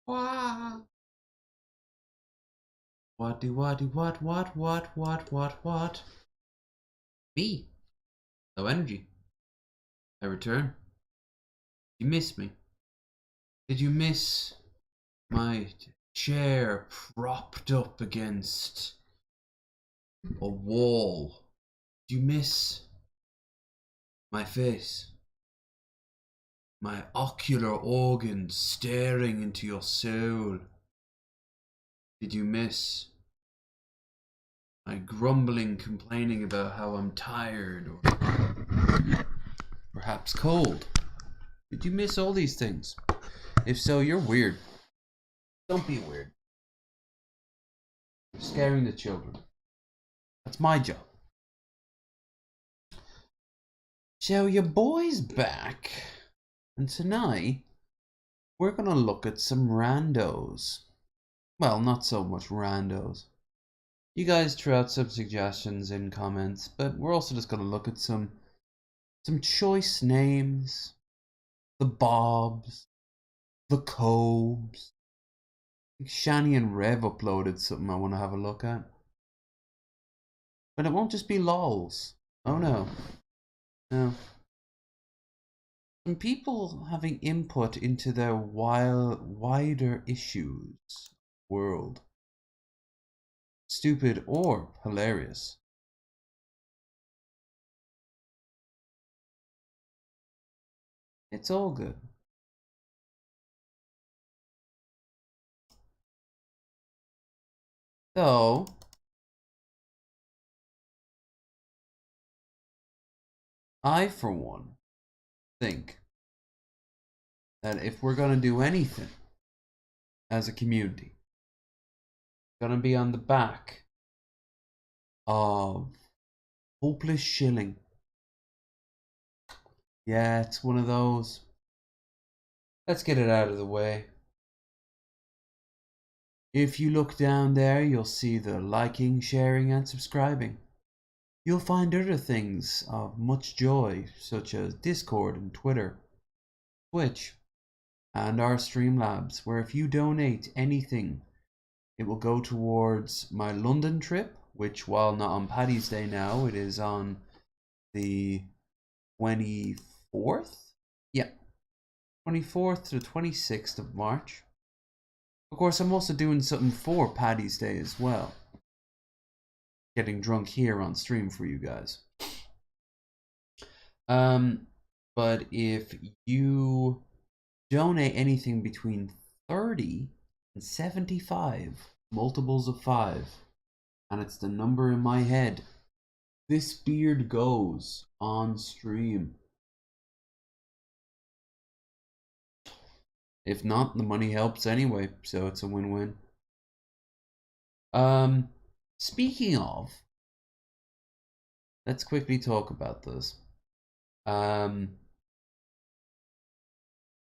What? What? Me? No energy. I return. You miss me? Did you miss my chair propped up against a wall? Did you miss my face? My ocular organs staring into your soul? Did you miss my grumbling, complaining about how I'm tired or perhaps cold? Did you miss all these things? If so, you're weird. Don't be weird. You're scaring the children. That's my job. So your boy's back, and tonight we're gonna look at some randos. Well, not so much randos. You guys threw out some suggestions in comments, but we're also just gonna look at some choice names. The Bobs, the Cobes. I think Shani and Rev uploaded something I want to have a look at. But it won't just be lols. Oh no. No. Some people having input into their wider issues world. Stupid or hilarious. It's all good. So, I for one think that if we're going to do anything as a community, it's going to be on the back of Hopeless Shilling. Yeah, it's one of those. Let's get it out of the way. If you look down there, you'll see the liking, sharing, and subscribing. You'll find other things of much joy, such as Discord and Twitter, Twitch, and our Streamlabs, where if you donate anything, it will go towards my London trip, which, while not on Paddy's Day now, it is on the 24th? Yeah, 24th to 26th of March. Of course, I'm also doing something for Paddy's Day as well. Getting drunk here on stream for you guys. But if you donate anything between 30 and 75, multiples of 5, and it's the number in my head, this beard goes on stream. If not, the money helps anyway, so it's a win-win. Speaking of, let's quickly talk about this.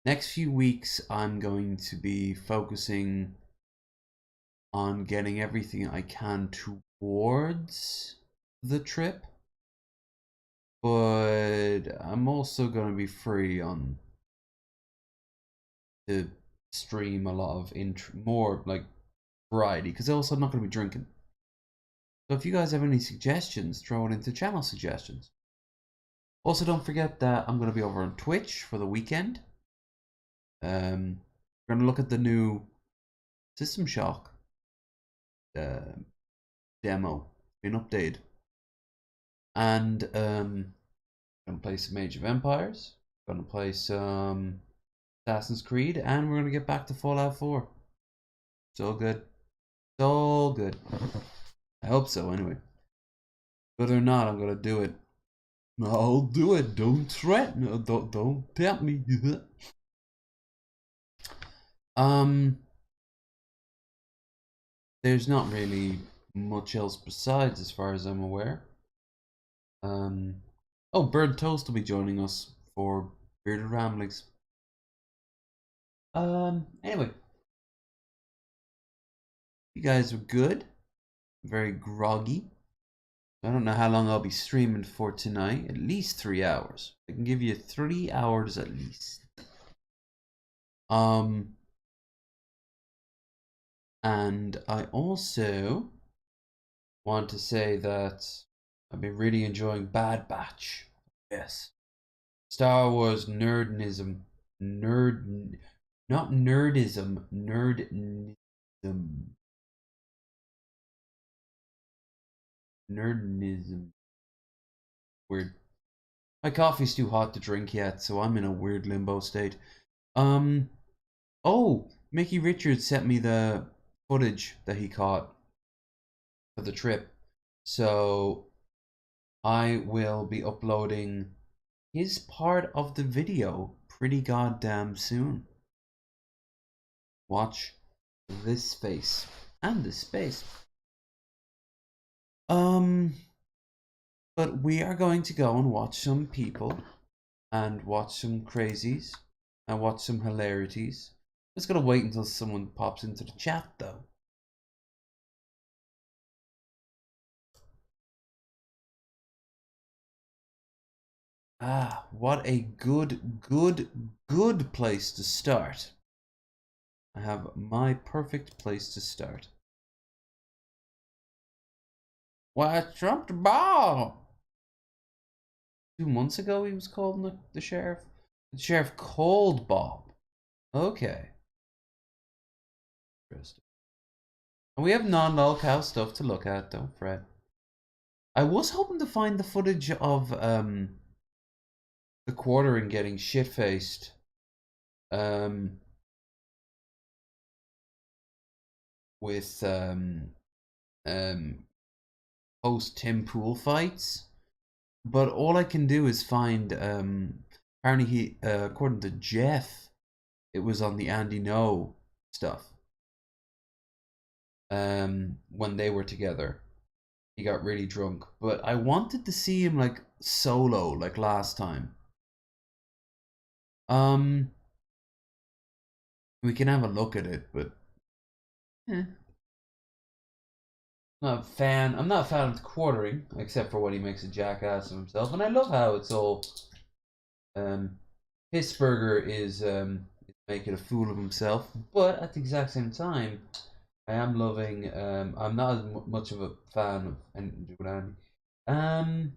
Next few weeks, I'm going to be focusing on getting everything I can towards the trip, but I'm also going to be free on to stream a lot of more like variety, because also I'm not going to be drinking. So if you guys have any suggestions, throw it into channel suggestions. Also, don't forget that I'm going to be over on Twitch for the weekend. We're going to look at the new System Shock demo, been updated, and gonna play some Age of Empires, gonna play some Assassin's Creed, and we're gonna get back to Fallout 4. It's all good. It's all good. I hope so, anyway. Whether or not, I'm gonna do it. I'll do it. Don't threaten. Don't tempt me. There's not really much else besides, as far as I'm aware. Oh, Bird Toast will be joining us for Bearded Ramblings. Anyway. You guys are good. Very groggy. I don't know how long I'll be streaming for tonight. At least 3 hours. I can give you 3 hours at least. And I also want to say that I've been really enjoying Bad Batch. Yes. Star Wars nerdism. Nerd. Not nerdism. Nerdism. Nerdism. Weird. My coffee's too hot to drink yet, so I'm in a weird limbo state. Um. Oh, Mickey Richards sent me the footage that he caught for the trip. So I will be uploading his part of the video pretty goddamn soon. Watch this face and this space. But we are going to go and watch some people and watch some crazies and watch some hilarities. Just gotta wait until someone pops into the chat though. Ah, what a good place to start. I have my perfect place to start. Why, Trump the ball! 2 months ago he was called the sheriff. The sheriff called Bob. Okay. Interesting. And we have non-lolcow stuff to look at, don't fret. I was hoping to find the footage of the Quartering getting shit-faced. With post Tim Pool fights. But all I can do is find apparently he according to Jeff, it was on the Andy No stuff. When they were together. He got really drunk. But I wanted to see him like solo like last time. We can have a look at it, but I'm not a fan of the Quartering, except for when he makes a jackass of himself. And I love how it's all Pittsburgher is making a fool of himself, but at the exact same time, I am loving. I'm not as much of a fan of anything Andy.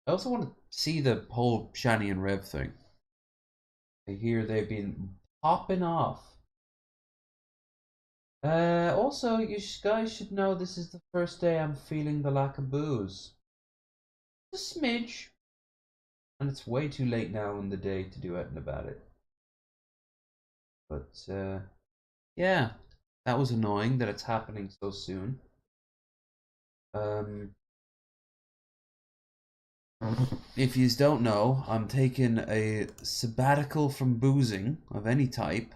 I also want to see the whole Shani and Rev thing. I hear they've been popping off. Also, you guys should know this is the first day I'm feeling the lack of booze. A smidge. And it's way too late now in the day to do anything about it. But, yeah. That was annoying that it's happening so soon. If you don't know, I'm taking a sabbatical from boozing of any type.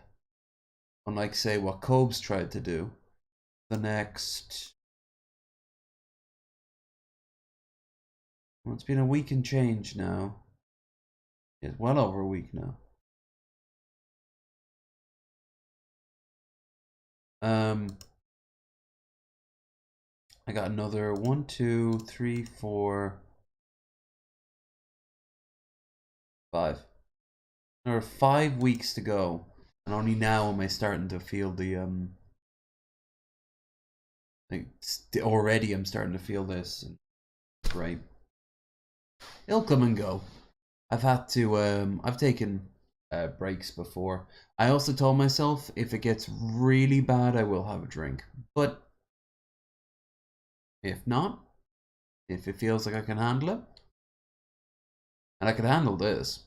Unlike, say, what Cobes tried to do. The next... Well, it's been a week and change now. It's well over a week now. I got another 1, 2, 3, 4, 5. There are 5 weeks to go, and only now am I starting to feel the like already I'm starting to feel this. Great. It'll come and go. I've had to I've taken breaks before. I also told myself if it gets really bad, I will have a drink. But if not, if it feels like I can handle it, and I can handle this,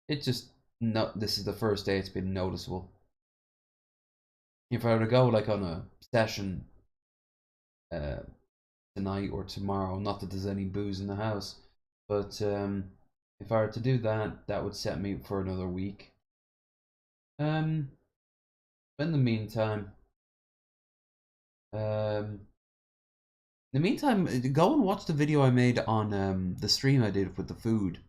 it just no. This is the first day it's been noticeable. If I were to go like on a session tonight or tomorrow, not that there's any booze in the house, but if I were to do that, that would set me for another week. In the meantime, go and watch the video I made on the stream I did with the food,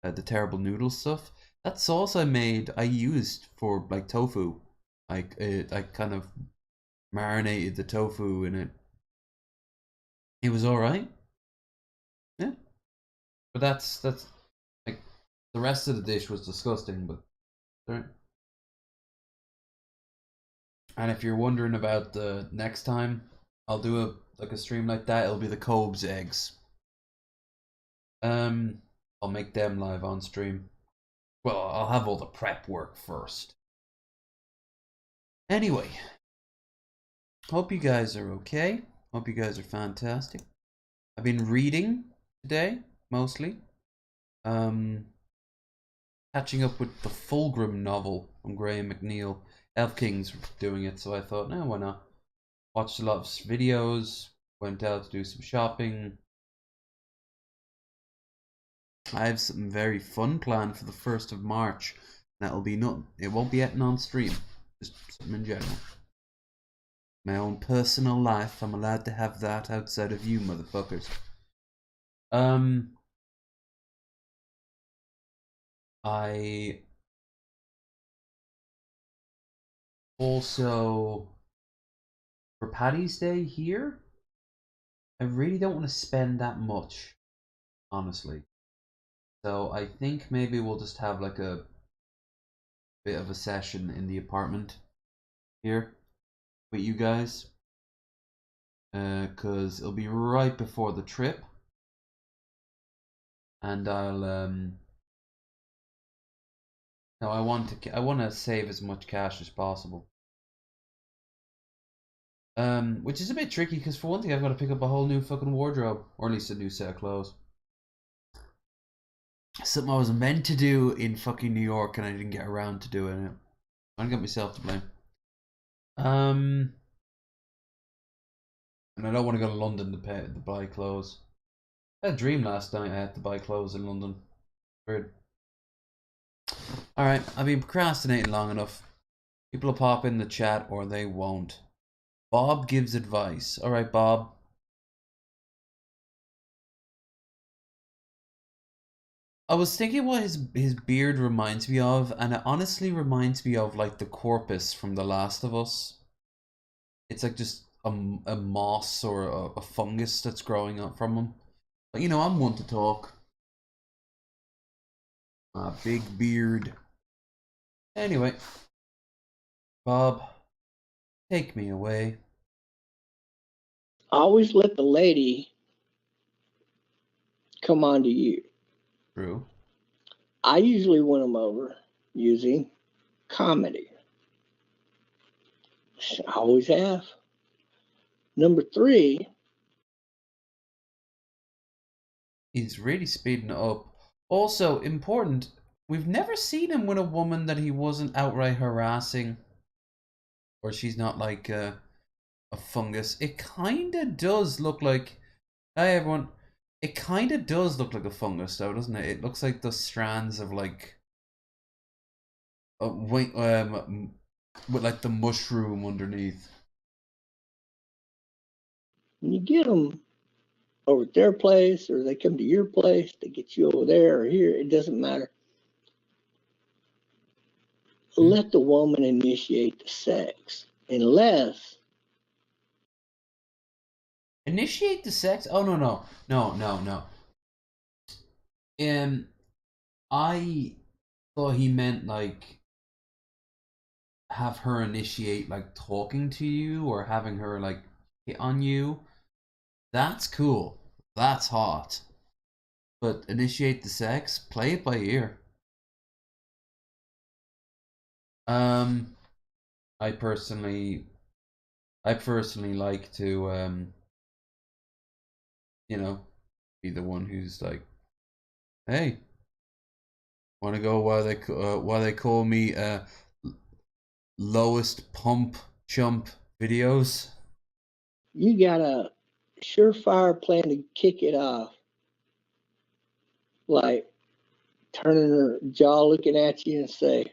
the terrible noodle stuff. That sauce I made, I used for like tofu. I kind of marinated the tofu in it. It was all right. Yeah, but that's like the rest of the dish was disgusting. But And if you're wondering about the next time I'll do a stream like that, it'll be the Cobes eggs. I'll make them live on stream. Well, I'll have all the prep work first. Anyway, hope you guys are okay. Hope you guys are fantastic. I've been reading today, mostly. Catching up with the Fulgrim novel from Graham McNeil. Elf King's doing it, so I thought, no, why not? Watched a lot of videos, went out to do some shopping. I have something very fun planned for the 1st of March. That'll be nothing. It won't be at non-stream. Just something in general. My own personal life. I'm allowed to have that outside of you, motherfuckers. I also, for Paddy's Day here, I really don't want to spend that much, honestly. So I think maybe we'll just have like a bit of a session in the apartment here with you guys. Because it'll be right before the trip. And I'll no, I want to save as much cash as possible. Which is a bit tricky because for one thing I've got to pick up a whole new fucking wardrobe, or at least a new set of clothes. Something I was meant to do in fucking New York and I didn't get around to doing it. I got myself to blame. And I don't want to go to London to buy clothes. I had a dream last night I had to buy clothes in London. Weird. Alright, I've been procrastinating long enough. People will pop in the chat or they won't. Bob gives advice. Alright, Bob. I was thinking what his beard reminds me of, and it honestly reminds me of like the Corpus from The Last of Us. It's like just a moss or a fungus that's growing up from him. But you know, I'm one to talk. A big beard. Anyway, Bob, take me away. Always let the lady come on to you. True. I usually win them over using comedy. I always have. Number 3. He's really speeding it up. Also, important, we've never seen him with a woman that he wasn't outright harassing. Or she's not like a fungus. It kinda does look like... Hi everyone. It kinda does look like a fungus though, doesn't it? It looks like the strands of like... with like the mushroom underneath. When you get them over at their place or they come to your place, they get you over there or here, it doesn't matter. Let the woman initiate the sex. Unless... Initiate the sex? Oh, no. I thought he meant like have her initiate like talking to you or having her like hit on you. That's cool. That's hot. But initiate the sex, play it by ear. I personally like to you know, be the one who's like, hey, want to go while they call me lowest pump chump videos? You got a surefire plan to kick it off. Like turning her jaw looking at you and say,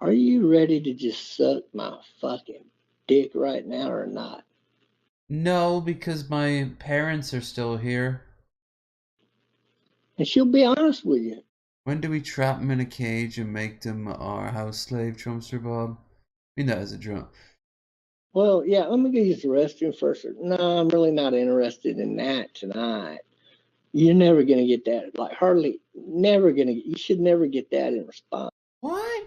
are you ready to just suck my fucking dick right now or not? No, because my parents are still here. And she'll be honest with you. When do we trap them in a cage and make them our house slave, Trumpster Bob? I mean that as a joke. Well, yeah, let me go use the restroom first. No, I'm really not interested in that tonight. You're never going to get that. Like, hardly, never going to, you should never get that in response. What?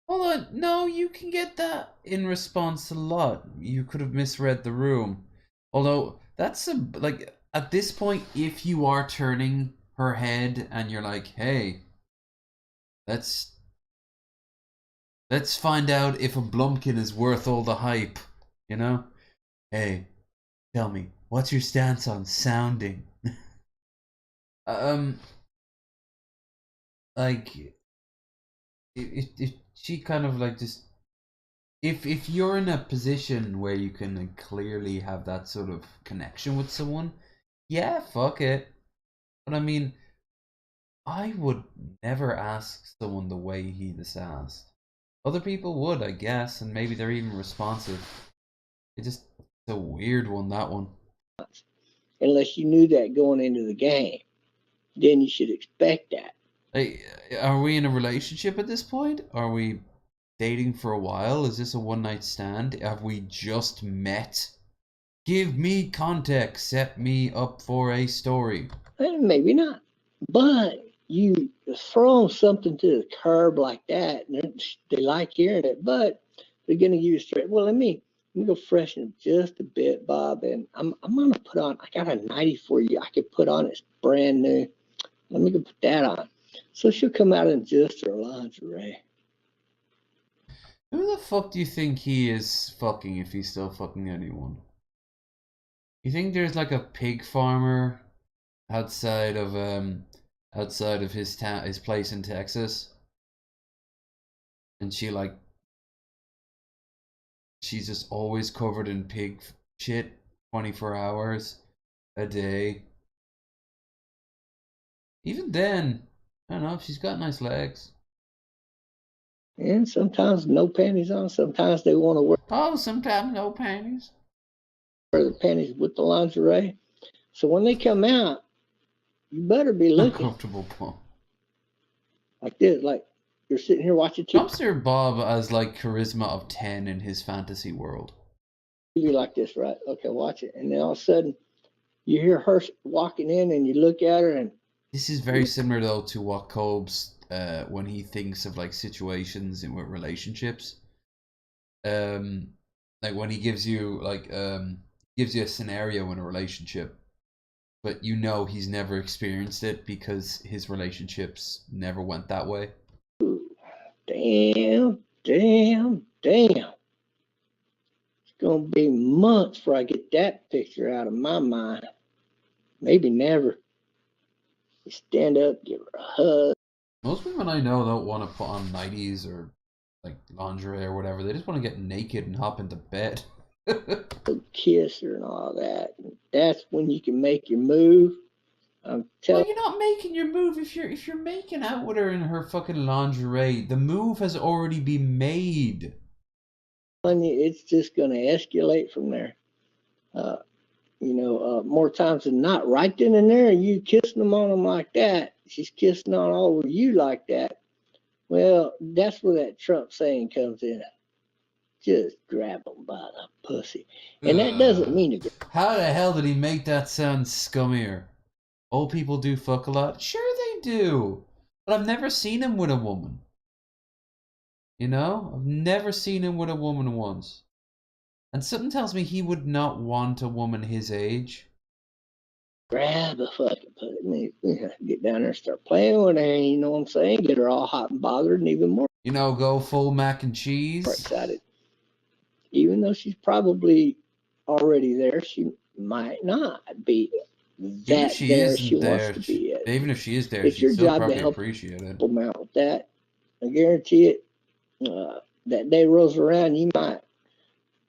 Hold on, no, you can get that in response a lot. You could have misread the room. Although, that's like, at this point, if you are turning her head and you're like, hey, let's let's find out if a Blumpkin is worth all the hype, you know? Hey, tell me, what's your stance on sounding? um, like, if she kind of like just if you're in a position where you can clearly have that sort of connection with someone, yeah, fuck it. But I mean, I would never ask someone the way he this asked. Other people would, I guess, and maybe they're even responsive. It's a weird one, that one. Unless you knew that going into the game, then you should expect that. Like, are we in a relationship at this point? Are we dating for a while? Is this a one night stand? Have we just met? Give me context. Set me up for a story. Maybe not, but you throw something to the curb like that, and they like hearing it, but they're gonna give you straight. Well, let me go freshen it just a bit, Bob, and I'm gonna put on. I got a 90 for you. I could put on. It's brand new. Let me go put that on. So she'll come out in just her lingerie. Who the fuck do you think he is fucking if he's still fucking anyone? You think there's like a pig farmer outside of his town, his place in Texas, and she's just always covered in pig shit 24 hours a day. Even then, I don't know if she's got nice legs. And sometimes no panties on. Sometimes they want to wear Oh, sometimes no panties. the panties with the lingerie. So when they come out, you better be looking Uncomfortable pump. like this, like you're sitting here watching Dumpster Bob has like charisma of 10 in his fantasy world. TV like this, right? Okay, watch it. And then all of a sudden, you hear her walking in, and you look at her, and This is very similar though to what Cobes when he thinks of like situations in with relationships. Um like when he gives you a scenario in a relationship, but you know he's never experienced it because his relationships never went that way. damn, damn, damn. It's gonna be months before I get that picture out of my mind. Maybe never. You stand up, give her a hug. Most women I know don't want to put on nighties or like lingerie or whatever. They just want to get naked and hop into bed. Kiss her and all that. And that's when you can make your move. I'm Well, telling you're not making your move if you're making out with her in her fucking lingerie. The move has already been made. you, it's just going to escalate from there. Uh, more times than not, right then and there, you kissing them on them like that. She's kissing on all over you like that. Well, that's where that Trump saying comes in. Just grab them by the pussy. And that doesn't Ugh. mean to How the hell did he make that sound scummier? Old people do fuck a lot. Sure they do. But I've never seen him with a woman. You know? I've never seen him with a woman once. And something tells me he would not want a woman his age. grab a fucking pussy. Get down there and start playing with her, you know what I'm saying? Get her all hot and bothered and even more You know, go full mac and cheese. excited. Even though she's probably already there, she might not be Even if that she there she isn't wants there, to be at. even if she is there, It's she'd your still job to probably help appreciate it. them out with that. I guarantee it. That day rolls around, you might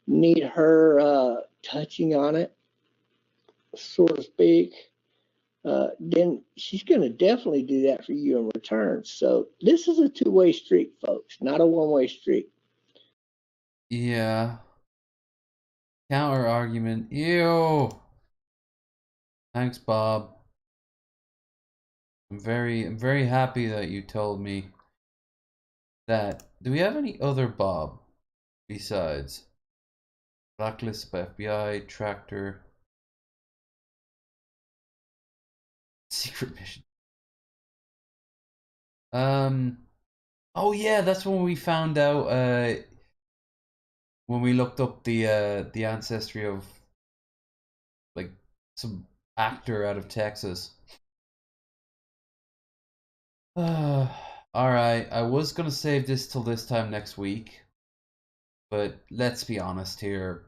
need her touching on it, so to speak. Then she's going to definitely do that for you in return. So this is a two-way street, folks, not a one-way street. Yeah. Counter argument. Ew. Thanks, Bob. I'm very happy that you told me that. Do we have any other Bob besides Blacklist by FBI, Tractor, Secret Mission? Oh yeah, that's when we found out. When we looked up the ancestry of like some actor out of Texas. All right, I was gonna save this till this time next week, but let's be honest here.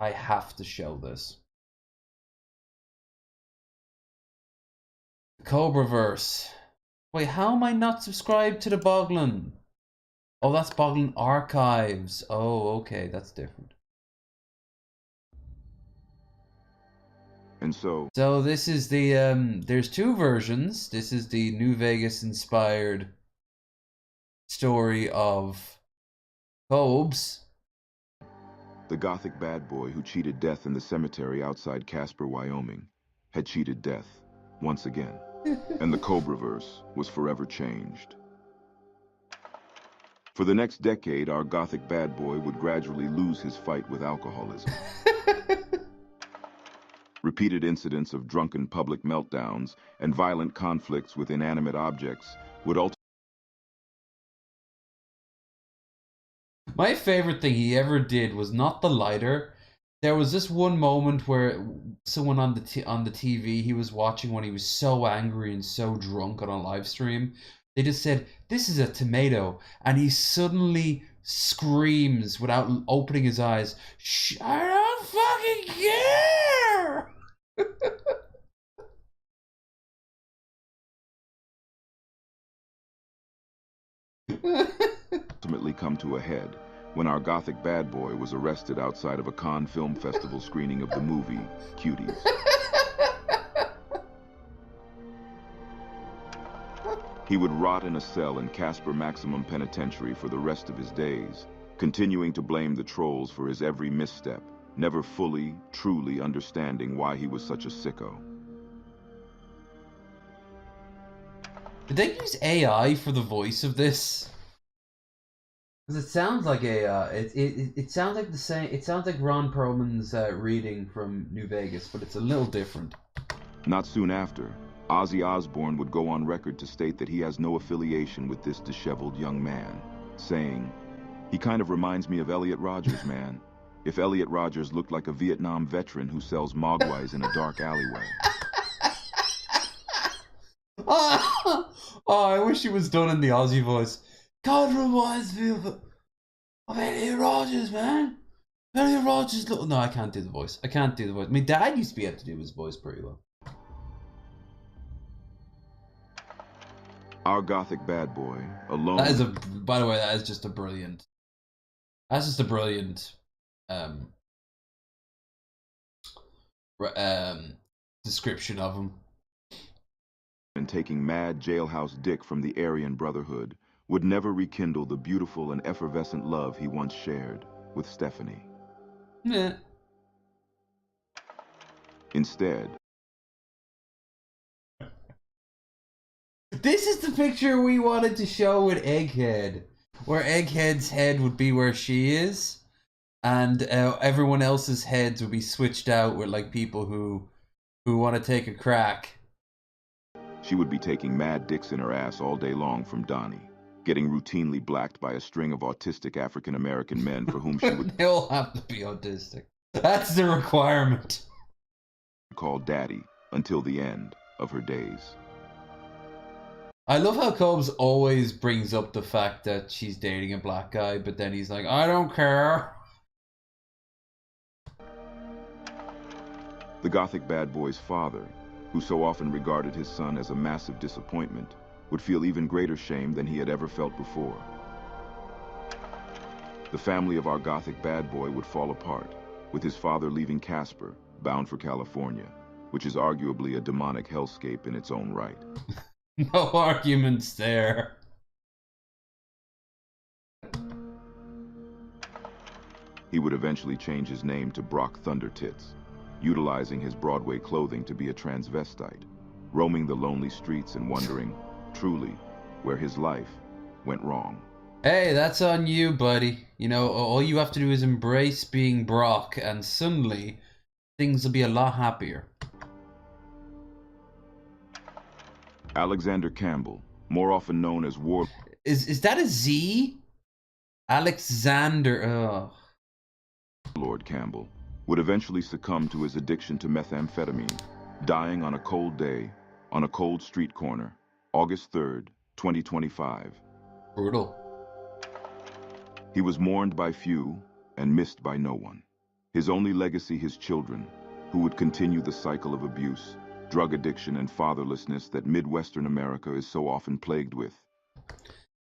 I have to show this. Cobraverse. Wait, how am I not subscribed to the Boglin? Oh, that's Boglin Archives. Oh, okay, that's different. And so this is the there's two versions. This is the New Vegas inspired story of Cobes. the Gothic bad boy who cheated death in the cemetery outside Casper, Wyoming, had cheated death once again. And the Cobraverse was forever changed. For the next decade, our Gothic bad boy would gradually lose his fight with alcoholism. Repeated incidents of drunken public meltdowns and violent conflicts with inanimate objects would ultimately... My favorite thing he ever did was not the lighter. There was this one moment where someone on the TV he was watching when he was so angry and so drunk on a live stream. They just said, "This is a tomato," and he suddenly screams without opening his eyes, "I don't fucking care!" ultimately come to a head when our Gothic bad boy was arrested outside of a Cannes Film Festival screening of the movie Cuties. He would rot in a cell in Casper Maximum Penitentiary for the rest of his days, continuing to blame the trolls for his every misstep, never fully, truly understanding why he was such a sicko. Did they use AI for the voice of this? Because it sounds like AI. It sounds like the same. It sounds like Ron Perlman's reading from New Vegas, but it's a little different. Not soon after, Ozzy Osbourne would go on record to state that he has no affiliation with this disheveled young man, saying, "He kind of reminds me of Elliot Rodgers, man. If Elliot Rodgers looked like a Vietnam veteran who sells mogwais in a dark alleyway." Oh, I wish it was done in the Aussie voice. God reminds me of Elliot Rodgers, man. Elliot Rodgers. No, I can't do the voice. I can't do the voice. My dad used to be able to do his voice pretty well. Our Gothic bad boy, alone... That is by the way, that is just a brilliant... That's just a brilliant... description of him. And taking mad jailhouse dick from the Aryan Brotherhood would never rekindle the beautiful and effervescent love he once shared with Stephanie. Yeah. Instead... This is the picture we wanted to show with Egghead, where Egghead's head would be where she is, and everyone else's heads would be switched out with like people who want to take a crack. She would be taking mad dicks in her ass all day long from Donnie, getting routinely blacked by a string of autistic African-American men for whom she would... They all have to be autistic. That's the requirement. ...call daddy until the end of her days. I love how Cobes always brings up the fact that she's dating a black guy, but then he's like, "I don't care." The Gothic bad boy's father, who so often regarded his son as a massive disappointment, would feel even greater shame than he had ever felt before. The family of our Gothic bad boy would fall apart, with his father leaving Casper, bound for California, which is arguably a demonic hellscape in its own right. No arguments there. He would eventually change his name to Brock Thundertits, utilizing his Broadway clothing to be a transvestite, roaming the lonely streets and wondering, truly, where his life went wrong. Hey, that's on you, buddy. You know, all you have to do is embrace being Brock, and suddenly things will be a lot happier. Alexander Campbell, more often known as Is that a Z? Alexander. Oh. Lord Campbell, would eventually succumb to his addiction to methamphetamine, dying on a cold day, on a cold street corner, August 3rd, 2025. Brutal. He was mourned by few and missed by no one. His only legacy, his children, who would continue the cycle of abuse, drug addiction, and fatherlessness that Midwestern America is so often plagued with.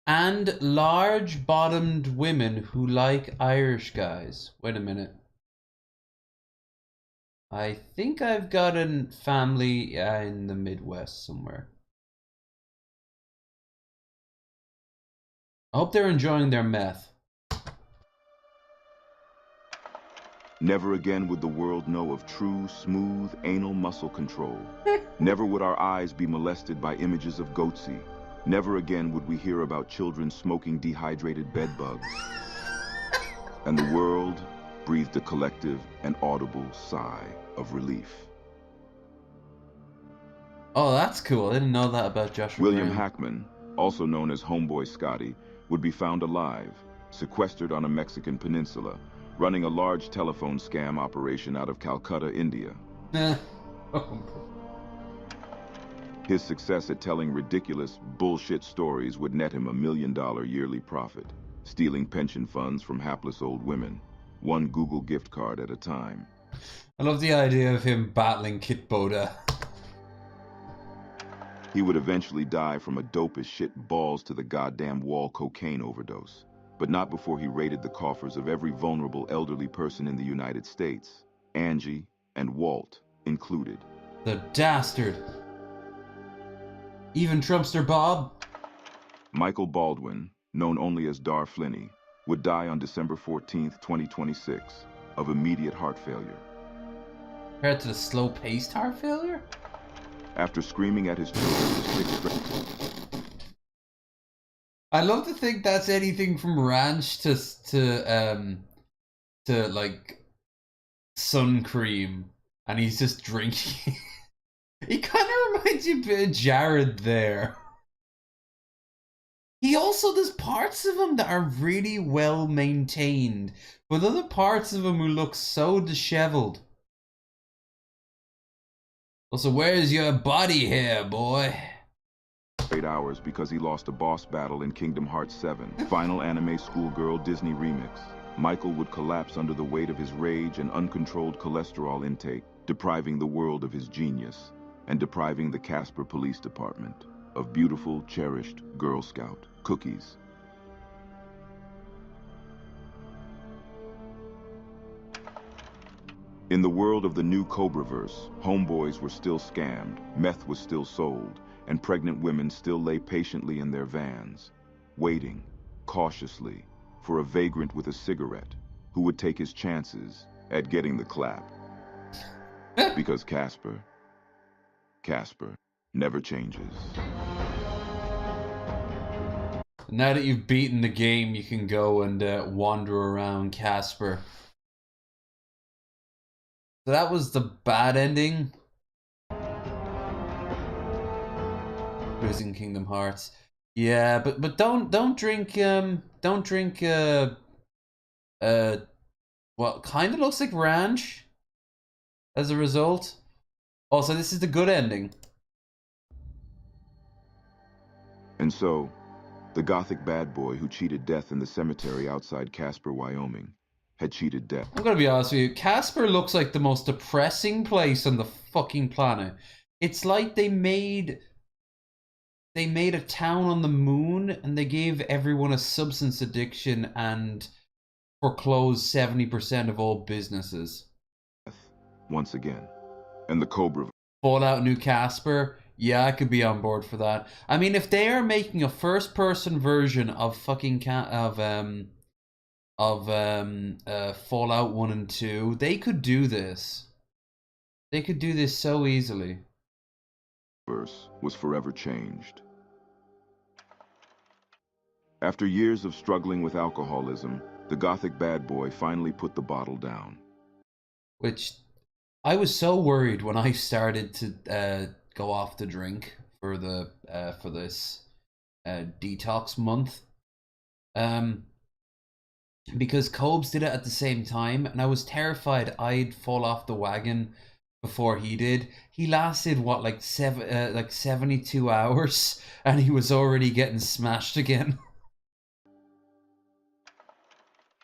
And large-bottomed women who like Irish guys. Wait a minute. I think I've got a family in the Midwest somewhere. I hope they're enjoying their meth. Never again would the world know of true, smooth, anal muscle control. Never would our eyes be molested by images of goatsy. Never again would we hear about children smoking dehydrated bed bugs. And the world breathed a collective and audible sigh of relief. Oh, that's cool. I didn't know that about Joshua William Graham. Hackman, also known as Homeboy Scotty, would be found alive, sequestered on a Mexican peninsula, running a large telephone scam operation out of Calcutta, India. His success at telling ridiculous, bullshit stories would net him $1 million yearly profit, stealing pension funds from hapless old women, one Google gift card at a time. I love the idea of him battling Kit Boda. He would eventually die from a dope as shit balls to the goddamn wall cocaine overdose, but not before he raided the coffers of every vulnerable elderly person in the United States, Angie and Walt included. The dastard. Even Trumpster Bob. Michael Baldwin, known only as Dar Flinney, would die on December 14th, 2026, of immediate heart failure. Compared to the slow-paced heart failure? After screaming at his children for 6 straight... I love to think that's anything from ranch to like sun cream, and he's just drinking. He kind of reminds you a bit of Jared there. He also, there's parts of him that are really well maintained, but other parts of him who look so disheveled. Also, where's your body hair, boy? 8 hours because he lost a boss battle in Kingdom Hearts 7, final anime schoolgirl Disney remix. Michael would collapse under the weight of his rage and uncontrolled cholesterol intake, depriving the world of his genius, and depriving the Casper Police Department of beautiful, cherished Girl Scout cookies. In the world of the new Cobraverse, homeboys were still scammed, meth was still sold, and pregnant women still lay patiently in their vans, waiting, cautiously, for a vagrant with a cigarette who would take his chances at getting the clap. Because Casper never changes. Now that you've beaten the game, you can go and wander around Casper. So that was the bad ending. Losing Kingdom Hearts. Yeah, but don't drink what kind of looks like ranch as a result. Also, this is the good ending. And so, the gothic bad boy who cheated death in the cemetery outside Casper, Wyoming, had cheated death. I'm gonna be honest with you, Casper looks like the most depressing place on the fucking planet. It's like they made a town on the moon and they gave everyone a substance addiction and foreclosed 70% of all businesses. Once again. And the Cobra. Fallout New Casper, yeah, I could be on board for that. I mean, if they are making a first-person version of fucking Fallout 1 and 2, they could do this. They could do this so easily. Was forever changed. After years of struggling with alcoholism, the gothic bad boy finally put the bottle down. Which, I was so worried when I started to go off the drink for this. detox month. Because Cobes did it at the same time, and I was terrified I'd fall off the wagon before he did. He lasted what, like 72 hours, and he was already getting smashed again.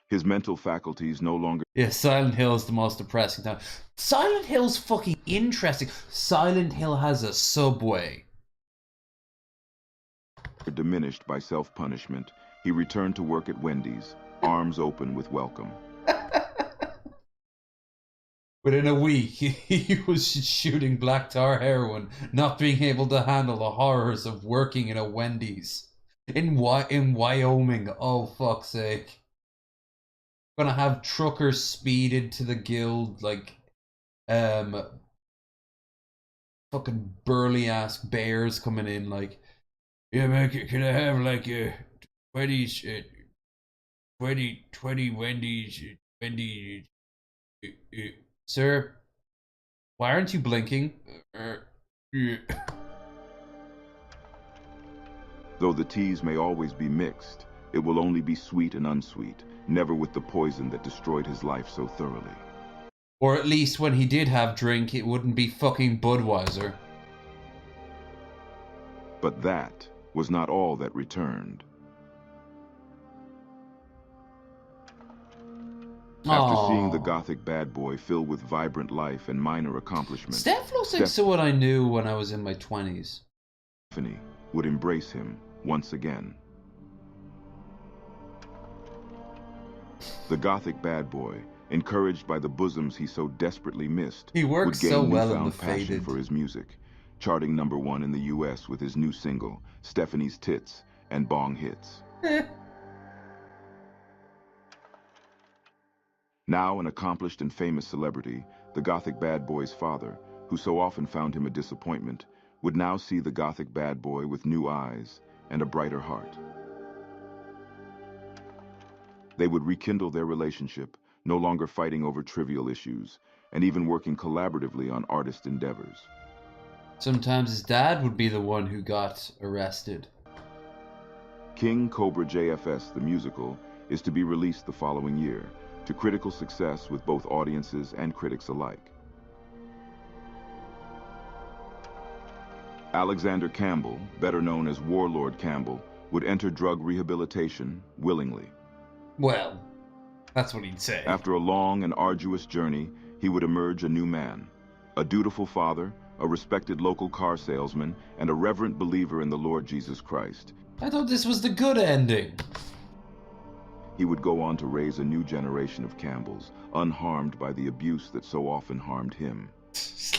His mental faculties no longer Yeah, Silent Hill is the most depressing time. Silent Hill's fucking interesting. Silent Hill has a subway. diminished by self-punishment, he returned to work at Wendy's, arms open with welcome. Within a week, he was shooting black tar heroin, not being able to handle the horrors of working in a Wendy's. In Wyoming, oh fuck's sake. Gonna have truckers speed into the guild like fucking burly ass bears coming in like, yeah man, can I have like a 20 Wendy's sir, why aren't you blinking? Yeah. Though the teas may always be mixed, it will only be sweet and unsweet, never with the poison that destroyed his life so thoroughly. Or at least when he did have drink, it wouldn't be fucking Budweiser. But that was not all that returned. After seeing the gothic bad boy filled with vibrant life and minor accomplishments, Steph looks like someone I knew when I was in my 20s. Stephanie would embrace him once again. The gothic bad boy, encouraged by the bosoms he so desperately missed, He works would gain so well in newfound The passion Faded. for his music, charting #1 in the US with his new single, Stephanie's Tits and Bong Hits. Now an accomplished and famous celebrity, the gothic bad boy's father, who so often found him a disappointment, would now see the gothic bad boy with new eyes and a brighter heart. They would rekindle their relationship, no longer fighting over trivial issues, and even working collaboratively on artist endeavors. Sometimes his dad would be the one who got arrested. King Cobra JFS, the musical, is to be released the following year, to critical success with both audiences and critics alike. Alexander Campbell, better known as Warlord Campbell, would enter drug rehabilitation willingly. Well, that's what he'd say. After a long and arduous journey, he would emerge a new man, a dutiful father, a respected local car salesman, and a reverent believer in the Lord Jesus Christ. I thought this was the good ending. He would go on to raise a new generation of Campbells, unharmed by the abuse that so often harmed him.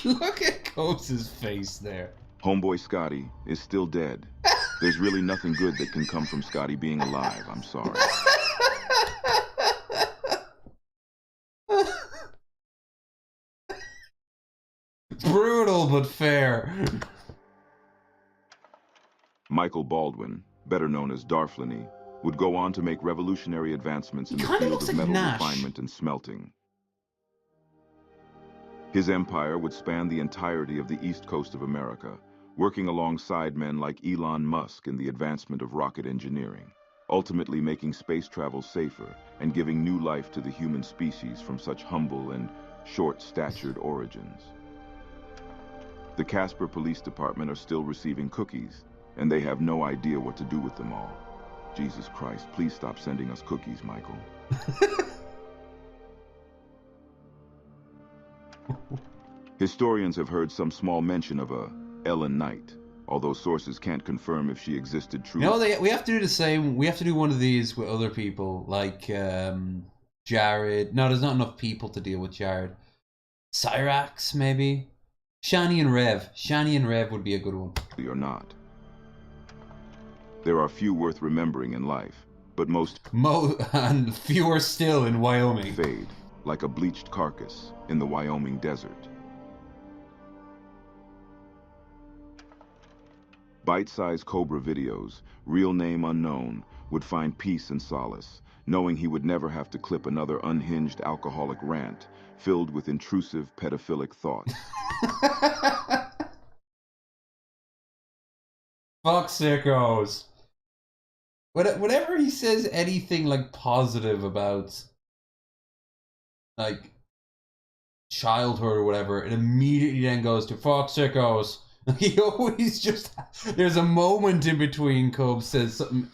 Look at Cobes' face there. Homeboy Scotty is still dead. There's really nothing good that can come from Scotty being alive, I'm sorry. Brutal but fair. Michael Baldwin, better known as Darflany, would go on to make revolutionary advancements in the kinda field looks of like metal Nash. refinement and smelting. His empire would span the entirety of the east coast of America, working alongside men like Elon Musk in the advancement of rocket engineering, ultimately making space travel safer and giving new life to the human species from such humble and short-statured origins. The Casper Police Department are still receiving cookies, and they have no idea what to do with them all. Jesus Christ, please stop sending us cookies, Michael. Historians have heard some small mention of a Ellen Knight, although sources can't confirm if she existed truly. You know, we have to do the same. We have to do one of these with other people, like Jared. No, there's not enough people to deal with Jared. Cyrax, maybe? Shani and Rev. Shani and Rev would be a good one. Or not. There are few worth remembering in life, but most And fewer still in Wyoming. fade, like a bleached carcass in the Wyoming desert. Bite-sized Cobra videos, real name unknown, would find peace and solace, knowing he would never have to clip another unhinged alcoholic rant filled with intrusive pedophilic thoughts. Fuck sickos. Whenever he says anything like positive about like childhood or whatever, it immediately then goes to fuck sickos. He always just there's a moment in between Cobes says something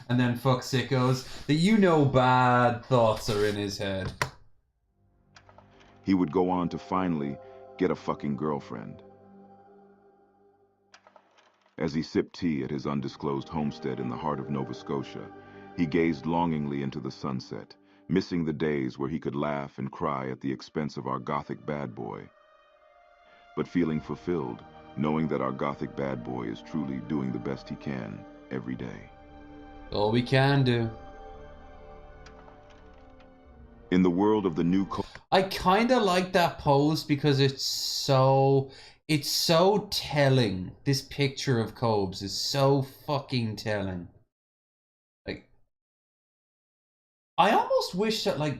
and then fuck sickos that you know bad thoughts are in his head. He would go on to finally get a fucking girlfriend. As he sipped tea at his undisclosed homestead in the heart of Nova Scotia, he gazed longingly into the sunset, missing the days where he could laugh and cry at the expense of our gothic bad boy. But feeling fulfilled, knowing that our gothic bad boy is truly doing the best he can every day. All we can do. In the world of the new I kind of like that pose because it's so telling. This picture of Cobes is so fucking telling. Like, I almost wish that like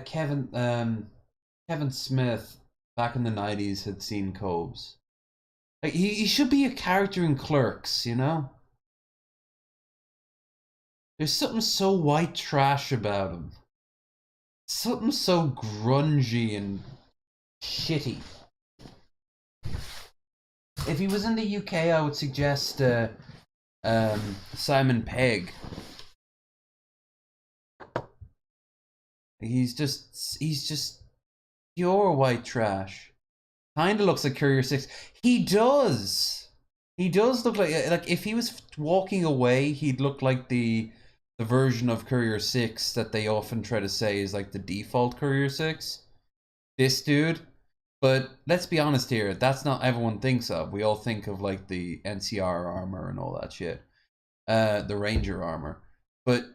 Kevin Smith back in the 90s had seen Cobes. Like he should be a character in Clerks, you know? There's something so white trash about him. Something so grungy and shitty. If he was in the UK, I would suggest Simon Pegg. He's just pure white trash. Kinda looks like Courier 6. He does. He does look like if he was walking away, he'd look like the version of Courier 6 that they often try to say is like the default Courier 6. This dude. But let's be honest here, that's not everyone thinks of. We all think of like the NCR armor and all that shit. The Ranger armor. But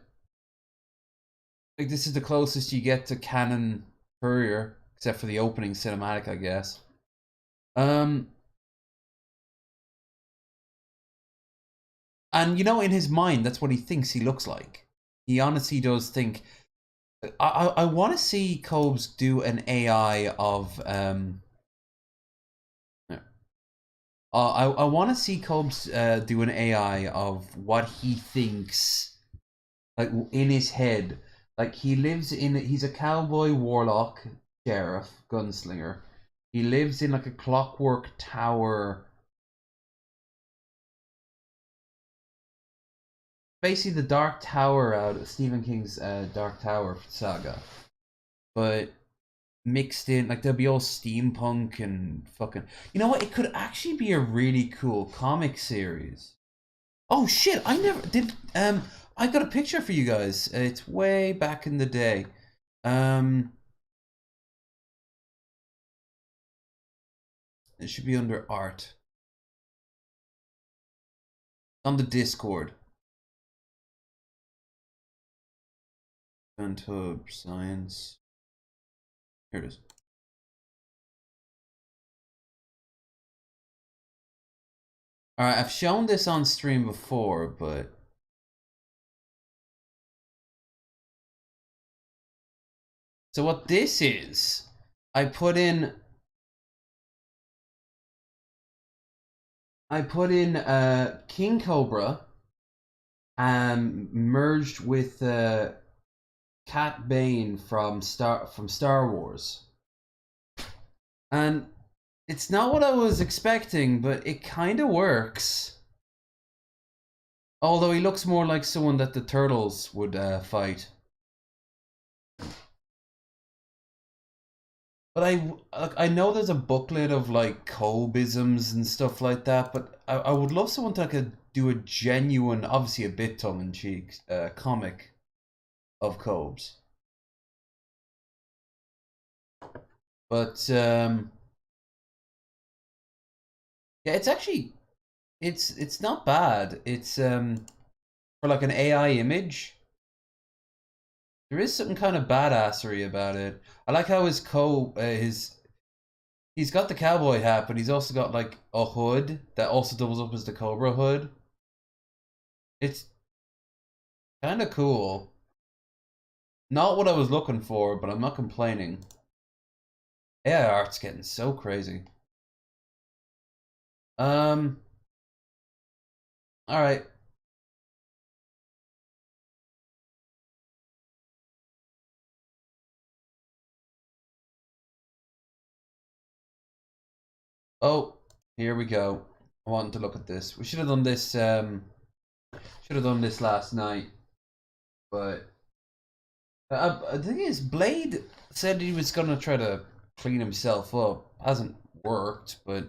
like this is the closest you get to canon Courier, except for the opening cinematic, I guess. And you know, in his mind, that's what he thinks he looks like. He honestly does think. I want to see Cobes do an AI of I want to see Cobes do an AI of what he thinks, like in his head. Like he's a cowboy, warlock, sheriff, gunslinger. He lives in like a clockwork tower. Basically the Dark Tower out of Stephen King's Dark Tower saga. But mixed in, like there'll be all steampunk and fucking... You know what? It could actually be a really cool comic series. Oh shit, I never did... I got a picture for you guys. It's way back in the day. It should be under art. On the Discord. Hub Science. Here it is. Alright, I've shown this on stream before, but... So what this is, I put in King Cobra merged with Cat Bane from Star Wars. And it's not what I was expecting, but it kind of works. Although he looks more like someone that the Turtles would fight. But I know there's a booklet of like Cobisms and stuff like that, but I would love someone to do a genuine, obviously a bit tongue-in-cheek, comic of Cobes. But yeah, it's actually it's not bad. It's for like an AI image. There is something kind of badassery about it. I like how he's got the cowboy hat, but he's also got like a hood that also doubles up as the Cobra hood. It's kind of cool. Not what I was looking for, but I'm not complaining. Yeah, art's getting so crazy. Alright. Oh, here we go. I wanted to look at this. We should have done this last night. But the thing is, Blade said he was gonna try to clean himself up. Hasn't worked, but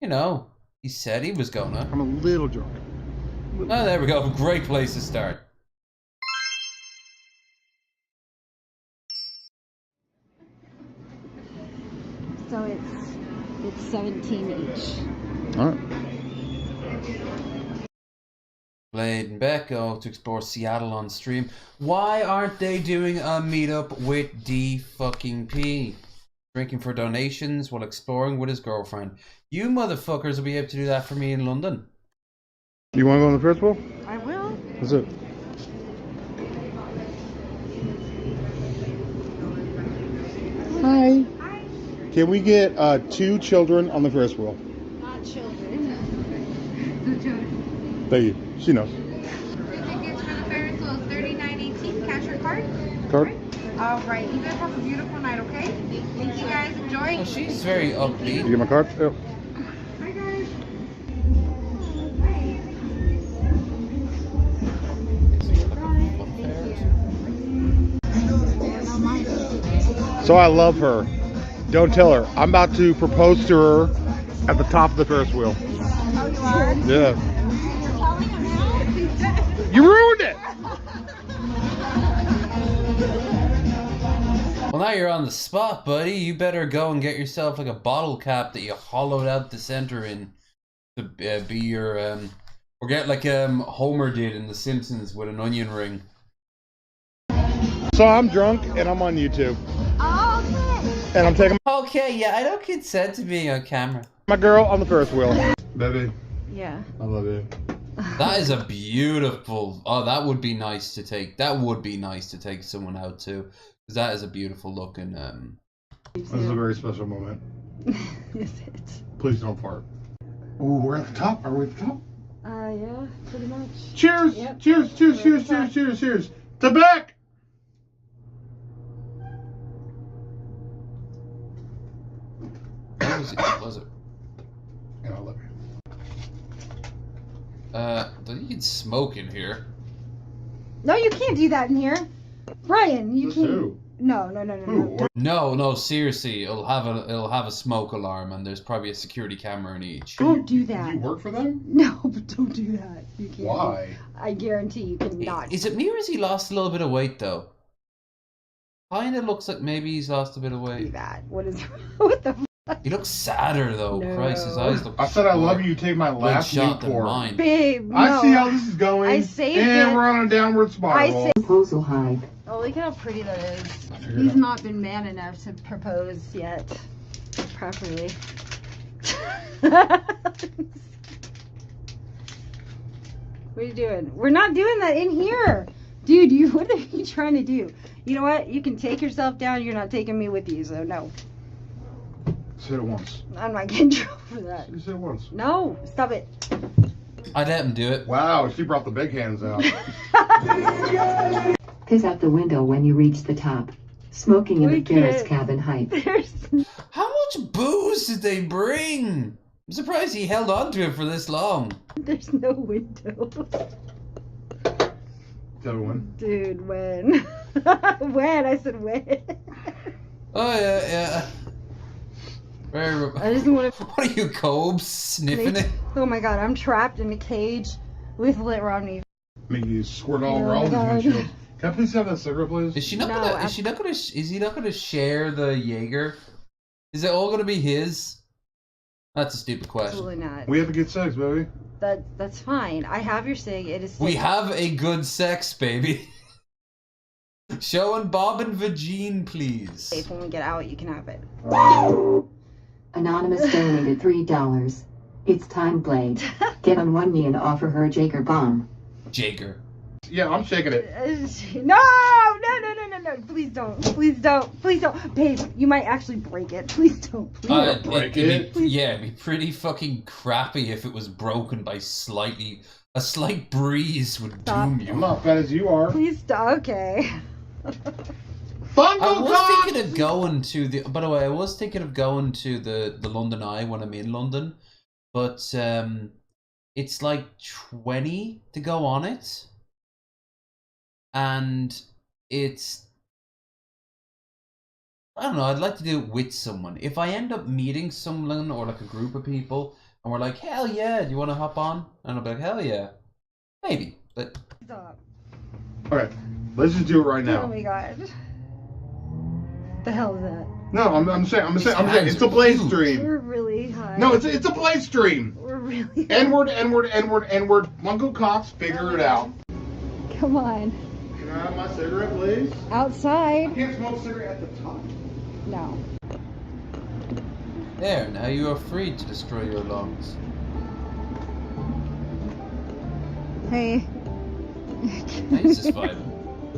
you know, he said he was gonna. I'm a little drunk. Oh, there we go. Great place to start. So it's 17 each. All right. Blade and Beck go to explore Seattle on stream. Why aren't they doing a meetup with D-fucking-P? Drinking for donations while exploring with his girlfriend. You motherfuckers will be able to do that for me in London. You want to go on the Ferris wheel? I will. That's it. Hi. Hi. Can we get 2 children on the Ferris wheel? Not children. No children. Thank you. She knows. Your tickets for the Ferris wheel is $39.18. Cash or card? Card? All right. You guys have a beautiful night, okay? Thank you guys. Enjoy. Oh, she's very upbeat. You get my card? Yep. Bye, guys. So I love her. Don't tell her. I'm about to propose to her at the top of the Ferris wheel. Oh, you are? Yeah. You're telling him now? You ruined it! Well, now you're on the spot, buddy. You better go and get yourself like a bottle cap that you hollowed out the center in to be your or get like Homer did in The Simpsons with an onion ring. So I'm drunk and I'm on YouTube. Oh, And I'm taking Okay, yeah, I don't consent to being on camera. my girl on the Ferris wheel. Baby, Yeah. I love you. That is a beautiful. Oh, that would be nice to take. That would be nice to take someone out to, because that is a beautiful looking. This is a very special moment. Is it? Please don't fart. Ooh, we're at the top. Are we at the top? Yeah, pretty much. Cheers! Yep. Cheers! Cheers! Cheers! Cheers! Cheers! Cheers! To Beck! What was it? What was it? And I love you. You can smoke in here. No, you can't do that in here. Brian, you This can't. who? No. Who? No, seriously, it'll have a smoke alarm, and there's probably a security camera in each. Don't do Do that. you work for them? No, but don't do that. You can't. Why? I guarantee you cannot. Is it me or has he lost a little bit of weight though? Kinda looks like maybe he's lost a bit of do weight. that. What is? What the? He looks sadder though. No. Christ, his eyes look. I said I love more you. Take my last bloodshot than Newport. mine. Babe, no. I see how this is going. I saved and it. we're on a downward spiral. I saved- Proposal high. Oh, look at how pretty that is. figured He's out. not been man enough to propose yet. Properly. What are you doing? We're not doing that in here. Dude, what are you trying to do? You know what? You can take yourself down. You're not taking me with you, so no. Say it once. I'm not getting in trouble for that. You said it once. No, stop it. I'd let him do it. Wow, she brought the big hands out. Piss out the window when you reach the top. Smoking in We the Ferris can't. cabin height. There's How much booze did they bring? I'm surprised he held on to it for this long. no window. Everyone. Dude, when? When? I said when. Oh yeah. Very. I just want to. What are you, Cobes? Sniffing it? Oh my god, I'm trapped in a cage with Lit Romney. Make you squirt all Oh over all my these God. windshields. Can I please have that cigarette, please? Is she not No, gonna? Is he not gonna share the Jaeger? Is it all gonna be his? That's a stupid question. Absolutely not. We have to get sex, baby. That's fine. I have your sig. It is. We safe. have a good sex, baby. Showing Bob and Vagine, please. Safe. When we get out, you can have it. Anonymous donated $3. It's time, Blade. Get on one knee and offer her a Jaeger bomb. Jaeger. Yeah, I'm shaking it. No. God, please don't. Please don't. Please don't. Babe, you might actually break it. Please don't. Please don't. break it'd be pretty fucking crappy if it was broken by a slight breeze would Stop. doom you. I'm not fat as you are. Please stop. Okay. Fungal I was thinking of going to the. By the way, I was thinking of going to the London Eye when I'm in London, but it's like 20 to go on it, and it's. I don't know. I'd like to do it with someone. If I end up meeting someone or like a group of people, and we're like, "Hell yeah, do you want to hop on?" And I'll be like, "Hell yeah, maybe." But Stop. Okay, let's just do it right Oh now. my god. The hell is that? No, I'm saying, These it's hands a are play huge. stream. We're really high. No, it's a play stream. We're really N-word. Mungo Cox, figure it out. Come on. Can I have my cigarette, please? I Outside? can't smoke a cigarette at the top. No. there, now you are free to destroy your lungs. Hey. Nice this vibe.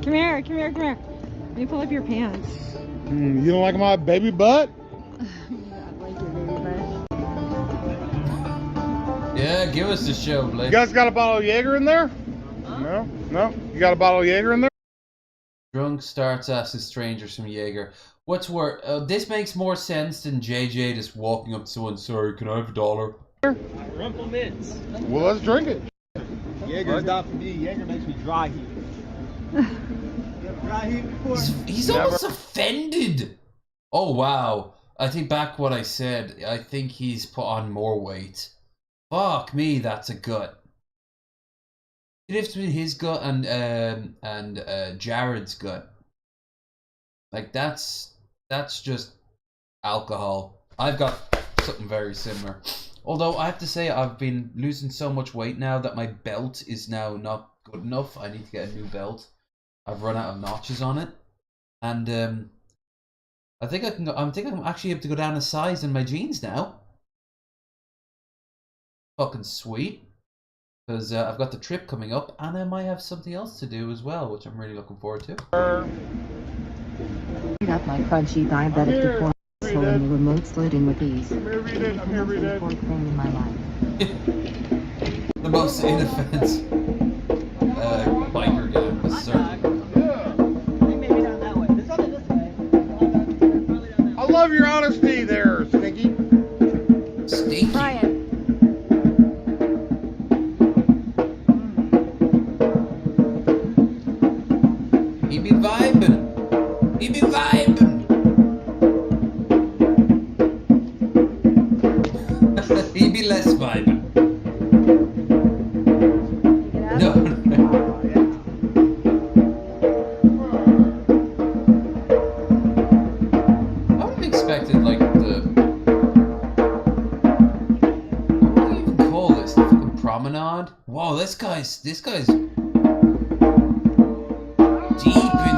Come here, come here, come here. Let me pull up your pants. You don't like my baby butt? Yeah, I like your baby butt. Yeah, give us the show, Blake. You guys got a bottle of Jaeger in there? No? No? You got a bottle of Jaeger in there? Drunk starts asking strangers from Jaeger. What's worse? This makes more sense than JJ just walking up to someone. Sorry, can I have $1? Rumple Mints. Well, let's drink it. Jaeger's not for me. Jaeger makes me dry heat. You ever dry heat before? He's almost offended. Oh wow! I take back what I said. I think he's put on more weight. Fuck me, that's a gut. The difference between his gut and Jared's gut. Like that's just alcohol. I've got something very similar. Although I have to say I've been losing so much weight now that my belt is now not good enough. I need to get a new belt. I've run out of notches on it, and I think I can. I think I'm actually able to go down a size in my jeans now. Fucking sweet, because I've got the trip coming up, and I might have something else to do as well, which I'm really looking forward to. Up my crunchy diabetic deformity holding the remote sliding with ease. I'm here reading. I'm here reading. Important thing in my life. The most inoffensive biker game, certainly. Maybe not that way. There's nothing this way. Probably down that I love your honesty there, Stinky. Stinky. Brian. He be vibing. He be vibing. He be less vibing. No. I would have expected like the. What do you even call this? The fucking promenade? Whoa, this guy's deep in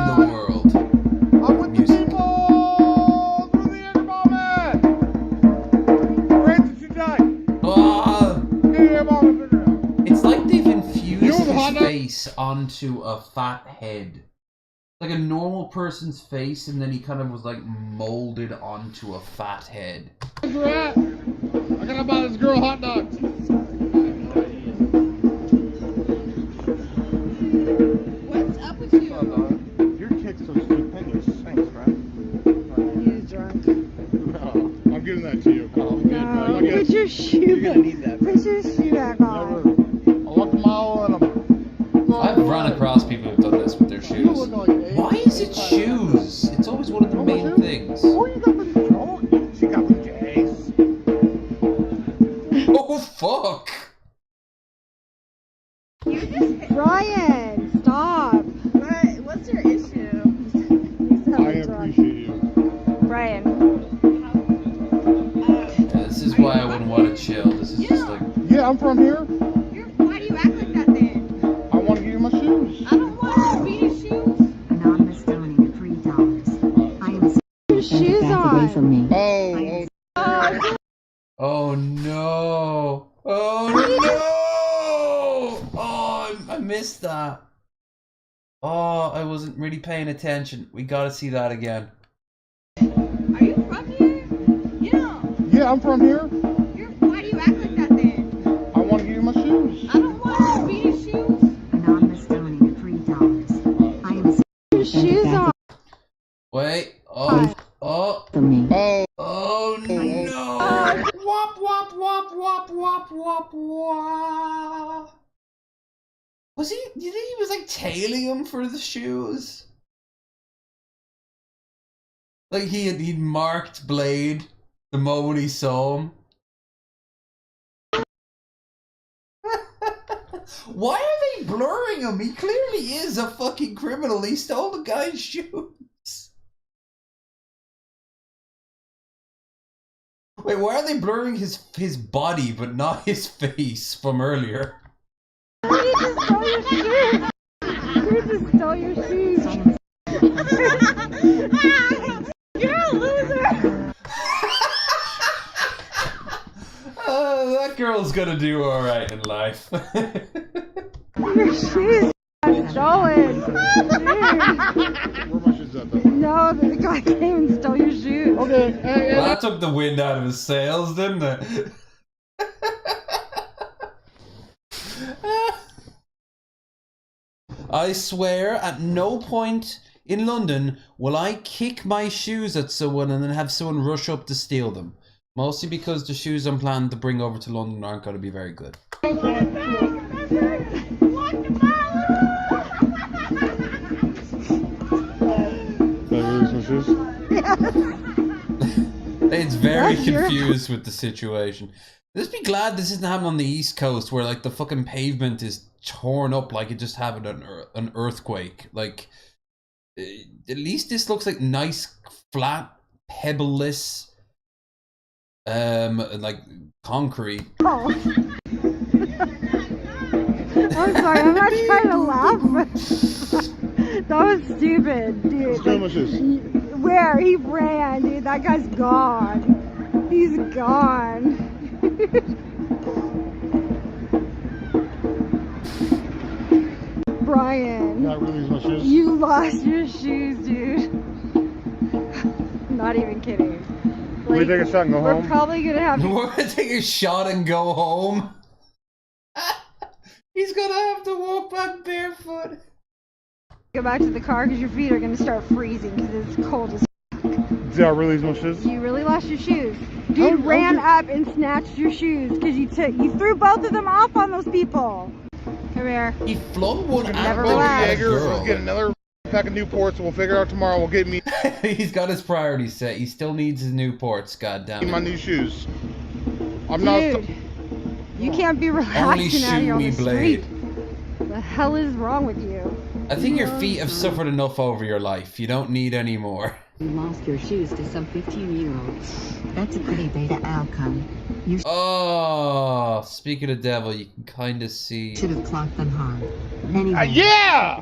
the world. I'm with Music. the people through the internet. Francis, you died. Ah! Yeah, Mama, figure it out. It's like they've infused You have a hot his dog? face onto a fat head. Like a normal person's face, and then he kind of was like molded onto a fat head. Where's your at? I gotta buy this girl hot dogs. What's up with you? Your kid's so stupendous. Thanks, right? He's drunk. No, I'm giving that to you. No, I put your shoe You're gonna back. need that. Put your shoe back on. I look a mile and I'm. I've run across people who've done this with their You shoes. look like an Why is it shoes? It's always one of the main things. Oh, you got the joke. She got the J's. Oh fuck! You just. Brian, stop. What's your issue? He's hella I drunk. appreciate you. Brian. Yeah, this is why I wouldn't want to chill. This is just like Yeah, I'm from here. Why do you act like that then? I want to give you my shoes. I don't want to be your shoes. Anonymous donating $3. I am Your shoes back away on. from me. Oh, oh no! Oh no! Oh, I missed that. Oh, I wasn't really paying attention. We gotta see that again. Are you from here? Yeah. Yeah, I'm from here. Why do you act like that then? I want to give you my shoes. I don't want your beanie shoes. Anonymous donated $3. I am Your shoes on. Wait. Oh. Oh. for me. Oh no! Wop wop wop wop wop wop wop. Was he? Do you think he was like tailing him for the shoes? Like he'd marked Blade the moment he saw him. Why are they blurring him? He clearly is a fucking criminal. He stole the guy's shoes. Wait, why are they blurring his body but not his face from earlier? You just stole your shoes. You just stole your shoes. You're a loser. That girl's gonna do alright in life. Your shoes are stolen. Dude. Where are my shoes at, though? No, the guy came and stole your shoes. Okay. Hey, Well, that took the wind out of his sails, didn't it? I swear at no point in London will I kick my shoes at someone and then have someone rush up to steal them. Mostly because the shoes I'm planning to bring over to London aren't going to be very good. It's very confused with the situation. Let's be glad this isn't happening on the East Coast where like the fucking pavement is torn up like it just happened an earthquake. Like, at least this looks like nice, flat, pebbleless, like concrete. Oh. I'm sorry, I'm not trying to laugh, but that was stupid, dude. Where? He ran, dude. That guy's gone. He's gone. Brian, you lost your shoes, dude. Not even kidding. Can we take a shot and go home? We're probably gonna have to... We're gonna take a shot and go home. He's gonna have to walk back barefoot. Go back to the car because your feet are gonna start freezing because it's cold as Did I really lose my shoes? You really lost your shoes. Dude ran up and snatched your shoes because you threw both of them off on those people. Come here. He flung one at Never the relax. Jaeger, girl. let's get another pack of Newports. We'll figure it out tomorrow. We'll get me He's got his priorities set. He still needs his Newports, goddammit. my new shoes. I'm Dude, you can't be Only relaxing out shoot here on me, the Blade. street. The hell is wrong with you? I think your feet have suffered enough over your life. You don't need any more. You lost your shoes to some 15-year-olds. That's a pretty beta outcome. You Oh, speak of the devil, you can kind of see. should have clocked them hard. Anyway. yeah!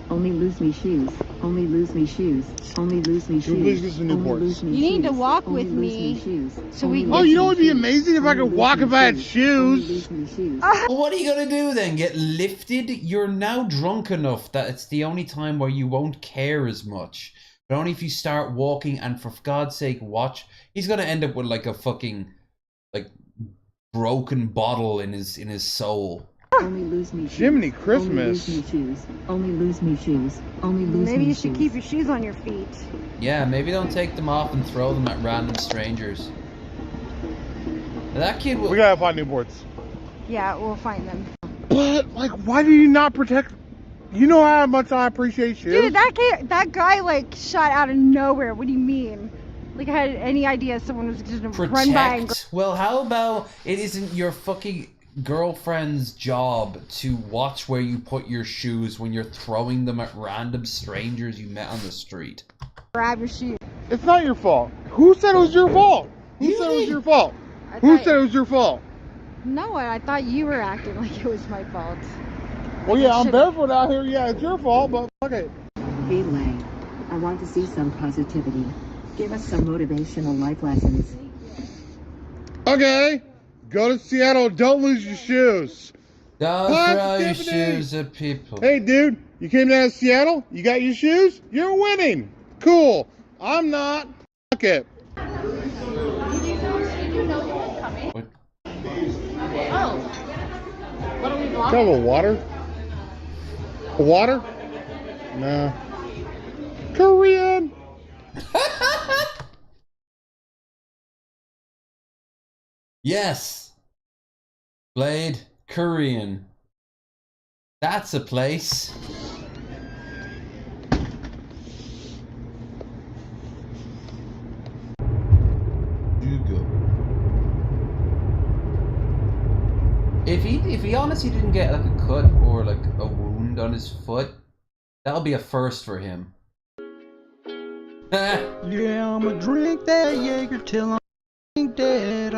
Only lose me shoes. Only lose me shoes. Only lose me shoes. Please listen to Only Newports. lose me You need to shoes. walk Only with lose me shoes. so we Only can- Oh, lose you know me what would be shoes. amazing if I could Only walk lose if me I had shoes. shoes? Only lose me shoes. Well, what are you gonna do then? Get lifted? You're now drunk enough that it's the only time where you won't care as much. But only if you start walking, and for God's sake, watch. He's gonna end up with like a fucking, like, broken bottle in his soul. Only lose me shoes. Jiminy Only Christmas. lose me shoes. Only lose me shoes. Only lose Maybe me you should shoes. keep your shoes on your feet. Yeah, maybe don't take them off and throw them at random strangers. That kid will. We gotta find Newports. Yeah, we'll find them. But, like, why do you not protect... You know how much I appreciate shoes? Dude, that guy like shot out of nowhere. What do you mean? Like I had any idea someone was just gonna run by and go. Protect? Well, how about it isn't your fucking girlfriend's job to watch where you put your shoes when you're throwing them at random strangers you met on the street? Grab your shoes. It's not your fault. Who said it was your fault? Who said it was your fault? Who said it was your fault? No, I thought you were acting like it was my fault. Well, yeah, I'm Should've- barefoot out here. Yeah, it's your fault, but fuck it. Hey, Lang. I want to see some positivity. Give us some motivational life lessons. Okay. Go to Seattle. Don't lose your shoes. Don't throw your Positivity. shoes at people. Hey, dude, you came down to Seattle? You got your shoes? You're winning. Cool. I'm not. Fuck it. What? Oh. What are we Got a little water? A water? Nah. Korean. Yes. Blade, Korean. That's a place. Hugo. If he honestly didn't get like a cut or like a wound on his foot, that'll be a first for him. Yeah, I'ma drink that Jaeger till I'm dead.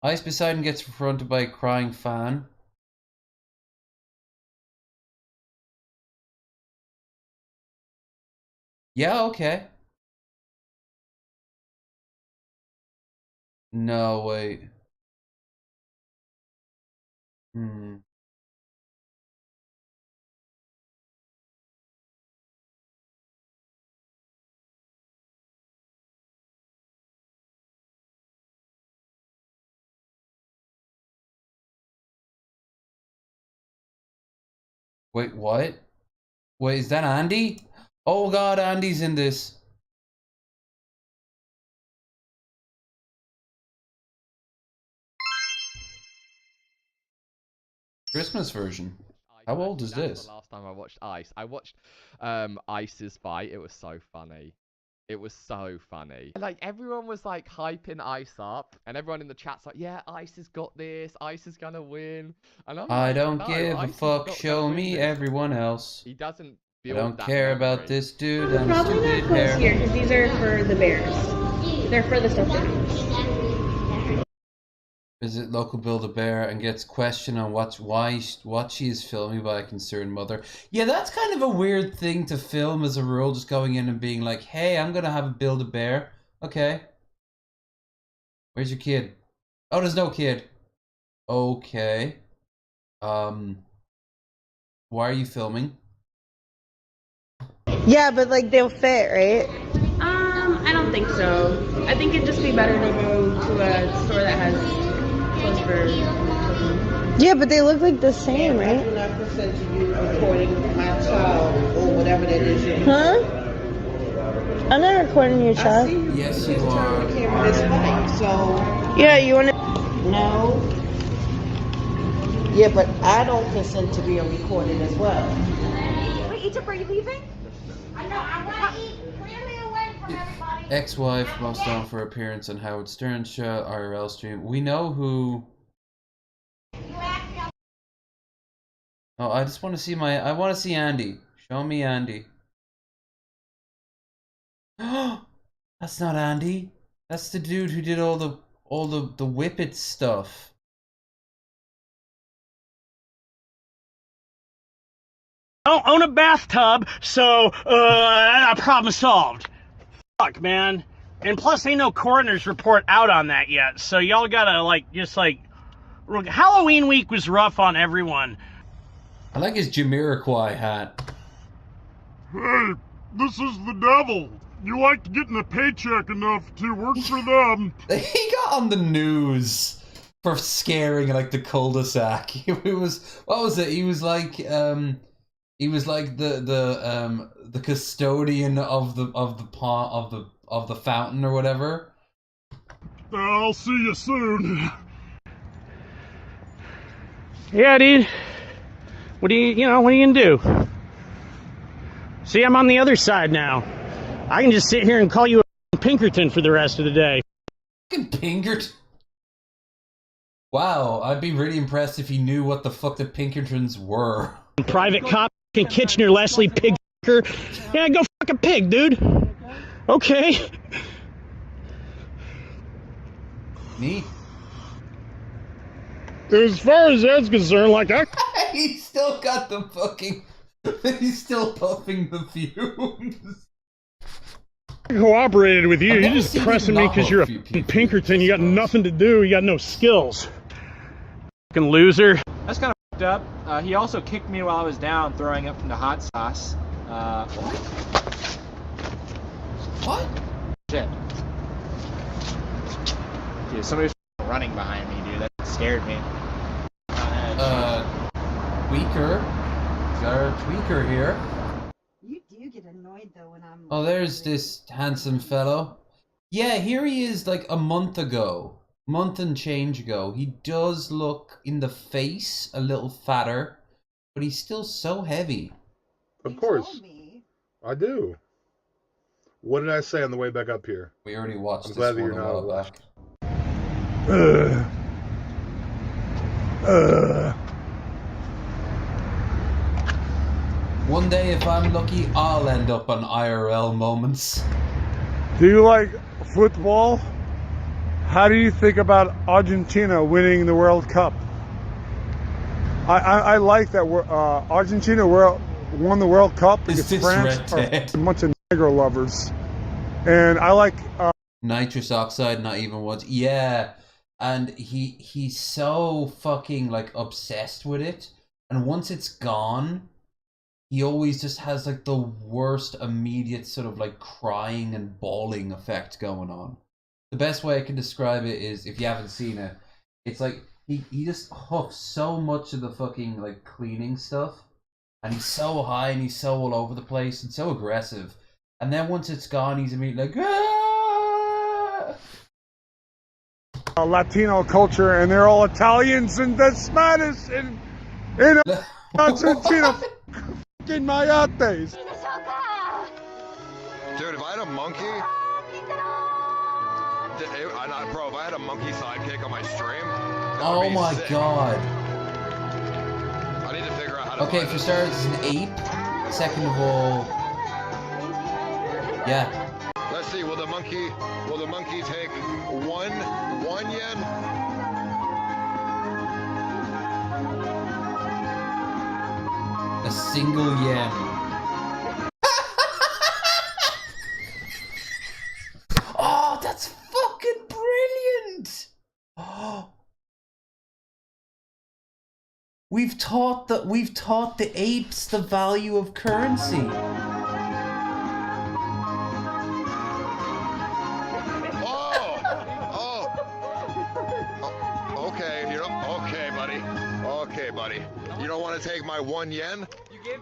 Ice Poseidon gets confronted by a crying fan. Yeah, okay. No, wait. Wait, what? Wait, is that Andy? Oh god, Andy's in this. Christmas version. How old is this? The last time I watched Ice. I watched Ice's fight. It was so funny. It was so funny. Like, everyone was like hyping Ice up, and everyone in the chat's like, yeah, Ice has got this. Ice is gonna win. And I'm I like, don't no, give a Ice is fuck. not Show gonna me win this. everyone else. He doesn't I build don't that care about memory. this dude. I'm Probably not stupid close hair. here because these are for the bears. They're for the stuffed animals. Visit local Build-A-Bear and gets questioned on what she is filming by a concerned mother. Yeah, that's kind of a weird thing to film as a rule, just going in and being like, hey, I'm gonna have a Build-A-Bear. Okay. Where's your kid? Oh, there's no kid. Okay. Why are you filming? Yeah, but like they'll fit, right? I don't think so. I think it'd just be better to go to a store that has clothes for children. Yeah, but they look like the same, right? I do not consent to you recording my child or whatever that is you're Huh? I'm not recording your I child. see you. Yes, you Turn are. the camera this way, so Yeah, you want to? no. Yeah, but I don't consent to being recorded as well. Wait, Egypt, are you leaving? I know, I want to eat clearly away from everybody. Ex-wife most known for appearance on Howard Stern show, IRL stream. We know who. Oh, I just want to see I want to see Andy. Show me Andy. That's not Andy. That's the dude who did all the Whippet stuff. I don't own a bathtub, so problem solved. Fuck, man. And plus, ain't no coroner's report out on that yet, so y'all gotta Halloween week was rough on everyone. I like his Jamiroquai hat. Hey, this is the devil. You like getting a paycheck enough to work for them. He got on the news for scaring like the cul-de-sac. It was, what was it? He was like the custodian of the fountain or whatever. I'll see you soon. Yeah, dude. What are you gonna do? See, I'm on the other side now. I can just sit here and call you a Pinkerton for the rest of the day. Fucking Pinkerton. Wow, I'd be really impressed if he knew what the fuck the Pinkertons were. Private cop in Kitchener, Leslie Pig. Yeah, go fuck a pig, dude. Okay. Neat. As far as that's concerned, He's still got the fucking. He's still puffing the fumes. cooperated with you. I've You're never just seen pressing you me knock because off you're a a few people. Pinkerton. You got nothing to do. You got no skills. Fucking loser. That's kind of fucked up. He also kicked me while I was down, throwing up from the hot sauce. What? Shit. Dude, somebody was running behind me, dude. That scared me. Tweaker. Got our tweaker here. You do get annoyed though when I'm. Oh, there's this handsome fellow. Yeah, here he is like a month and change ago. He does look in the face a little fatter, but he's still so heavy. Of course. I do. What did I say on the way back up here? We already watched I'm this glad that one you're a not while left. back. One day, if I'm lucky, I'll end up on IRL moments. Do you like football? How do you think about Argentina winning the World Cup? I like that Argentina won the World Cup because France are a bunch of Negro lovers. And I like... Nitrous oxide, not even once. Yeah, and he's so fucking, like, obsessed with it. And once it's gone, he always just has, like, the worst immediate sort of, like, crying and bawling effect going on. The best way I can describe it is, if you haven't seen it, it's like he just huffs so much of the fucking like cleaning stuff, and he's so high and he's so all over the place and so aggressive, and then once it's gone, he's immediately like, ah! Latino culture, and they're all Italians and the Spanish in Argentina. Fucking mayates. Dude, if I had a monkey... Bro, if I had a monkey sidekick on my stream... Oh my god. I need to figure out how to Okay, for starters, it's an ape. Second of all... Yeah. Let's see, will the monkey take one yen? A single yen. Oh, that's fucking brilliant! Oh. We've taught the apes the value of currency. Okay, buddy. You don't want to take my 1 yen?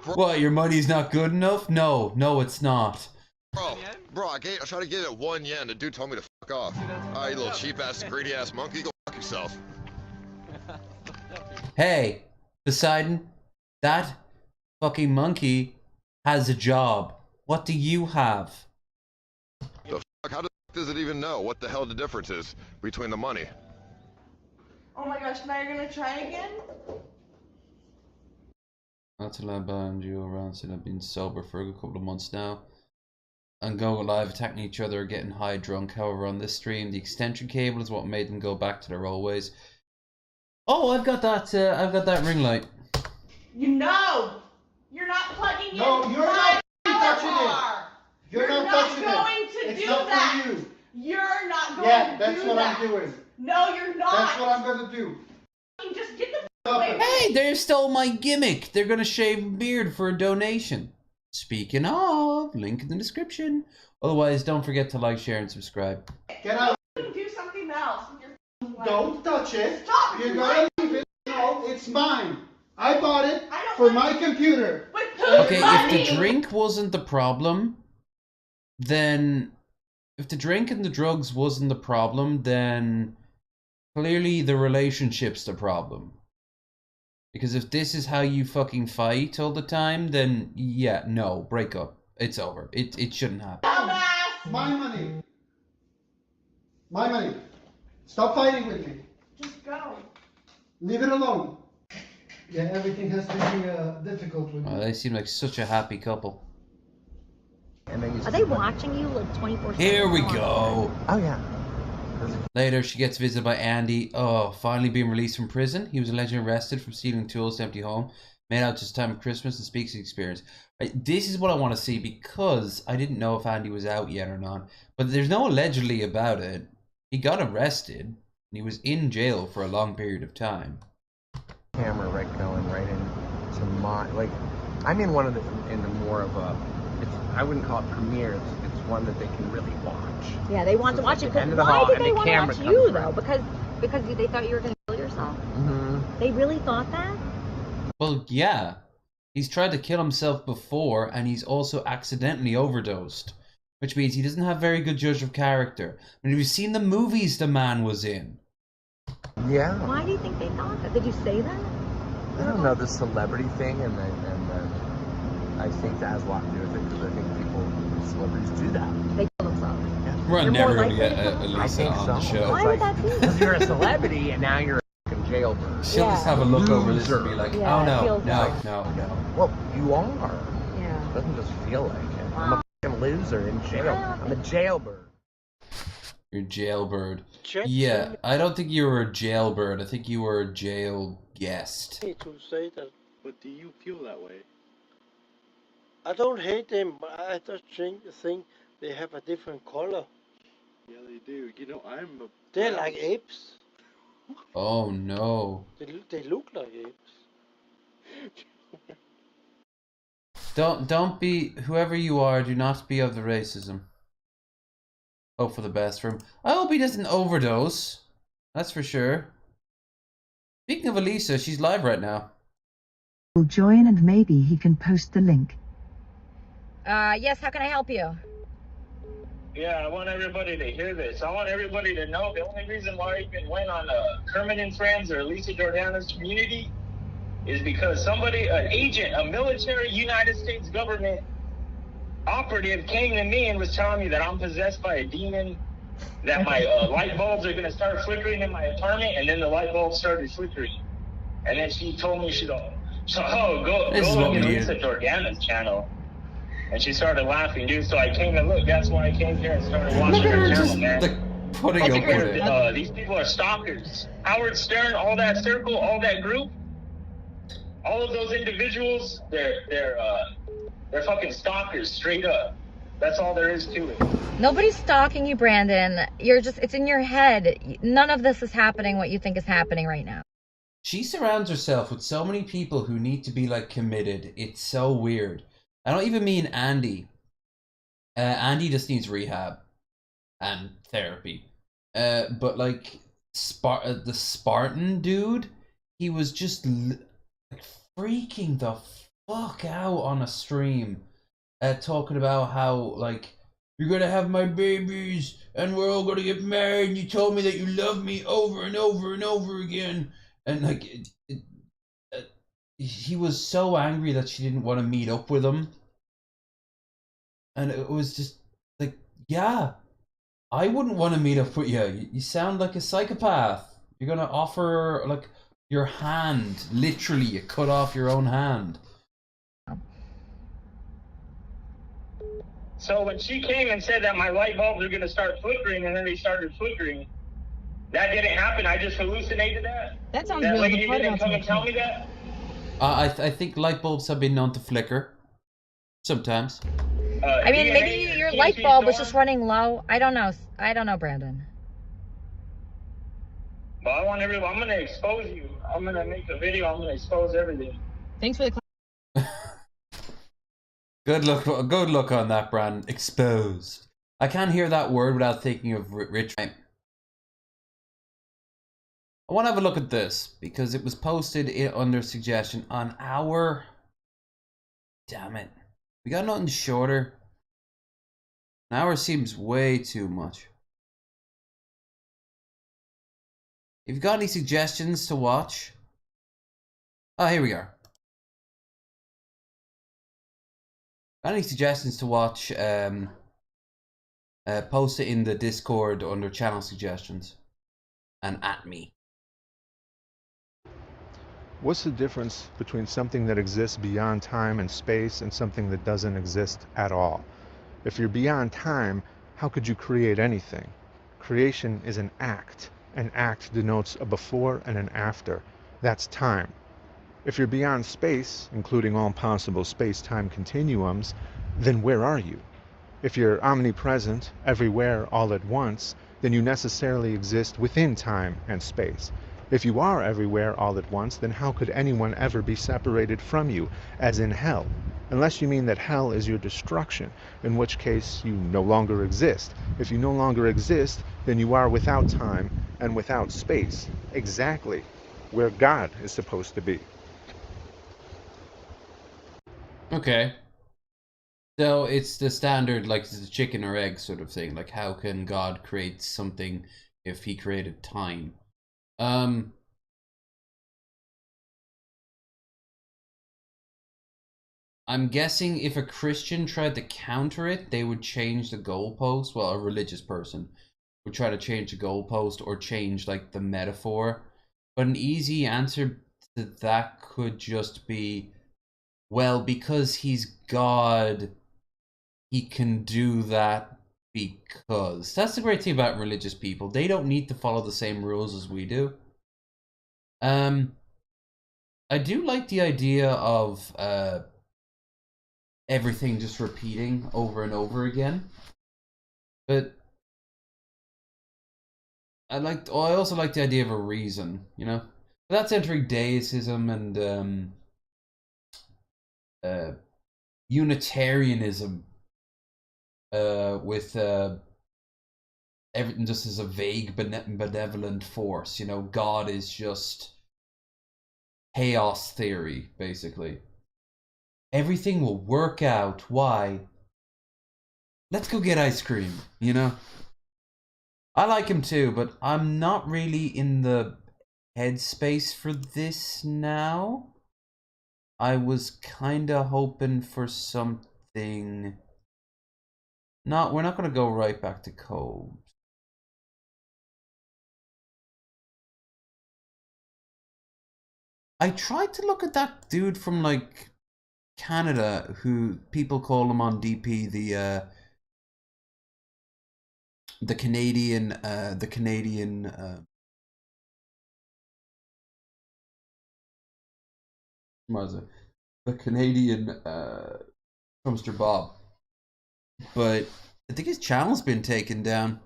What, your money's not good enough? No, it's not. Bro, I tried to get it 1 yen. The dude told me to fuck off. Alright, you little cheap-ass, greedy-ass monkey. Go fuck yourself. Hey, Poseidon, that fucking monkey has a job. What do you have? The fuck? How does it even know what the hell the difference is between the money? Oh my gosh, now you're gonna try again? Not to lie behind you around, so I've been sober for a couple of months now. And going live, attacking each other, getting high drunk. However, on this stream, the extension cable is what made them go back to their old ways. Oh, I've got that ring light. You know, you're not plugging in. No, you're not touching it. You're not touching going it. to It's do not that. for you. You're not going Yeah, to do that. that's what I'm doing. No, you're not. That's what I'm gonna do. Just get the away. Hey, they stole my gimmick. They're gonna shave a beard for a donation. Speaking of, link in the description. Otherwise, don't forget to like, share, and subscribe. Get out. Do something else with your life. Don't touch it. Stop. You're gonna leave it. No, it's mine. I bought it for my computer. Okay, if the drink wasn't the problem, then... If the drink and the drugs wasn't the problem, then... Clearly the relationship's the problem. Because if this is how you fucking fight all the time, then yeah, no, break up. It's over. It shouldn't happen. My money. My money. Stop fighting with me. Just go. Leave it alone. Yeah, everything has to be difficult with me. Oh, they seem like such a happy couple. Are they watching you like 24/7? Here we go. Oh yeah. Later, she gets visited by Andy. Oh, finally being released from prison. He was allegedly arrested for stealing tools to empty home. Made out just time of Christmas and speaks experience. This is what I want to see because I didn't know if Andy was out yet or not. But there's no allegedly about it. He got arrested and he was in jail for a long period of time. Camera right going right into my, like, I'm in one of the, in the more of a, it's, I wouldn't call it premiere, it's one that they can really watch. Yeah, they want to watch it. Why did they want to watch you though? Because they thought you were going to kill yourself? Mm-hmm. They really thought that? Well, yeah. He's tried to kill himself before and he's also accidentally overdosed. Which means he doesn't have very good judge of character. I mean, have you seen the movies the man was in? Yeah. Why do you think they thought that? Did you say that? I don't know, the celebrity thing, and I think that has a lot to do with it, because I think celebrities do that. They kill themselves. Yeah. We're never going to get Elisa on the show. Why would that be? Because you're a celebrity, and now you're a fucking jailbird. She'll just have a look over this and be like, Yeah, oh it no, feels like- no. Well, you are. Yeah. It doesn't just feel like it. I'm a fucking loser in jail. I'm a jailbird. You're jailbird. Yeah, I don't think you were a jailbird. I think you were a jail guest. To say that, But do you feel that way? I don't hate them, but I just think they have a different color. Yeah, they do. You know, They're like apes. Oh no. They look like apes. Don't be, whoever you are, do not be of the racism. Hope for the best for him. I hope he doesn't overdose. That's for sure. Speaking of Elisa, she's live right now. Will join and maybe he can post the link. Yes, how can I help you? Yeah, I want everybody to hear this. I want everybody to know the only reason why I even went on Kermit and Friends or Lisa Jordana's community is because somebody, an agent, a military United States government operative came to me and was telling me that I'm possessed by a demon, that my light bulbs are going to start flickering in my apartment, and then the light bulbs started flickering. And then she told me, go look at Lisa Jordana's channel. And she started laughing, dude, so I came to look. That's why I came here and started watching her channel, man. Like, putting up with it. These people are stalkers. Howard Stern, all that circle, all that group, all of those individuals, they're fucking stalkers, straight up. That's all there is to it. Nobody's stalking you, Brandon. It's in your head. None of this is happening what you think is happening right now. She surrounds herself with so many people who need to be, like, committed. It's so weird. I don't even mean Andy. Andy just needs rehab and therapy. But, like, the Spartan dude, he was just like, freaking the fuck out on a stream. Talking about how, like, you're gonna have my babies and we're all gonna get married and you told me that you love me over and over and over again. And, like, he was so angry that she didn't want to meet up with him. And it was just like, yeah, I wouldn't want to meet up with you. You sound like a psychopath. You're going to offer, like, your hand. Literally, you cut off your own hand. So when she came and said that my light bulbs are going to start flickering, and then they started flickering, that didn't happen. I just hallucinated that. That sounds that really lady good. didn't come and tell me that. I think light bulbs have been known to flicker. Sometimes. I mean, maybe your light bulb was just running low. I don't know. I don't know, Brandon. But I want everyone. I'm going to expose you. I'm going to make a video. I'm going to expose everything. Thanks for the Good look on that, Brandon. Exposed. I can't hear that word without thinking of Rich. I want to have a look at this because it was posted under suggestion on our... Damn it. We got nothing shorter. An hour seems way too much. If you've got any suggestions to watch... Oh, here we are. Got any suggestions to watch? Post it in the Discord under channel suggestions. And at me. What's the difference between something that exists beyond time and space and something that doesn't exist at all? If you're beyond time, how could you create anything? Creation is an act. An act denotes a before and an after. That's time. If you're beyond space, including all possible space-time continuums, then where are you? If you're omnipresent, everywhere, all at once, then you necessarily exist within time and space. If you are everywhere all at once, then how could anyone ever be separated from you, as in hell? Unless you mean that hell is your destruction, in which case you no longer exist. If you no longer exist, then you are without time and without space, exactly where God is supposed to be. Okay. So it's the standard, like, it's the chicken or egg sort of thing. Like, how can God create something if he created time? I'm guessing if a Christian tried to counter it, they would change the goalpost. Well, a religious person would try to change the goalpost or change, like, the metaphor. But an easy answer to that could just be, well, because he's God, he can do that because. That's the great thing about religious people. They don't need to follow the same rules as we do. I do like the idea of everything just repeating over and over again. But I also like the idea of a reason, you know? But that's entering deism and Unitarianism with everything just as a vague benevolent force, you know. God is just chaos theory, basically. Everything will work out. Why? Let's go get ice cream, you know. I like him too, but I'm not really in the headspace for this now. I was kinda hoping for something. No, we're not gonna go right back to code. I tried to look at that dude from, like, Canada, who people call him on DP the Canadian what is it? The Canadian Trumpster Bob. But I think his channel's been taken down.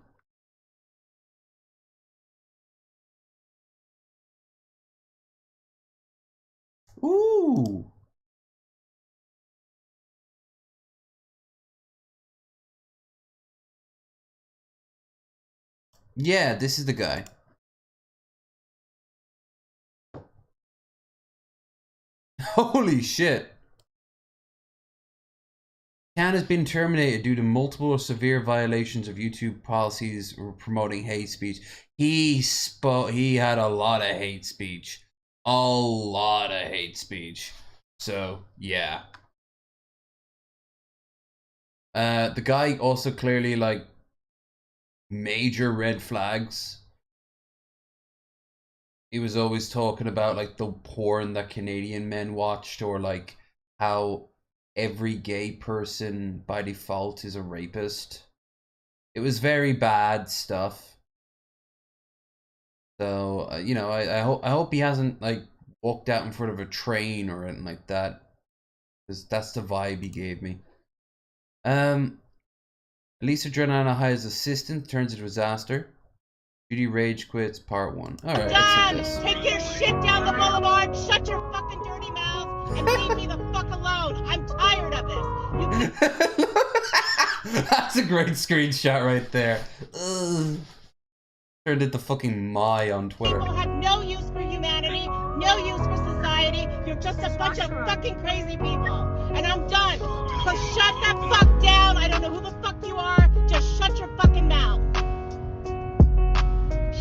Ooh. Yeah, this is the guy. Holy shit. Can has been terminated due to multiple or severe violations of YouTube policies promoting hate speech. He had a lot of hate speech. A lot of hate speech. So, yeah. The guy also clearly, like, major red flags. He was always talking about, like, the porn that Canadian men watched, or, like, how every gay person by default is a rapist. It was very bad stuff. So, you know, I hope he hasn't, like, walked out in front of a train or anything like that, because that's the vibe he gave me. Lisa Drenana hires assistant, turns into disaster. Judy rage quits, part 1. Alright, Done! let's hit this. Take your shit down the boulevard, shut your fucking dirty mouth, and leave me the fuck alone. I'm tired of this. That's a great screenshot right there. Ugh. Turned into fucking my on Twitter. People have no use for humanity, no use for society. You're just a bunch of fucking crazy people. And I'm done. So shut that fuck down. I don't know who the fuck you are. Just shut your fucking mouth.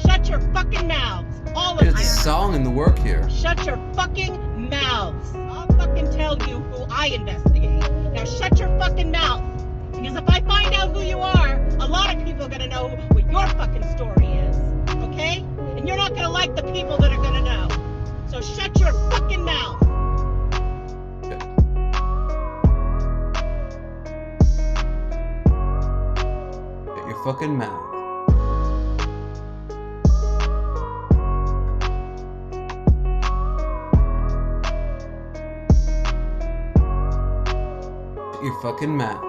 Shut your fucking mouths. All of you. There's a song in the work here. Shut your fucking mouths. I'll fucking tell you who I investigate. Now shut your fucking mouth. Because if I find out who you are, a lot of people are gonna know what your fucking story is. Okay? And you're not gonna like the people that are gonna know. So shut your fucking mouth. Shut your fucking mouth. your fucking mouth.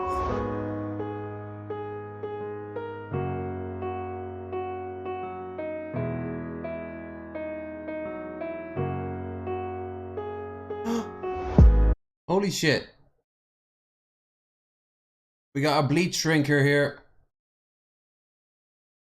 Holy shit. We got a bleach drinker here.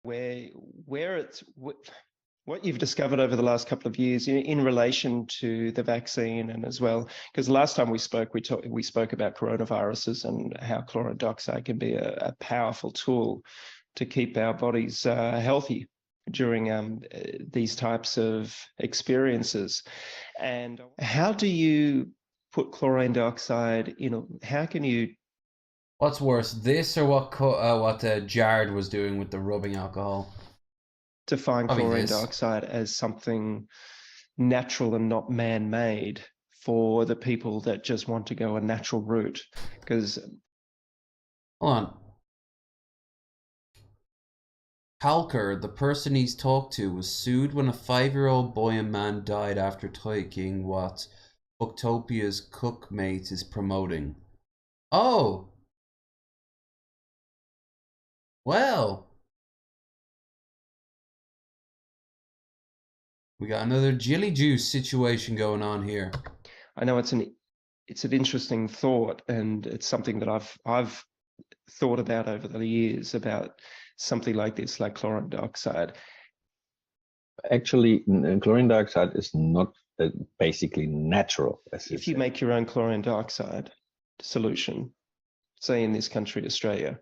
Where it's what you've discovered over the last couple of years in relation to the vaccine, and as well, because last time we spoke about coronaviruses and how chlorine dioxide can be a powerful tool to keep our bodies healthy during these types of experiences. And how do you put chlorine dioxide how can you... What's worse, this or what Jared was doing with the rubbing alcohol? Define chlorine dioxide as something natural and not man-made for the people that just want to go a natural route. Because... Hold on. Halker, the person he's talked to, was sued when a 5-year-old boy and man died after taking what Booktopia's cookmate is promoting. Oh! Well, we got another Jilly Juice situation going on here. I know it's an interesting thought, and it's something that I've thought about over the years, about something like this, like chlorine dioxide. Actually, chlorine dioxide is not basically natural. If you make your own chlorine dioxide solution, say in this country, Australia,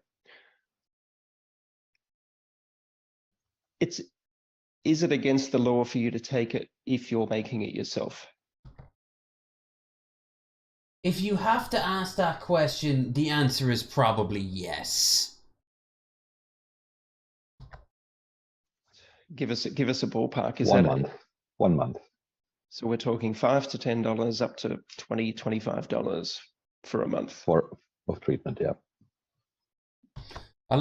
is it against the law for you to take it if you're making it yourself? If you have to ask that question, the answer is probably yes. Give us a ballpark. Is 1 month. 1 month. So we're talking $5 to $10 up to $20, $25 for a month of treatment. Yeah. I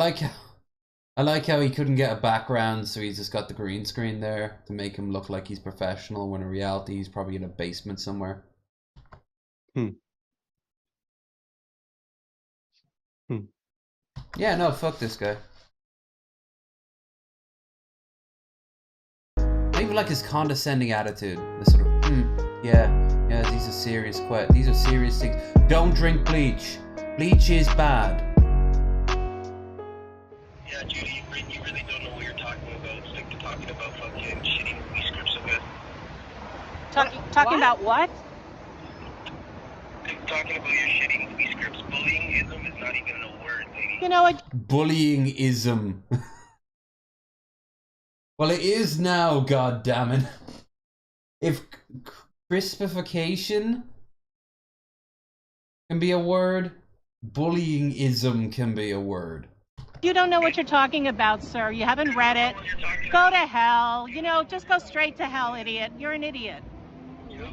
like how he couldn't get a background, so he's just got the green screen there to make him look like he's professional, when in reality he's probably in a basement somewhere. Yeah, no, fuck this guy. I even like his condescending attitude. The sort of, yeah, these are serious things. Don't drink bleach. Bleach is bad. Yeah, Judy, you really don't know what you're talking about. It's like talking about fucking shitty movie scripts of it. Talking about what? Like, talking about your shitty movie scripts. Bullyingism is not even a word, lady. You know what? Bullyingism. Well, it is now, goddammit. If crispification can be a word, bullyingism can be a word. You don't know what you're talking about, sir. You haven't read it. Go to hell. Just go straight to hell, idiot. You're an idiot.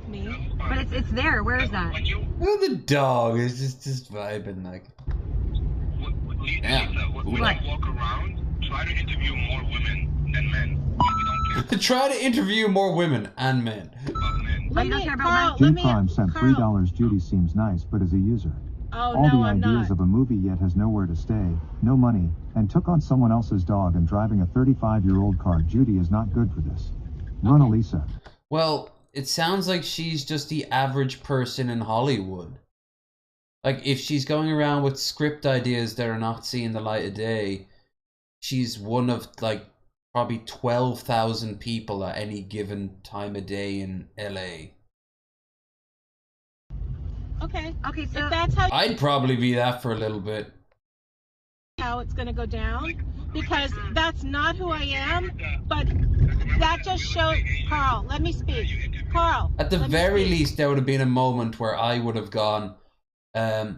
Me? But it's there. Where is that? Oh, the dog is just vibing like. Yeah. When you walk around, try to interview more women than men. We don't care. Try to interview more women and men. G-Prime sent $3. Judy seems nice, but is a user. Oh, all the ideas of a movie, yet has nowhere to stay, no money, and took on someone else's dog and driving a 35-year-old car. Judy is not good for this. Run, Elisa. Well, it sounds like she's just the average person in Hollywood. Like, if she's going around with script ideas that are not seeing the light of day, she's one of, like, probably 12,000 people at any given time of day in LA. Okay, so if that's how I'd probably be that for a little bit. How it's gonna go down, because that's not who I am, but that just shows. Carl, let me speak. Carl. At the very least, there would have been a moment where I would have gone, hey,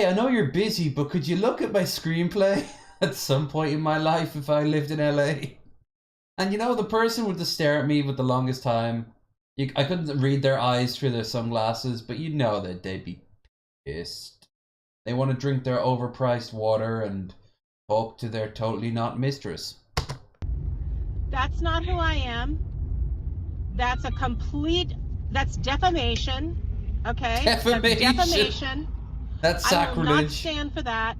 I know you're busy, but could you look at my screenplay at some point in my life if I lived in LA? And the person would just stare at me with the longest time. I couldn't read their eyes through their sunglasses, but that they'd be pissed. They want to drink their overpriced water and talk to their totally not mistress. That's not who I am. That's that's defamation. Okay? Defamation. That's defamation. That's I will not sacrilege. stand for that.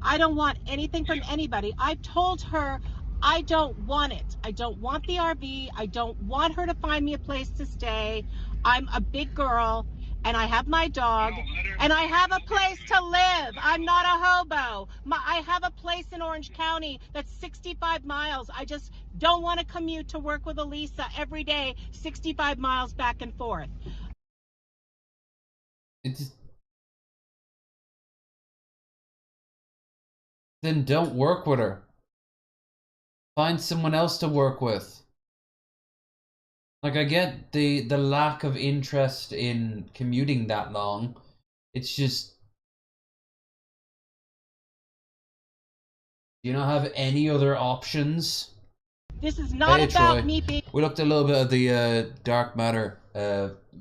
I don't want anything from anybody. I've told her I don't want it. I don't want the RV. I don't want her to find me a place to stay. I'm a big girl and I have my dog and I have a place to live. I'm not a hobo. I have a place in Orange County that's 65 miles. I just don't want to commute to work with Elisa every day, 65 miles back and forth. Then don't work with her. Find someone else to work with. Like, I get the lack of interest in commuting that long. It's just... Do you not have any other options? This is not about Troy. me being... We looked a little bit at the Dark Matter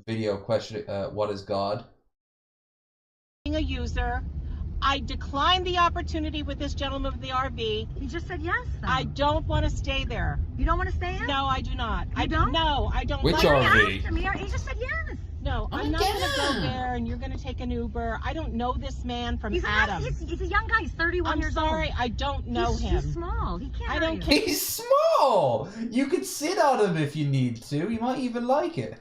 video question, what is God? a user. I declined the opportunity with this gentleman with the RV. He just said yes, though. I don't want to stay there. You don't want to stay in? No, I do not. You don't? No, I don't. Which like RV? He just said yes. No, I'm not going to go there and you're going to take an Uber. I don't know this man from Adam. He's a young guy. He's 31 years old. I'm sorry, I don't know him. He's small. He can't. I don't care. He's small! You could sit on him if you need to. You might even like it.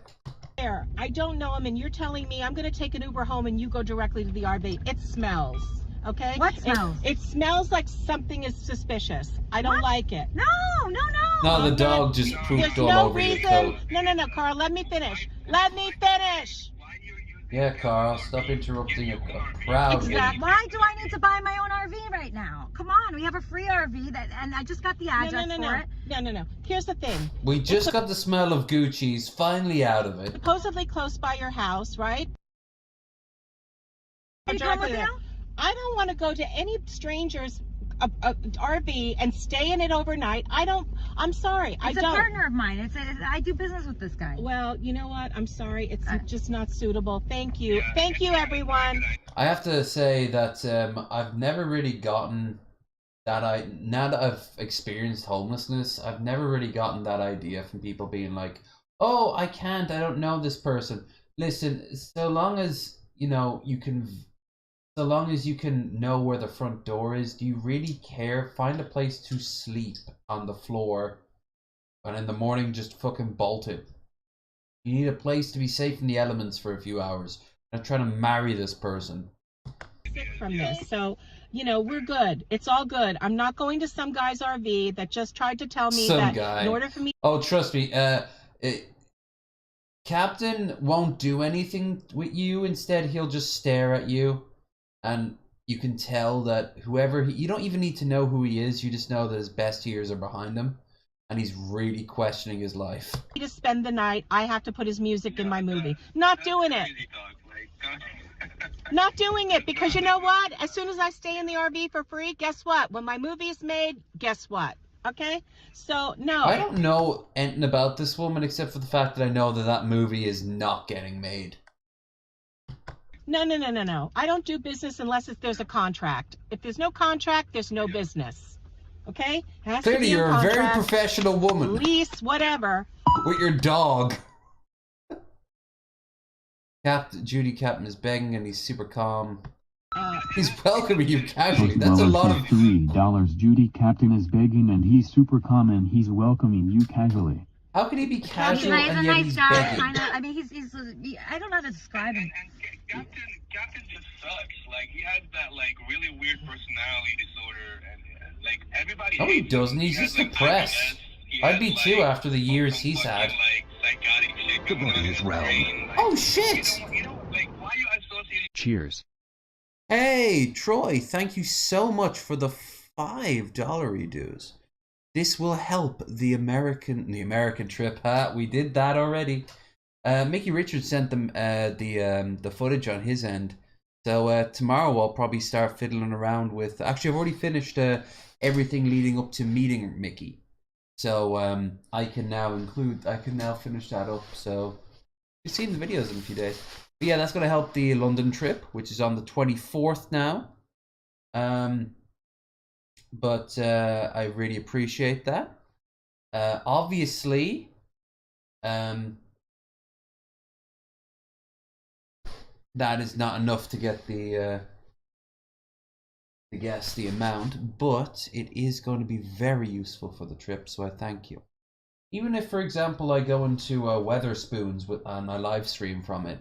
I don't know him and you're telling me I'm going to take an Uber home and you go directly to the RV. It smells. Okay? What smells? It smells like something is suspicious. I don't like it. No. No, the dog just pooped There's all no over your reason. coat. No, Carl, let me finish. Let me finish. Yeah, Carl, stop interrupting a proud woman. Why do I need to buy my own RV right now? Come on, we have a free RV and I just got the address for it. No. Here's the thing. We just got the smell of Gucci's finally out of it. Supposedly close by your house, right? Can you come with you? I don't want to go to any stranger's RV and stay in it overnight. I'm sorry. It's a partner of mine. I do business with this guy. Well, you know what? I'm sorry. It's just not suitable. Thank you. Thank you, everyone. I have to say that I've never really gotten that now that I've experienced homelessness, I've never really gotten that idea from people being like, oh, I don't know this person. Listen, so long as, so long as you can know where the front door is, do you really care? Find a place to sleep on the floor and in the morning just fucking bolt it. You need a place to be safe from the elements for a few hours. I'm trying to marry this person. From this, so we're good. It's all good. I'm not going to some guy's RV that just tried to tell me in order for me. Oh, trust me. Captain won't do anything with you. Instead, he'll just stare at you, and you can tell that you don't even need to know who he is. You just know that his best years are behind him, and he's really questioning his life. To spend the night, I have to put his music in my movie. Not doing it. Not doing it, because you know what? As soon as I stay in the RV for free, guess what? When my movie is made, guess what? Okay? So, no. I don't know anything about this woman except for the fact that I know that movie is not getting made. No. I don't do business unless there's a contract. If there's no contract, there's no business. Okay? Clearly, you're a very professional woman. Lease, whatever. With your dog. Judy Captain is begging and he's super calm. He's welcoming you casually. That's a lot of... $3. Judy Captain is begging and he's super calm and he's welcoming you casually. How can he be casual he's and a yet nice he's guy, begging? I mean, he's I don't know how to describe him. Captain just sucks. Like, he has that, really weird personality disorder, and, everybody... No, he doesn't. He's just depressed. I'd be too after the years he's had. The body is round. Oh, shit! Cheers. Hey, Troy, thank you so much for the $5 dues. This will help the American trip. We did that already. Mickey Richards sent them the footage on his end. So tomorrow I'll probably start fiddling around with... Actually, I've already finished everything leading up to meeting Mickey. So I can now finish that up. So you've seen the videos in a few days. But yeah, that's going to help the London trip, which is on the 24th now. But I really appreciate that. Obviously, that is not enough to get the to guess the amount, but it is going to be very useful for the trip, so I thank you. Even if, for example, I go into Weatherspoons and I live stream from it,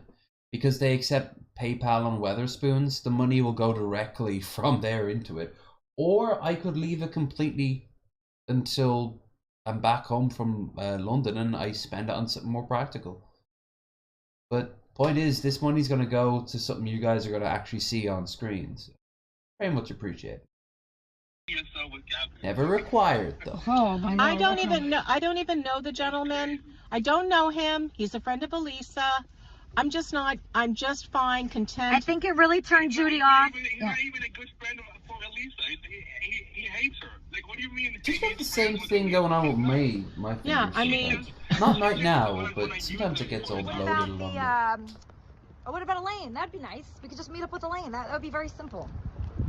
because they accept PayPal on Weatherspoons, the money will go directly from there into it. Or I could leave it completely until I'm back home from London and I spend it on something more practical. But point is, this money's going to go to something you guys are going to actually see on screens. Very much appreciated. Never required though. Oh my God. I don't even know the gentleman. I don't know him. He's a friend of Elisa. I'm just fine, content. I think it really turned Judy off. He's not even a good friend for Elisa. He hates her. Like, what do you mean? Just like the same thing going on with me. My fingers. Yeah, I mean, not right now, but sometimes it gets all bloated along. What about Elaine? That'd be nice. We could just meet up with Elaine. That would be very simple.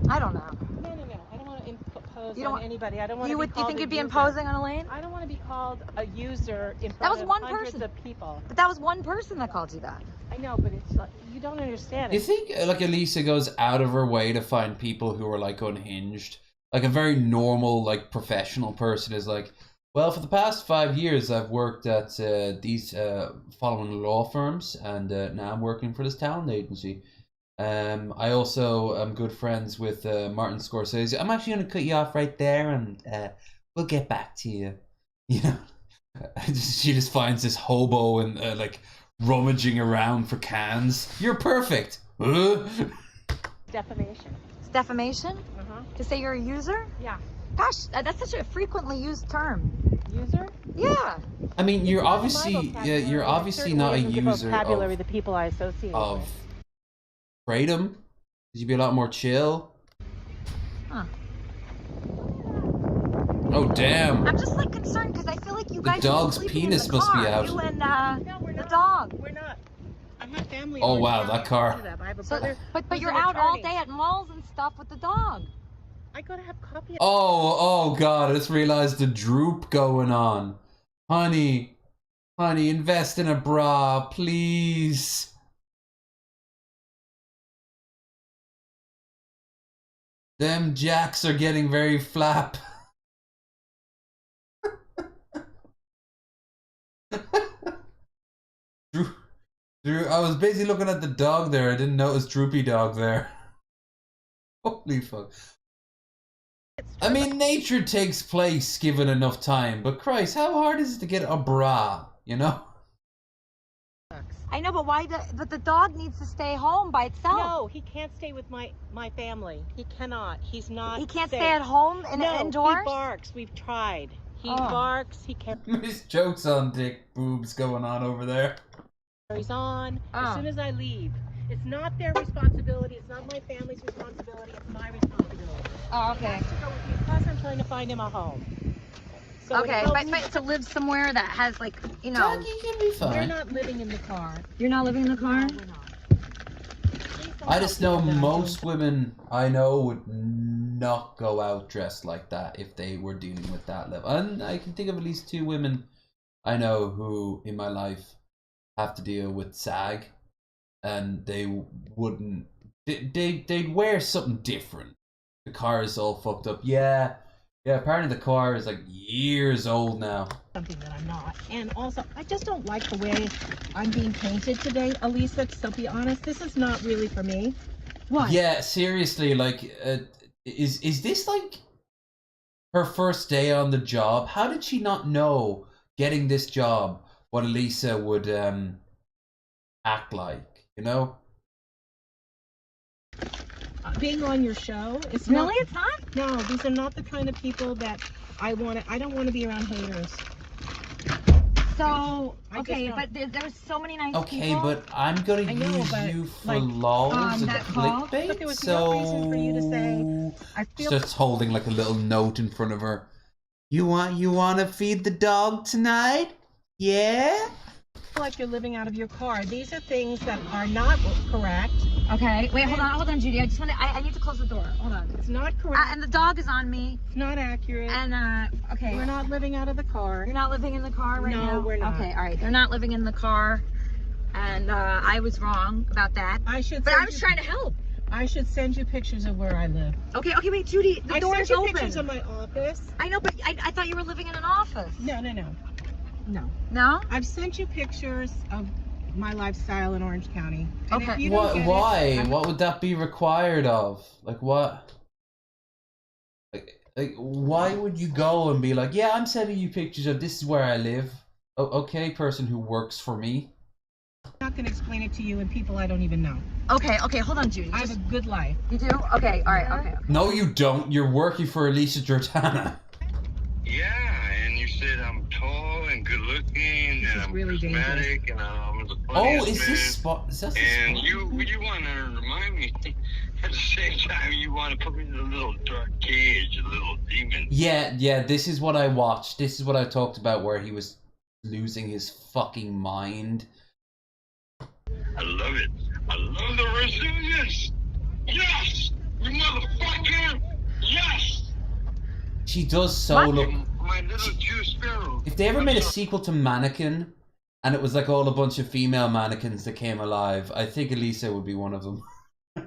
I don't know. No. I don't want to impose on anybody. I don't want you to be called you think a you'd be user. imposing on Elaine? I don't want to be called a user in That front was of one hundreds person. of people. But that was one person that called you that. I know, but it's like, you don't understand it. You think like Elisa goes out of her way to find people who are like unhinged? Like a very normal, like professional person is like, well, for the past 5 years I've worked at these following law firms, and now I'm working for this talent agency. I also am good friends with Martin Scorsese. I'm actually going to cut you off right there, and we'll get back to you. You know, she just finds this hobo and like rummaging around for cans. You're perfect. Defamation. It's defamation? To say you're a user? Yeah. Gosh, that's such a frequently used term. User? Yeah. I mean, you're obviously not a user vocabulary the people I associate of with. Kratom. You'd be a lot more chill. Huh. Oh damn! I'm just like concerned because I feel like you guys. The dog's penis must be out. You and the dog. We're not. I'm not family. Oh wow, that car. But you're out all day at malls and stuff with the dog. I gotta have coffee. Oh god! I just realized the droop going on. Honey, invest in a bra, please. Them jacks are getting very flap. Drew, I was basically looking at the dog there. I didn't notice Droopy Dog there. Holy fuck. I mean, nature takes place given enough time, but Christ, how hard is it to get a bra, you know? I know, but why? But the dog needs to stay home by itself. No, he can't stay with my family. He cannot. He's not. He can't safe. stay at home indoors. He barks. We've tried. He barks. He There's jokes on dick boobs going on over there. carries on as soon as I leave. It's not their responsibility. It's not my family's responsibility. It's my responsibility. Oh, okay. Plus, I'm trying to find him a home. So okay, but to live somewhere that has, like, you know. Doggy can be fine. We're not living in the car. You're not living in the car? No, we're not. I just know most women I know would not go out dressed like that if they were dealing with that level. And I can think of at least 2 women I know who in my life have to deal with SAG, and they wouldn't. They'd wear something different. The car is all fucked up. Yeah. Apparently the car is like years old now. Something that I'm not. And also, I just don't like the way I'm being painted today, Elisa. To be honest, this is not really for me. What? Yeah, seriously, like, is this like her first day on the job? How did she not know getting this job what Elisa would act like? You know? Being on your show is really? not, it's not? No, these are not the kind of people that I want to. I don't want to be around haters. So okay, but there's so many nice people. Okay, but I'm gonna use you for lols as a clickbait. But there was no reason for you to say. I feel. Just holding like a little note in front of her. You want to feed the dog tonight? Yeah. Like you're living out of your car. These are things that are not correct. Okay, wait, hold on, Judy. I need to close the door. Hold on. It's not correct. And the dog is on me. It's not accurate. And okay. We're not living out of the car. You're not living in the car right now? No, we're not. Okay, all right. They're not living in the car, and I was wrong about that. I should. But I was trying to help. I should send you pictures of where I live. Okay, wait, Judy, the door is open. Pictures of my office. I know, but I thought you were living in an office. No. No? I've sent you pictures of my lifestyle in Orange County. And Okay. if you don't get Why? it, What would that be required of? Like what? Like why would you go and be like, yeah, I'm sending you pictures of this is where I live. Oh, okay, person who works for me. I'm not going to explain it to you and people I don't even know. Okay, hold on, Judy. I have a good life. You do? Okay, all right, okay. No, you don't. You're working for Alicia Jordana. Yeah, and you said I'm tall and good looking, and I'm really charismatic, and I'm the Oh, funniest is man. this spot? Is that the And spot? you want to remind me, at the same time, you want to put me in a little dark cage, a little demon. Yeah, this is what I watched. This is what I talked about where he was losing his fucking mind. I love it. I love the resilience. Yes, you motherfucker. Yes. She does so What? look... My little Jew sparrow. If they ever made a sequel to Mannequin, and it was like all a bunch of female mannequins that came alive, I think Elisa would be one of them.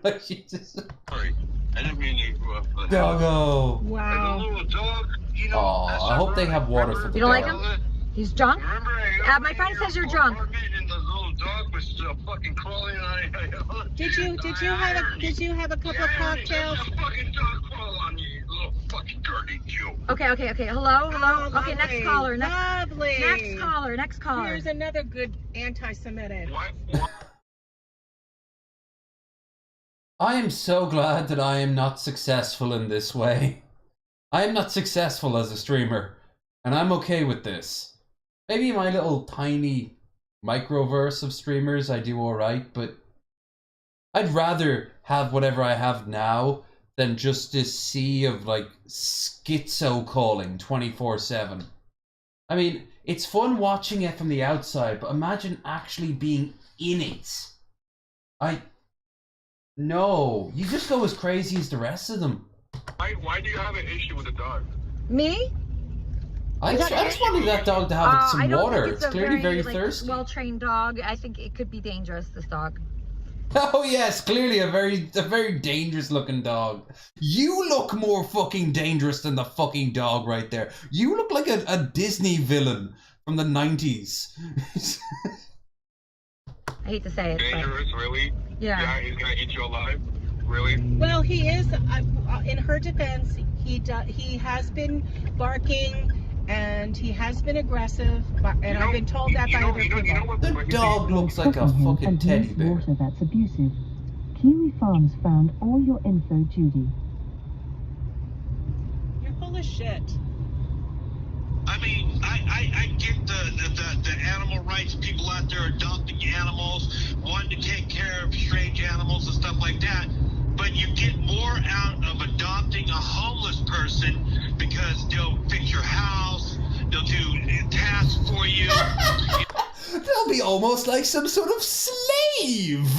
Like she just... Sorry, I didn't mean to go up. Doggo! Wow. The little dog, you know. Oh, I hope they have water for the You don't like dog. him? He's drunk? My friend says you're drunk. And the little dog was fucking crawling on. Did you have a couple of cocktails? Fucking dog crawl on you, little fucking dirty Jew. Okay. Hello? Oh, Okay, next lovely. caller. Lovely. Next caller. Here's another good anti-Semitic. I am so glad that I am not successful in this way. I am not successful as a streamer, and I'm okay with this. Maybe my little tiny microverse of streamers I do alright, but I'd rather have whatever I have now than just this sea of like schizo calling 24/7. I mean, it's fun watching it from the outside, but imagine actually being in it. No, you just go as crazy as the rest of them. Why do you have an issue with the dog? Me? I just wanted that dog to have some I don't water. think It's clearly very like, thirsty. well-trained dog. I think it could be dangerous, this dog. Oh yes, clearly a very dangerous looking dog. You look more fucking dangerous than the fucking dog right there. You look like a Disney villain from the 90s. I hate to say it, Dangerous, really? Yeah. He's gonna eat you alive? Really? Well, he is. In her defense, he has been barking and he has been aggressive. And I've been told that by other people. The dog looks like a fucking teddy bear. Water that's abusive. Kiwi Farms found all your info, Judy. You're full of shit. I mean, I get the animal rights people out there adopting animals, wanting to take care of strange animals and stuff like that. But you get more out of adopting a homeless person because they'll fix your house, they'll do tasks for you. They'll be almost like some sort of slave.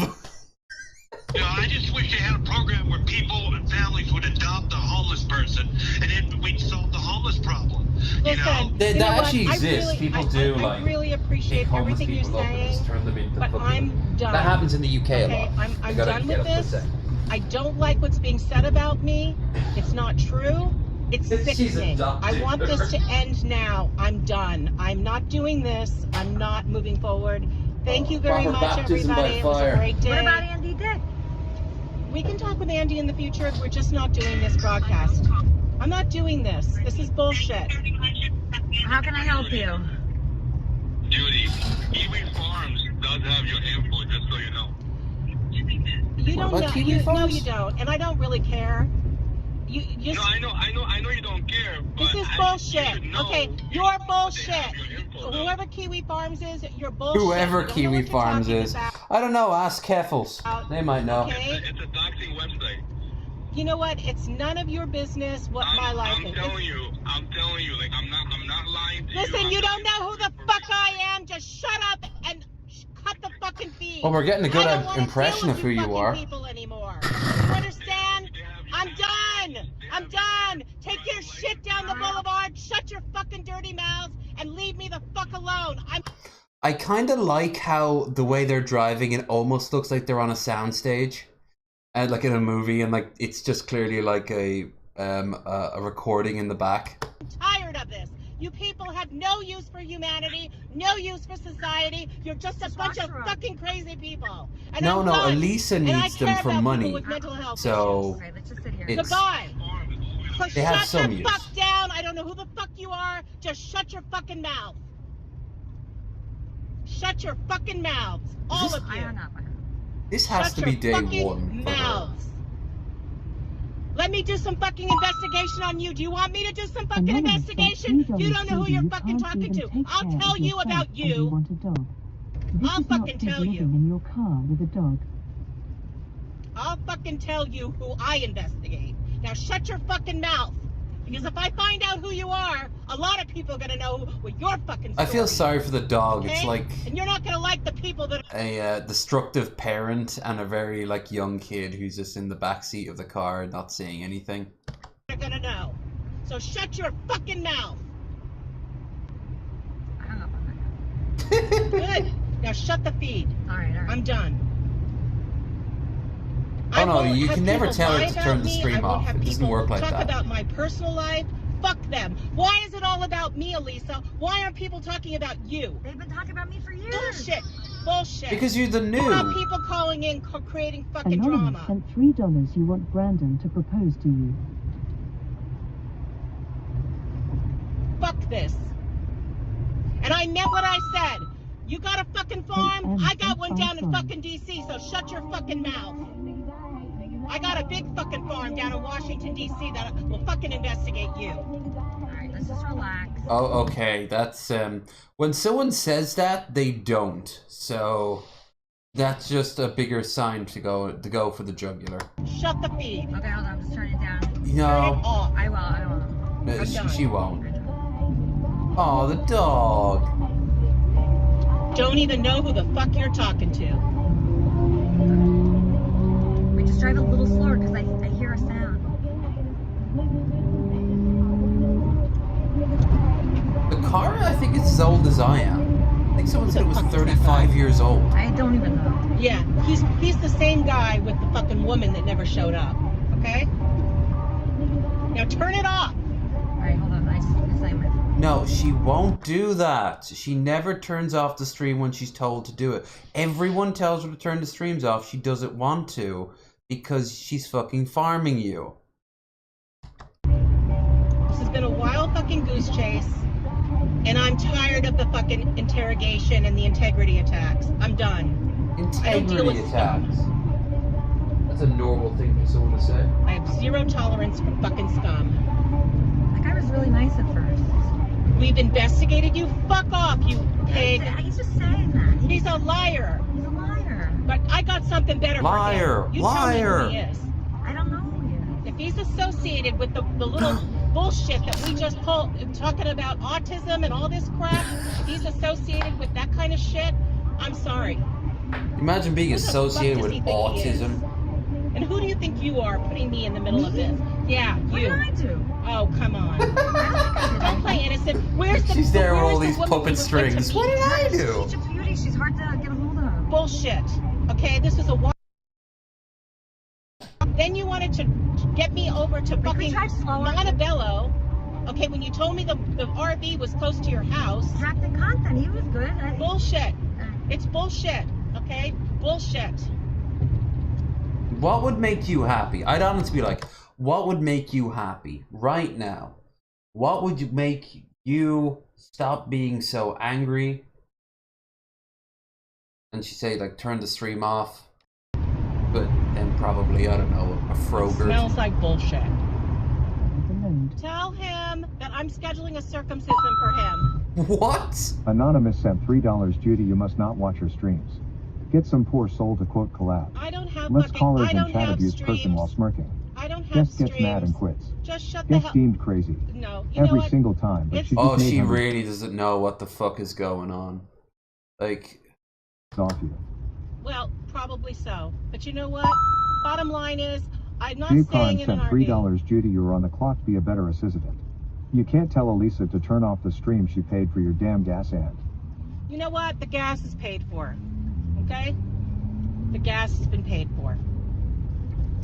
You know, I just wish they had a program where people and families would adopt a homeless person, and then we'd solve the homeless problem. You know? That actually exists. People do I like really appreciate homeless everything you're people up and saying, just turn them into but fucking... I'm done. That happens in the UK a lot. I'm I gotta done get with up for a this. sec. I don't like what's being said about me. It's not true. It's She's sickening. adopted. I want this to end now. I'm done. I'm not doing this. I'm not moving forward. Thank you very Proper much, baptism by everybody. It was fire. a great day. What about Andy Dick? We can talk with Andy in the future. We're just not doing this broadcast. I'm not doing this. This is bullshit. How can I help you? Judy, Kiwi Farms does have your info, just so you know. You don't What, know. Kiwi No, Farms? you don't. And I don't really care. You No, I know you don't care, but This is you bullshit. should know Okay, you're bullshit. your info, though. Whoever Kiwi Farms is, you're bullshit. Whoever You don't know Kiwi what you're Farms talking is. about. I don't know, ask Keffels. They might know. Okay. It's a doxing website. You know what? It's none of your business what my life I'm is. telling you, like I'm not lying to you. Listen, you don't know who the fuck I am. Just shut up and cut the fucking feed. Well, we're getting a good I don't wanna impression deal of with who you fucking are. people anymore. You understand? I'm done. I'm done. Take your shit down the boulevard. Shut your fucking dirty mouths and leave me the fuck alone. I kind of like how the way they're driving, it almost looks like they're on a soundstage. And like in a movie, and like it's just clearly like a recording in the back. I'm tired of this. You people have no use for humanity, no use for society. You're just a bunch of fucking crazy people. And No, I'm no, done. Elisa And I needs them care for about people money. with mental health So issues. Let's just sit here. it's Goodbye. they have Shut some the use. fuck down. I don't know who the fuck you are. Just shut your fucking mouth. Shut your fucking mouths. All of you. This has Shut to be your day fucking one for her. mouths. Let me do some fucking investigation on you. Do you want me to do some fucking investigation? You don't know who you're fucking talking to. I'll tell you about you. I'll fucking tell you. In your car with a dog. I'll fucking tell you who I investigate. Now shut your fucking mouth. Because if I find out who you are, a lot of people are gonna know what your fucking story I feel sorry for the dog. is, It's okay? like And you're not gonna like the people that a destructive parent and a very like young kid who's just in the back seat of the car not saying anything. are gonna know. So shut your fucking mouth. Good. Now shut the feed. All right. I'm done. Oh I no, won't you have can never people tell her lie to about turn the me. I stream won't off. have It doesn't people work like talk that. about my personal life. Fuck them. Why is it all about me, Elisa? Why aren't people talking about you? They've been talking about me for years. Bullshit. Bullshit. Because you're the new. How about people calling in, creating fucking Anonymous drama? sent $3 you want Brandon to propose to you. Fuck this. And I meant what I said. You got a fucking farm? I got one down in fucking DC, so shut your fucking mouth. I got a big fucking farm down in Washington, DC that will fucking investigate you. Alright, let's just relax. Oh, okay. That's when someone says that, they don't. So that's just a bigger sign to go for the jugular. Shut the feed. Okay, hold on, I'm just turning it down. No, I will. no, I'm done. she won't. Oh, the dog. Don't even know who the fuck you're talking to. We just drive a little slower because I hear a sound. The car, I think, is as old as I am. I think someone said it was 35 years old. I don't even know. Yeah, he's the same guy with the fucking woman that never showed up. Okay? Now turn it off. Alright, hold on. I just need to sign my phone. No, she won't do that. She never turns off the stream when she's told to do it. Everyone tells her to turn the streams off. She doesn't want to because she's fucking farming you. This has been a wild fucking goose chase. And I'm tired of the fucking interrogation and the integrity attacks. I'm done. I don't deal with Integrity attacks. That's a normal thing for someone to say. I have zero tolerance for fucking scum. That guy was really nice at first. We've investigated you. Fuck off, you pig. He's just saying that. He's a liar. He's a liar. But I got something better Liar. for him. You Liar. tell me who he is. I don't know who he is. If he's associated with the little bullshit that we just pulled, talking about autism and all this crap, if he's associated with that kind of shit, I'm sorry. Imagine being Who the fuck associated does with he think he is? autism. And who do you think you are putting me in the middle of this? Yeah, What you. did I do? Oh, come on. Don't play innocent. Where's the She's there with where's all the these woman puppet we went to strings. meet? What did I do? She's a beauty. She's hard to get a hold of. Bullshit. Okay, this is a Then you wanted to get me over to fucking Montebello. Okay, when you told me the RV was close to your house. Captain Content, he was good. Bullshit. It's bullshit. Okay? Bullshit. What would make you happy? I'd honestly be like, what would make you happy right now? What would make you stop being so angry? And she'd say, like, turn the stream off. But then probably, I don't know, a Frogurt. Smells like bullshit. Tell him that I'm scheduling a circumcision for him. What? Anonymous sent $3 Judy, you must not watch her streams. Get some poor soul to quote collab. I don't have Let's fucking, call her I an don't chat have abuse person streams. while smirking. I don't have Just gets mad and streams. quits. Just shut the Gets hell. deemed crazy. No, you know Every what? single time, but It's- she Oh, just she made numbers really doesn't know what the fuck is going on. Like, off you. Well, probably so. But you know what? Bottom line is, I'm not Jukon staying in an sent RV. $3 Judy, you're on the clock, be a better assistant. You can't tell Elisa to turn off the stream she paid for your damn gas and. You know what? The gas is paid for. Okay? The gas has been paid for.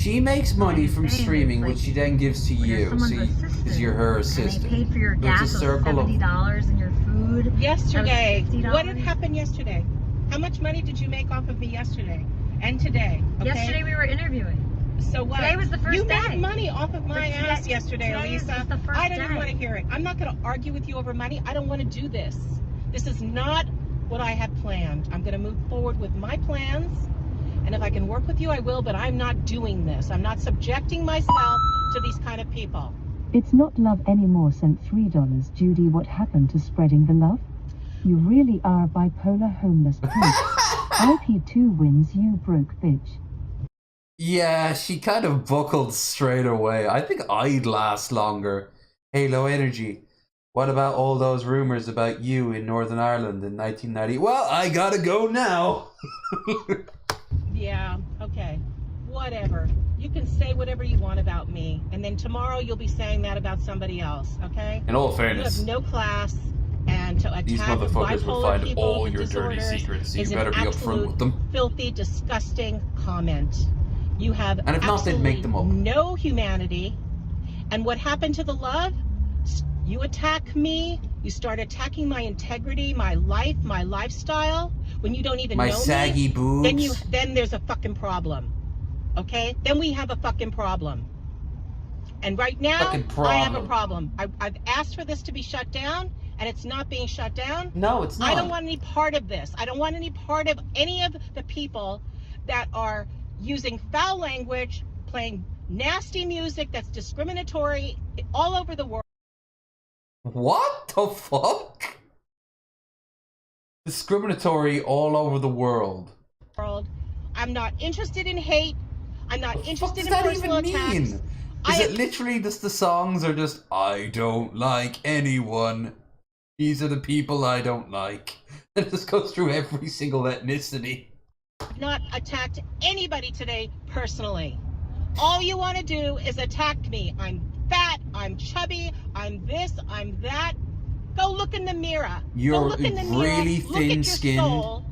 She makes money from streaming, which she then gives to you. See, because you're her And they assistant. paid for your So gas it's a of circle of. $70 and your food. Yesterday, That was $50. what had happened yesterday? How much money did you make off of me yesterday and today? Okay? Yesterday we were interviewing. So what? Today was the first you day. made money off of my ass yesterday, today is Elisa. just the first I didn't day. want to hear it. I'm not going to argue with you over money. I don't want to do this. This is not what I had planned. I'm going to move forward with my plans. And if I can work with you, I will, but I'm not doing this. I'm not subjecting myself to these kind of people. It's not love anymore. Sent $3. Judy, what happened to spreading the love? You really are bipolar homeless prince. IP2 wins, you broke bitch. Yeah, she kind of buckled straight away. I think I'd last longer. Halo Energy. What about all those rumors about you in Northern Ireland in 1990? Well, I gotta go now. Yeah, okay. Whatever. You can say whatever you want about me, and then tomorrow you'll be saying that about somebody else, okay? In all fairness. You have no class, and to attack These motherfuckers will bipolar find people all with your dirty disorders secrets, so you is better an be upfront absolute with them. filthy, disgusting comment. You have And if not, they'd make them up. no humanity. And what happened to the love? You attack me. You start attacking my integrity, my life, my lifestyle. When you don't even My know saggy me, boobs. then there's a fucking problem. Okay? Then we have a fucking problem. And right now, Fucking I have a problem. problem. I've asked for this to be shut down, and it's not being shut down. No, it's not. I don't want any part of this. I don't want any part of any of the people that are using foul language, playing nasty music that's discriminatory all over the world. What the fuck? Discriminatory all over the world. I'm not interested in hate. I'm not interested in What does that personal even attacks. mean? Is it literally just the songs are just, I don't like anyone. These are the people I don't like. It just goes through every single ethnicity. I've not attacked anybody today personally. All you want to do is attack me. I'm fat, I'm chubby, I'm this, I'm that. Go look in the mirror. You're Go look in the mirror. really Look at your thin-skinned. soul.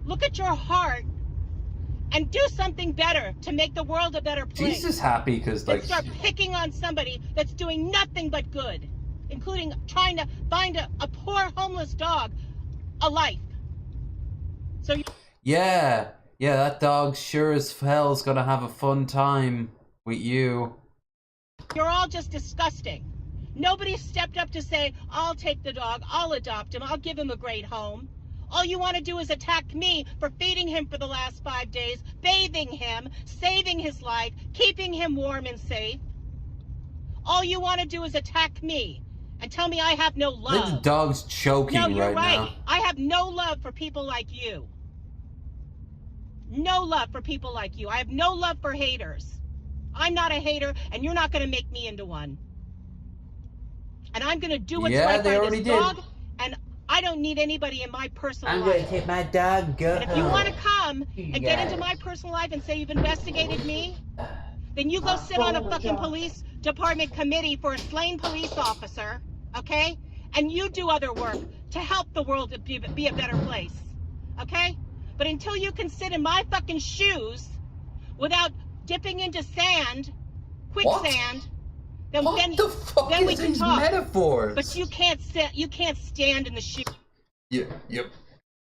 Look at your heart. And do something better to make the world a better place. She's just happy because, Than like, start picking on somebody that's doing nothing but good, including trying to find a poor homeless dog a life. So yeah, that dog sure as hell's gonna have a fun time with you. you're all just disgusting. Nobody stepped up to say, I'll take the dog, I'll adopt him, I'll give him a great home. All you want to do is attack me for feeding him for the last 5 days, bathing him, saving his life, keeping him warm and safe. All you want to do is attack me and tell me I have no I think the love. dog's choking No, you're right right. now. I have no love for people like you. No love for people like you. I have no love for haters. I'm not a hater, and you're not going to make me into one. And I'm going to do what's Yeah, right they by already this did. dog, and I don't need anybody in my personal I'm life. gonna take my dog, go And if you home. want to come You and get got into it. my personal life and say you've investigated me, then you go sit on a fucking police department committee for a slain police officer, okay? And you do other work to help the world to be a better place, okay? But until you can sit in my fucking shoes without dipping into sand, quicksand, then What then, the fuck then we is can these talk. metaphors? But you can't sit. You can't stand in the shoes. Yep.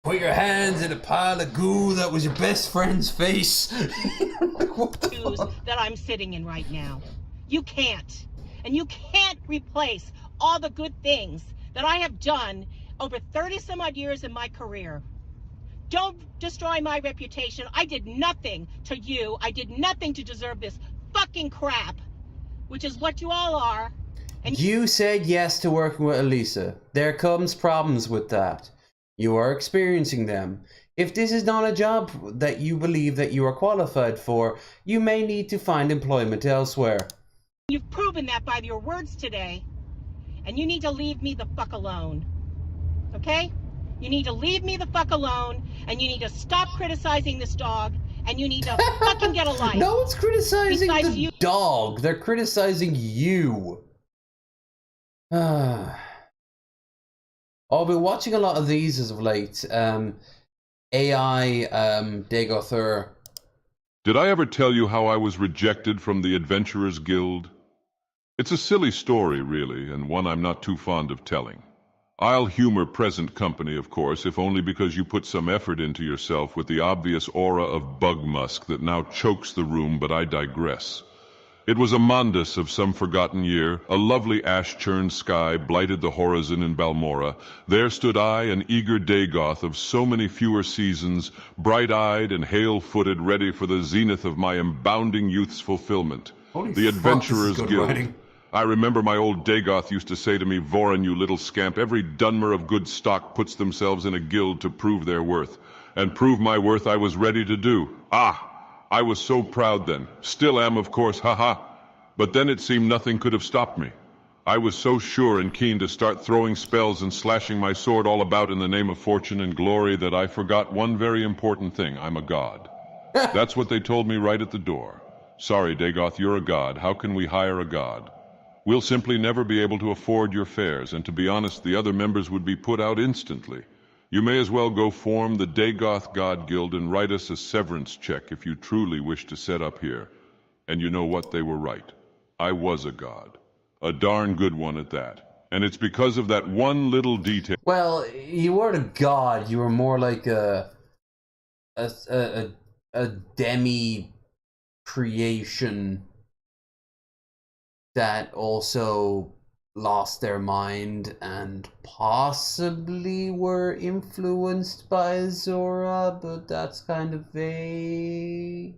Put your hands in a pile of goo that was your best friend's face. That I'm sitting in right now. You can't. And you can't replace all the good things that I have done over 30 some odd years in my career. Don't destroy my reputation. I did nothing to you. I did nothing to deserve this fucking crap, which is what you all are. You said yes to working with Elisa. There comes problems with that. You are experiencing them. If this is not a job that you believe that you are qualified for, you may need to find employment elsewhere. You've proven that by your words today, and you need to leave me the fuck alone. Okay? You need to leave me the fuck alone, and you need to stop criticizing this dog, and you need to fucking get a life. No one's criticizing Besides the you. dog. They're criticizing you. I've been watching a lot of these as of late. AI Dagother. Did I ever tell you how I was rejected from the Adventurers Guild? It's a silly story, really, and one I'm not too fond of telling. I'll humor present company, of course, if only because you put some effort into yourself with the obvious aura of bug musk that now chokes the room, but I digress. It was a Mondas of some forgotten year. A lovely ash-churned sky blighted the horizon in Balmora. There stood I, an eager Dagoth of so many fewer seasons, bright-eyed and hale-footed, ready for the zenith of my embounding youth's fulfillment. The Adventurers Guild. I remember my old Dagoth used to say to me, "Voran, you little scamp, every Dunmer of good stock puts themselves in a guild to prove their worth." And prove my worth I was ready to do. I was so proud then. Still am, of course, haha. But then it seemed nothing could have stopped me. I was so sure and keen to start throwing spells and slashing my sword all about in the name of fortune and glory that I forgot one very important thing. I'm a god. That's what they told me right at the door. Sorry, Dagoth, you're a god. How can we hire a god? We'll simply never be able to afford your fares, and to be honest, the other members would be put out instantly. You may as well go form the Dagoth God Guild and write us a severance check if you truly wish to set up here. And you know what? They were right. I was a god. A darn good one at that. And it's because of that one little detail. Well, you weren't a god. You were more like a demi creation that also lost their mind and possibly were influenced by Zora, but that's kind of vague.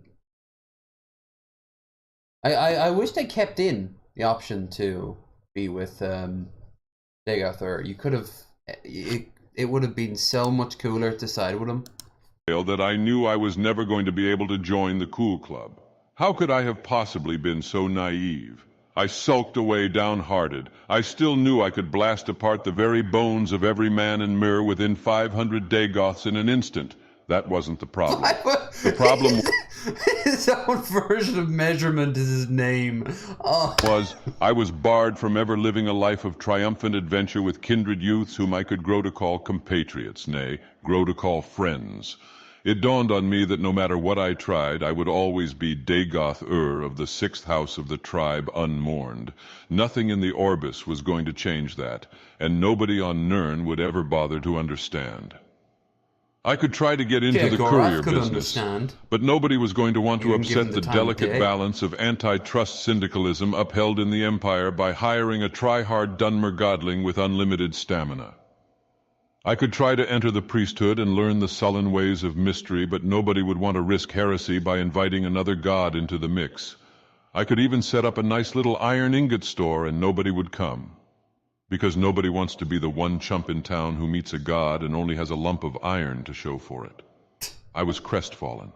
I wish they kept in the option to be with Dagoth. You could have, it would have been so much cooler to side with him. That I knew I was never going to be able to join the Cool Club. How could I have possibly been so naive? I sulked away downhearted. I still knew I could blast apart the very bones of every man in Mir within 500 Dagoths in an instant. That wasn't the problem. The problem his own version of measurement is his name. Was I was barred from ever living a life of triumphant adventure with kindred youths whom I could grow to call compatriots, nay, grow to call friends. It dawned on me that no matter what I tried, I would always be Dagoth of the 6th house of the tribe unmourned. Nothing in the Orbis was going to change that, and nobody on Nirn would ever bother to understand. I could try to get into the courier business, but nobody was going to want to upset the delicate balance of antitrust syndicalism upheld in the Empire by hiring a try-hard Dunmer godling with unlimited stamina. I could try to enter the priesthood and learn the sullen ways of mystery, but nobody would want to risk heresy by inviting another god into the mix. I could even set up a nice little iron ingot store and nobody would come. Because nobody wants to be the one chump in town who meets a god and only has a lump of iron to show for it. I was crestfallen.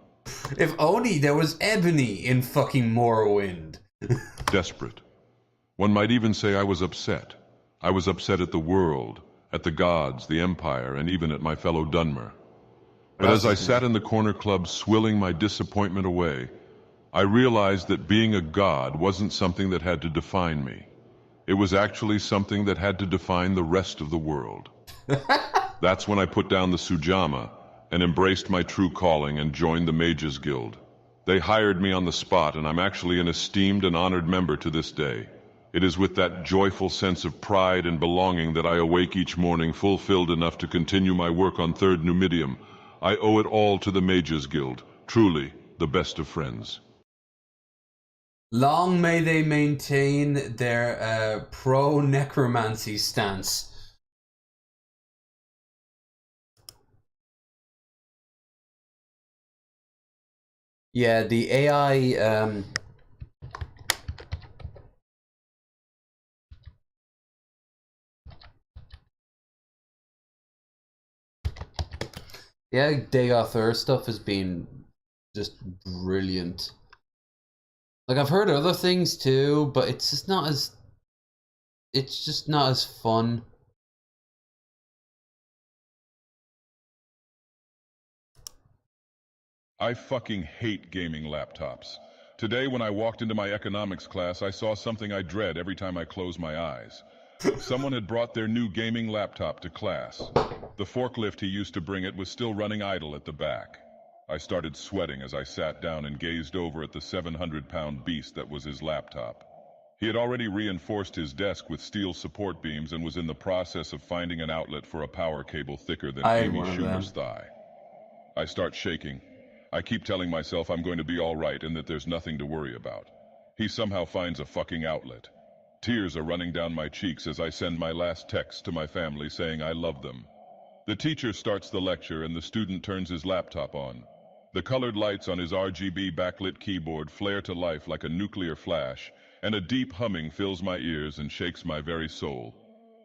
If only there was ebony in fucking Morrowind. Desperate. One might even say I was upset. I was upset at the world, at the gods, the Empire, and even at my fellow Dunmer. But as I sat in the corner club swilling my disappointment away, I realized that being a god wasn't something that had to define me. It was actually something that had to define the rest of the world. That's when I put down the Sujamma and embraced my true calling and joined the Mages Guild. They hired me on the spot, and I'm actually an esteemed and honored member to this day. It is with that joyful sense of pride and belonging that I awake each morning fulfilled enough to continue my work on 3rd Numidium. I owe it all to the Mages Guild, truly the best of friends. Long may they maintain their pro-necromancy stance. Yeah, the AI... Yeah, Dagoth stuff has been just brilliant. Like, I've heard other things too, but it's just not as... It's just not as fun. I fucking hate gaming laptops. Today, when I walked into my economics class, I saw something I dread every time I close my eyes. Someone had brought their new gaming laptop to class. The forklift he used to bring it was still running idle at the back. I started sweating as I sat down and gazed over at the 700-pound beast that was his laptop. He had already reinforced his desk with steel support beams and was in the process of finding an outlet for a power cable thicker than Amy Schumer's thigh. I start shaking. I keep telling myself I'm going to be all right and that there's nothing to worry about. He somehow finds a fucking outlet. Tears are running down my cheeks as I send my last text to my family saying I love them. The teacher starts the lecture and the student turns his laptop on. The colored lights on his RGB backlit keyboard flare to life like a nuclear flash, and a deep humming fills my ears and shakes my very soul.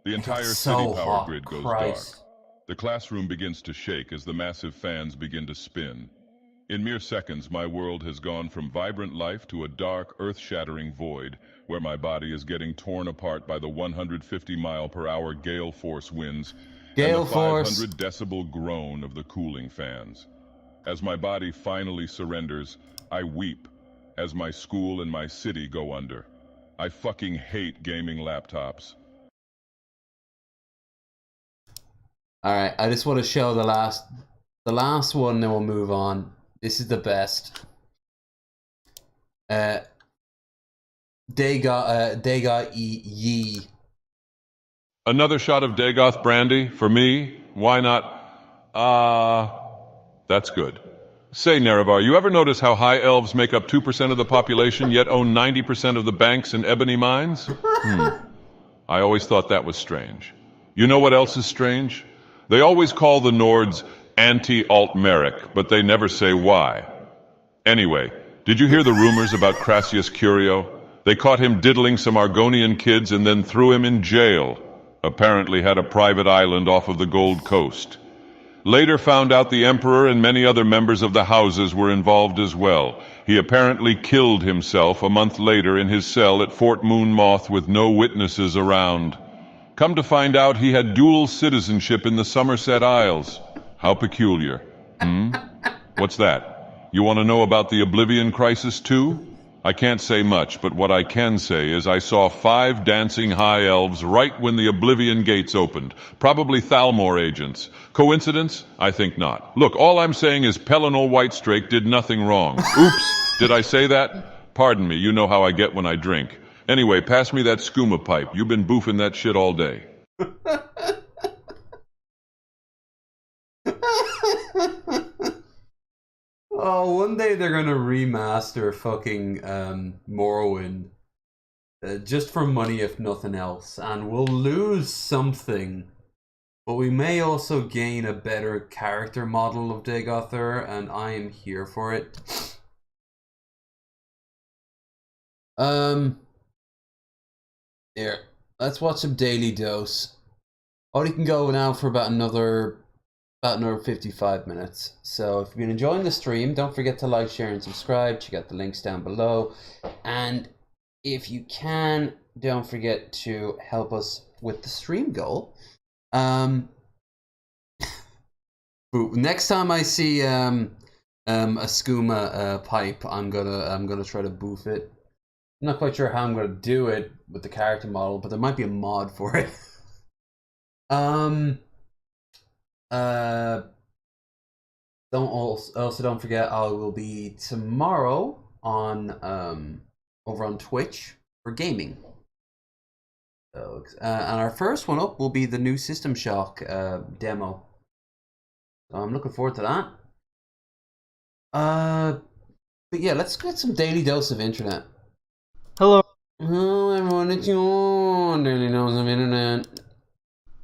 The entire city power grid goes dark. The classroom begins to shake as the massive fans begin to spin. In mere seconds, my world has gone from vibrant life to a dark, earth-shattering void, where my body is getting torn apart by the 150-mile-per-hour gale force winds and the 500-decibel groan of the cooling fans. As my body finally surrenders, I weep as my school and my city go under. I fucking hate gaming laptops. Alright, I just want to show the last one, then we'll move on. This is the best. Dagoth Yee. Another shot of Dagoth brandy? For me? Why not? That's good. Say, Nerevar, you ever notice how high elves make up 2% of the population, yet own 90% of the banks and ebony mines? I always thought that was strange. You know what else is strange? They always call the Nords anti-Altmeric, but they never say why. Anyway, did you hear the rumors about Crassius Curio? They caught him diddling some Argonian kids and then threw him in jail. Apparently had a private island off of the Gold Coast. Later found out the Emperor and many other members of the houses were involved as well. He apparently killed himself a month later in his cell at Fort Moon Moth with no witnesses around. Come to find out he had dual citizenship in the Somerset Isles. How peculiar. What's that? You want to know about the Oblivion Crisis too? I can't say much, but what I can say is I saw 5 dancing high elves right when the Oblivion gates opened. Probably Thalmor agents. Coincidence? I think not. Look, all I'm saying is Pellinol Whitestrake did nothing wrong. Oops, did I say that? Pardon me, you know how I get when I drink. Anyway, pass me that skooma pipe. You've been boofing that shit all day. Oh, one day they're gonna remaster fucking Morrowind, just for money if nothing else, and we'll lose something, but we may also gain a better character model of Dagoth, and I am here for it. Here, let's watch some Daily Dose. Only can go now for about another 55 minutes. So if you've been enjoying the stream, don't forget to like, share, and subscribe. Check out the links down below. And if you can, don't forget to help us with the stream goal. Next time I see a skooma pipe, I'm gonna try to boof it. I'm not quite sure how I'm gonna do it with the character model, but there might be a mod for it. Don't forget I will be tomorrow on over on Twitch for gaming. So, and our first one up will be the new System Shock demo. So I'm looking forward to that. But yeah, let's get some Daily Dose of Internet. Hello. Hello everyone, it's your Daily Dose of Internet.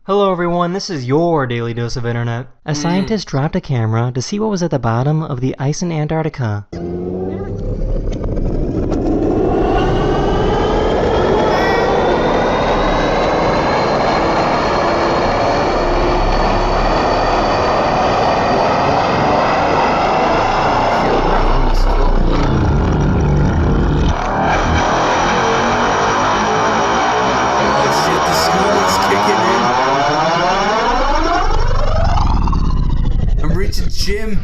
Hello everyone, this is your Daily Dose of Internet. A scientist dropped a camera to see what was at the bottom of the ice in Antarctica. Jim.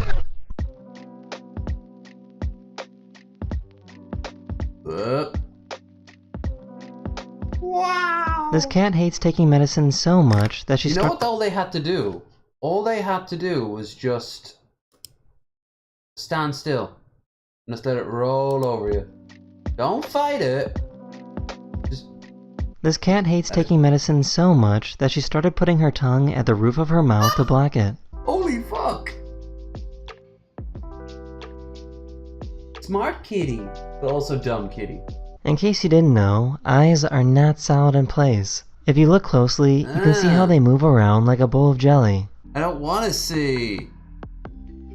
Wow. This cat hates taking medicine so much that she's... You know what all they had to do? All they had to do was just Stand still. Just let it roll over you. Don't fight it. This cat hates taking medicine so much that she started putting her tongue at the roof of her mouth to block it. Holy fuck! Smart kitty, but also dumb kitty. In case you didn't know, eyes are not solid in place. If you look closely, you can see how they move around like a bowl of jelly. I don't want to see.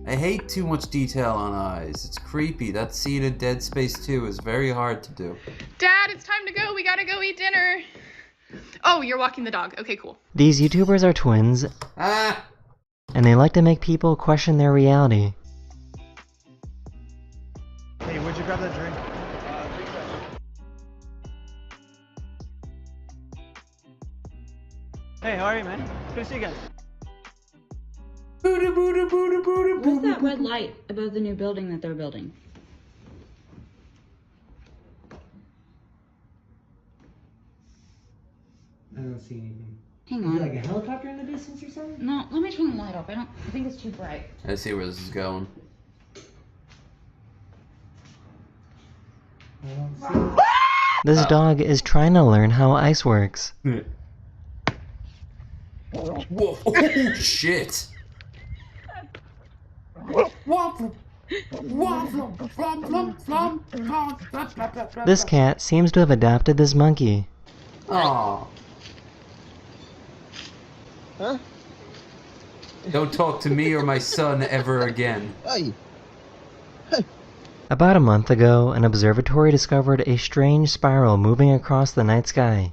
I hate too much detail on eyes. It's creepy. That scene in Dead Space 2 is very hard to do. Dad, it's time to go. We gotta go eat dinner. Oh, you're walking the dog. Okay, cool. These YouTubers are twins, and they like to make people question their reality. Hey, would you grab that drink? Hey, how are you, man? Good to see you guys. What's that red light above the new building that they're building? I don't see anything. Hang Is on. it like a helicopter in the distance or something? No, let me turn the light off. I think it's too bright. I see where this is going. I don't see. This dog is trying to learn how ice works. Whoa! Oh shit! This cat seems to have adopted this monkey. Aww. Huh? Don't talk to me or my son ever again. Hey. About a month ago, an observatory discovered a strange spiral moving across the night sky.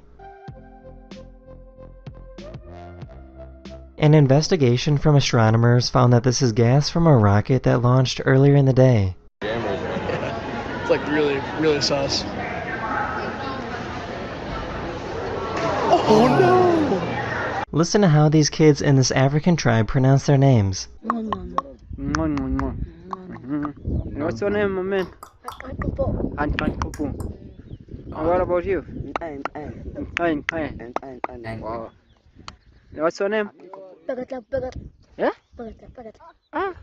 An investigation from astronomers found that this is gas from a rocket that launched earlier in the day. It's like really sus. Oh no! Listen to how these kids in this African tribe pronounce their names. What's your name, my man? Anpupu. What about you? Wow. What's your name? Yeah? Ah.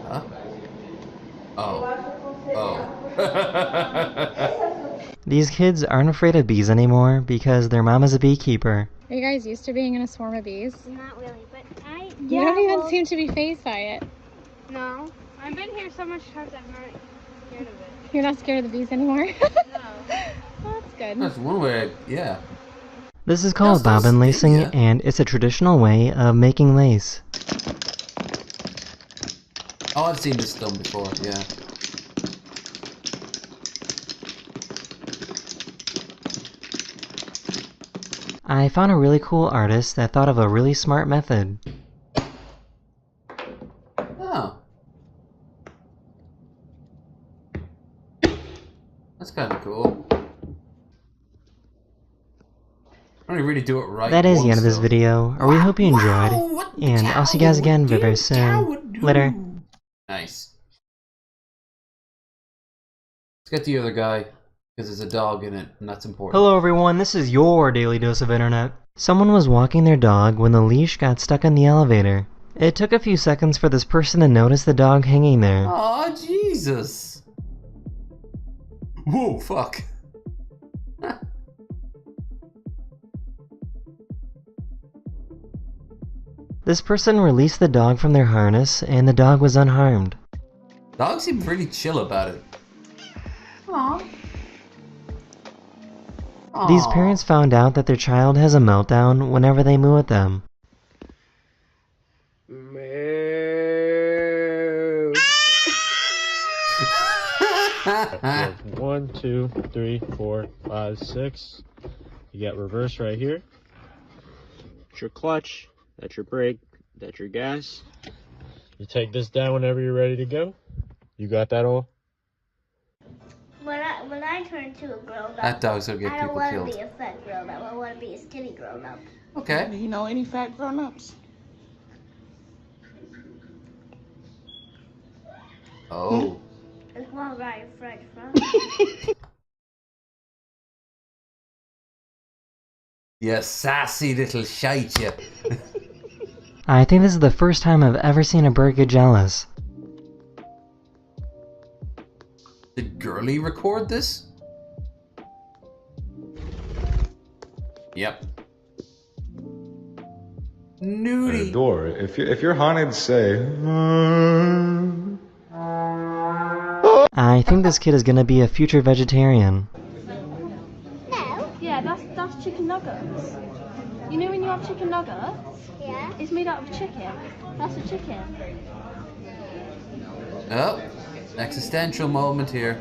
Huh? Oh. These kids aren't afraid of bees anymore because their mom is a beekeeper. Are you guys used to being in a swarm of bees? Not really, but You don't even seem to be fazed by it. No. I've been here so much times I'm not scared of it. You're not scared of the bees anymore? No. Well, that's good. That's one way, yeah. This is called bobbin lacing, and it's a traditional way of making lace. Oh, I've seen this done before, yeah. I found a really cool artist that thought of a really smart method. Oh. That's kind of cool. I don't really do it right. That is the end of this though. video, or we hope you enjoyed, and I'll see you guys again very, very soon. Later. Nice. Let's get the other guy, because there's a dog in it, and that's important. Hello everyone, this is your Daily Dose of Internet. Someone was walking their dog when the leash got stuck in the elevator. It took a few seconds for this person to notice the dog hanging there. Aw, Jesus. Whoa, fuck. This person released the dog from their harness, and the dog was unharmed. Dogs seem pretty chill about it. Aww. These parents found out that their child has a meltdown whenever they moo at them. That's 1, 2, 3, 4, 5, 6. You got reverse right here. That's your clutch. That's your brake. That's your gas. You take this down whenever you're ready to go. You got that all? When I turn to a grown up, That dog's gonna get I don't people want killed. to be a fat grown up. I want to be a skinny grown up. Okay. Do you know any fat grown-ups? Oh. It's more right French fries. You sassy little shite, you. I think this is the first time I've ever seen a bird get jealous. Did Girly record this? Yep. Nudie. Door. If you're haunted, say. I think this kid is gonna be a future vegetarian. No. Yeah, that's chicken nuggets. You know when you have chicken nuggets? Yeah. It's made out of chicken. That's a chicken. Oh, existential moment here.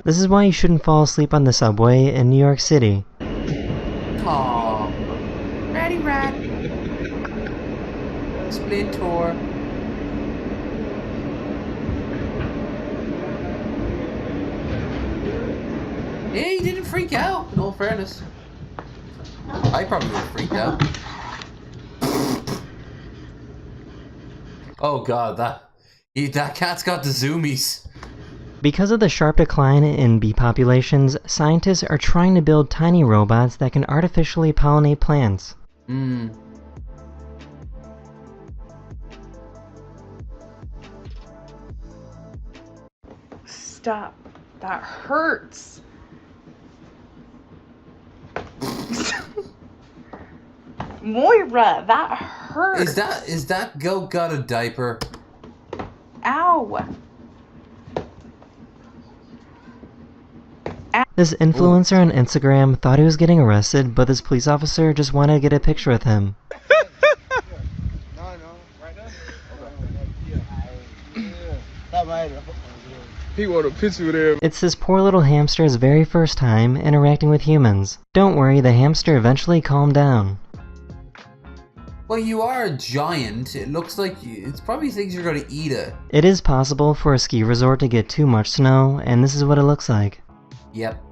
This is why you shouldn't fall asleep on the subway in New York City. Aww. Ratty rat. Splinter. Yeah, he didn't freak out, in all fairness. I probably would have freaked out. Oh god, that cat's got the zoomies. Because of the sharp decline in bee populations, scientists are trying to build tiny robots that can artificially pollinate plants. Stop. That hurts. Moira, that hurts. Is that goat got a diaper? Ow. This influencer on Instagram thought he was getting arrested, but this police officer just wanted to get a picture with him. He want a picture with him. It's this poor little hamster's very first time interacting with humans. Don't worry, the hamster eventually calmed down. Well, you are a giant. It looks like it's probably thinks you're gonna eat it. It is possible for a ski resort to get too much snow, and this is what it looks like. Yep.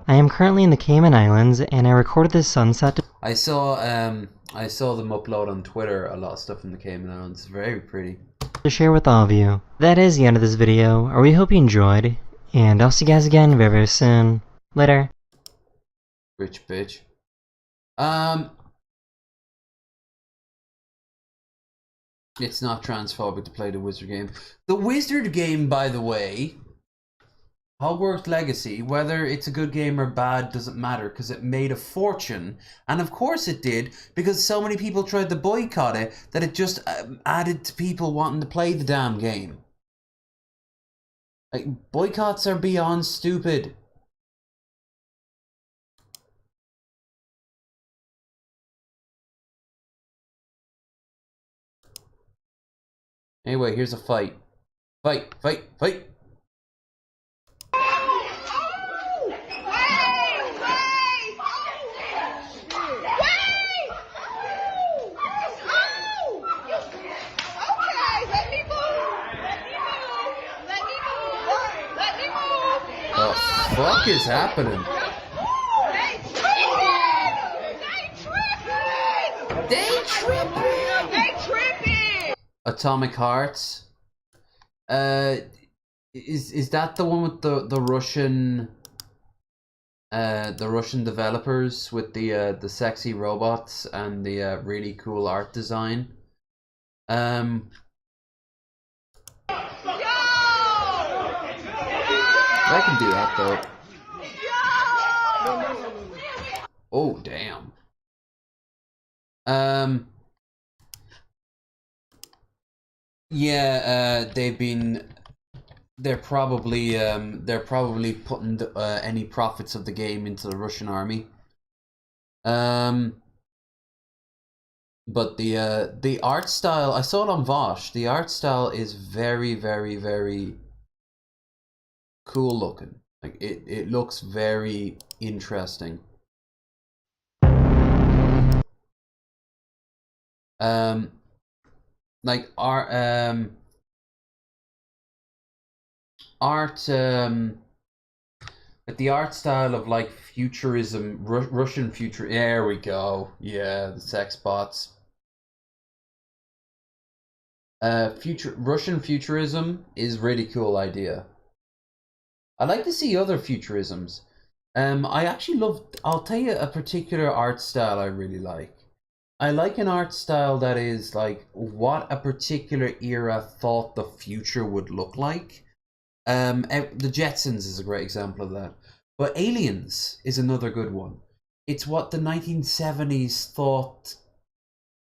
I am currently in the Cayman Islands, and I recorded this sunset. I saw them upload on Twitter a lot of stuff from the Cayman Islands. It's very pretty. To share with all of you. That is the end of this video, or we hope you enjoyed, and I'll see you guys again very, very soon. Later. Rich bitch. It's not transphobic to play the Wizard game. The Wizard game, by the way, Hogwarts Legacy, whether it's a good game or bad doesn't matter, because it made a fortune, and of course it did, because so many people tried to boycott it that it just added to people wanting to play the damn game. Like, boycotts are beyond stupid. Anyway, here's a fight. Fight, fight, fight! What is happening? They tripping! Atomic Hearts. Is that the one with the Russian developers with the sexy robots and the really cool art design? I can do that though. Oh damn. Yeah, they're probably putting any profits of the game into the Russian army. But the art style, I saw it on Vosh. The art style is very, very, very cool looking. Like it looks very interesting. Like art like the art style of like futurism, Russian future. There we go. Yeah, the sex bots. Russian futurism is really cool idea. I like to see other futurisms. I actually love. I'll tell you a particular art style I really like. I like an art style that is like what a particular era thought the future would look like. The Jetsons is a great example of that. But Aliens is another good one. It's what the 1970s thought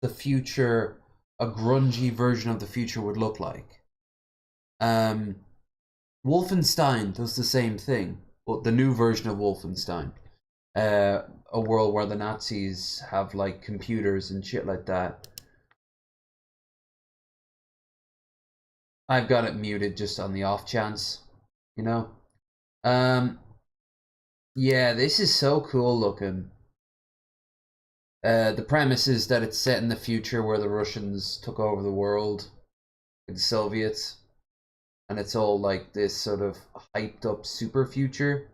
the future, a grungy version of the future would look like. Wolfenstein does the same thing, but the new version of Wolfenstein. A world where the Nazis have like computers and shit like that. I've got it muted just on the off chance, you know. Yeah, this is so cool looking. The premise is that it's set in the future where the Russians took over the world with the Soviets, and it's all like this sort of hyped up super future.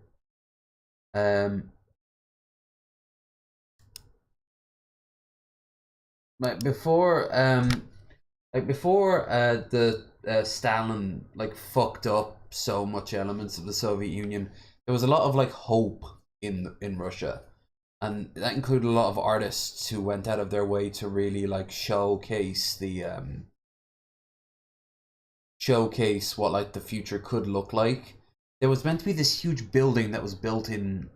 Like before the Stalin like fucked up so much elements of the Soviet Union, there was a lot of like hope in Russia, and that included a lot of artists who went out of their way to really like showcase what like the future could look like. There was meant to be this huge building that was built in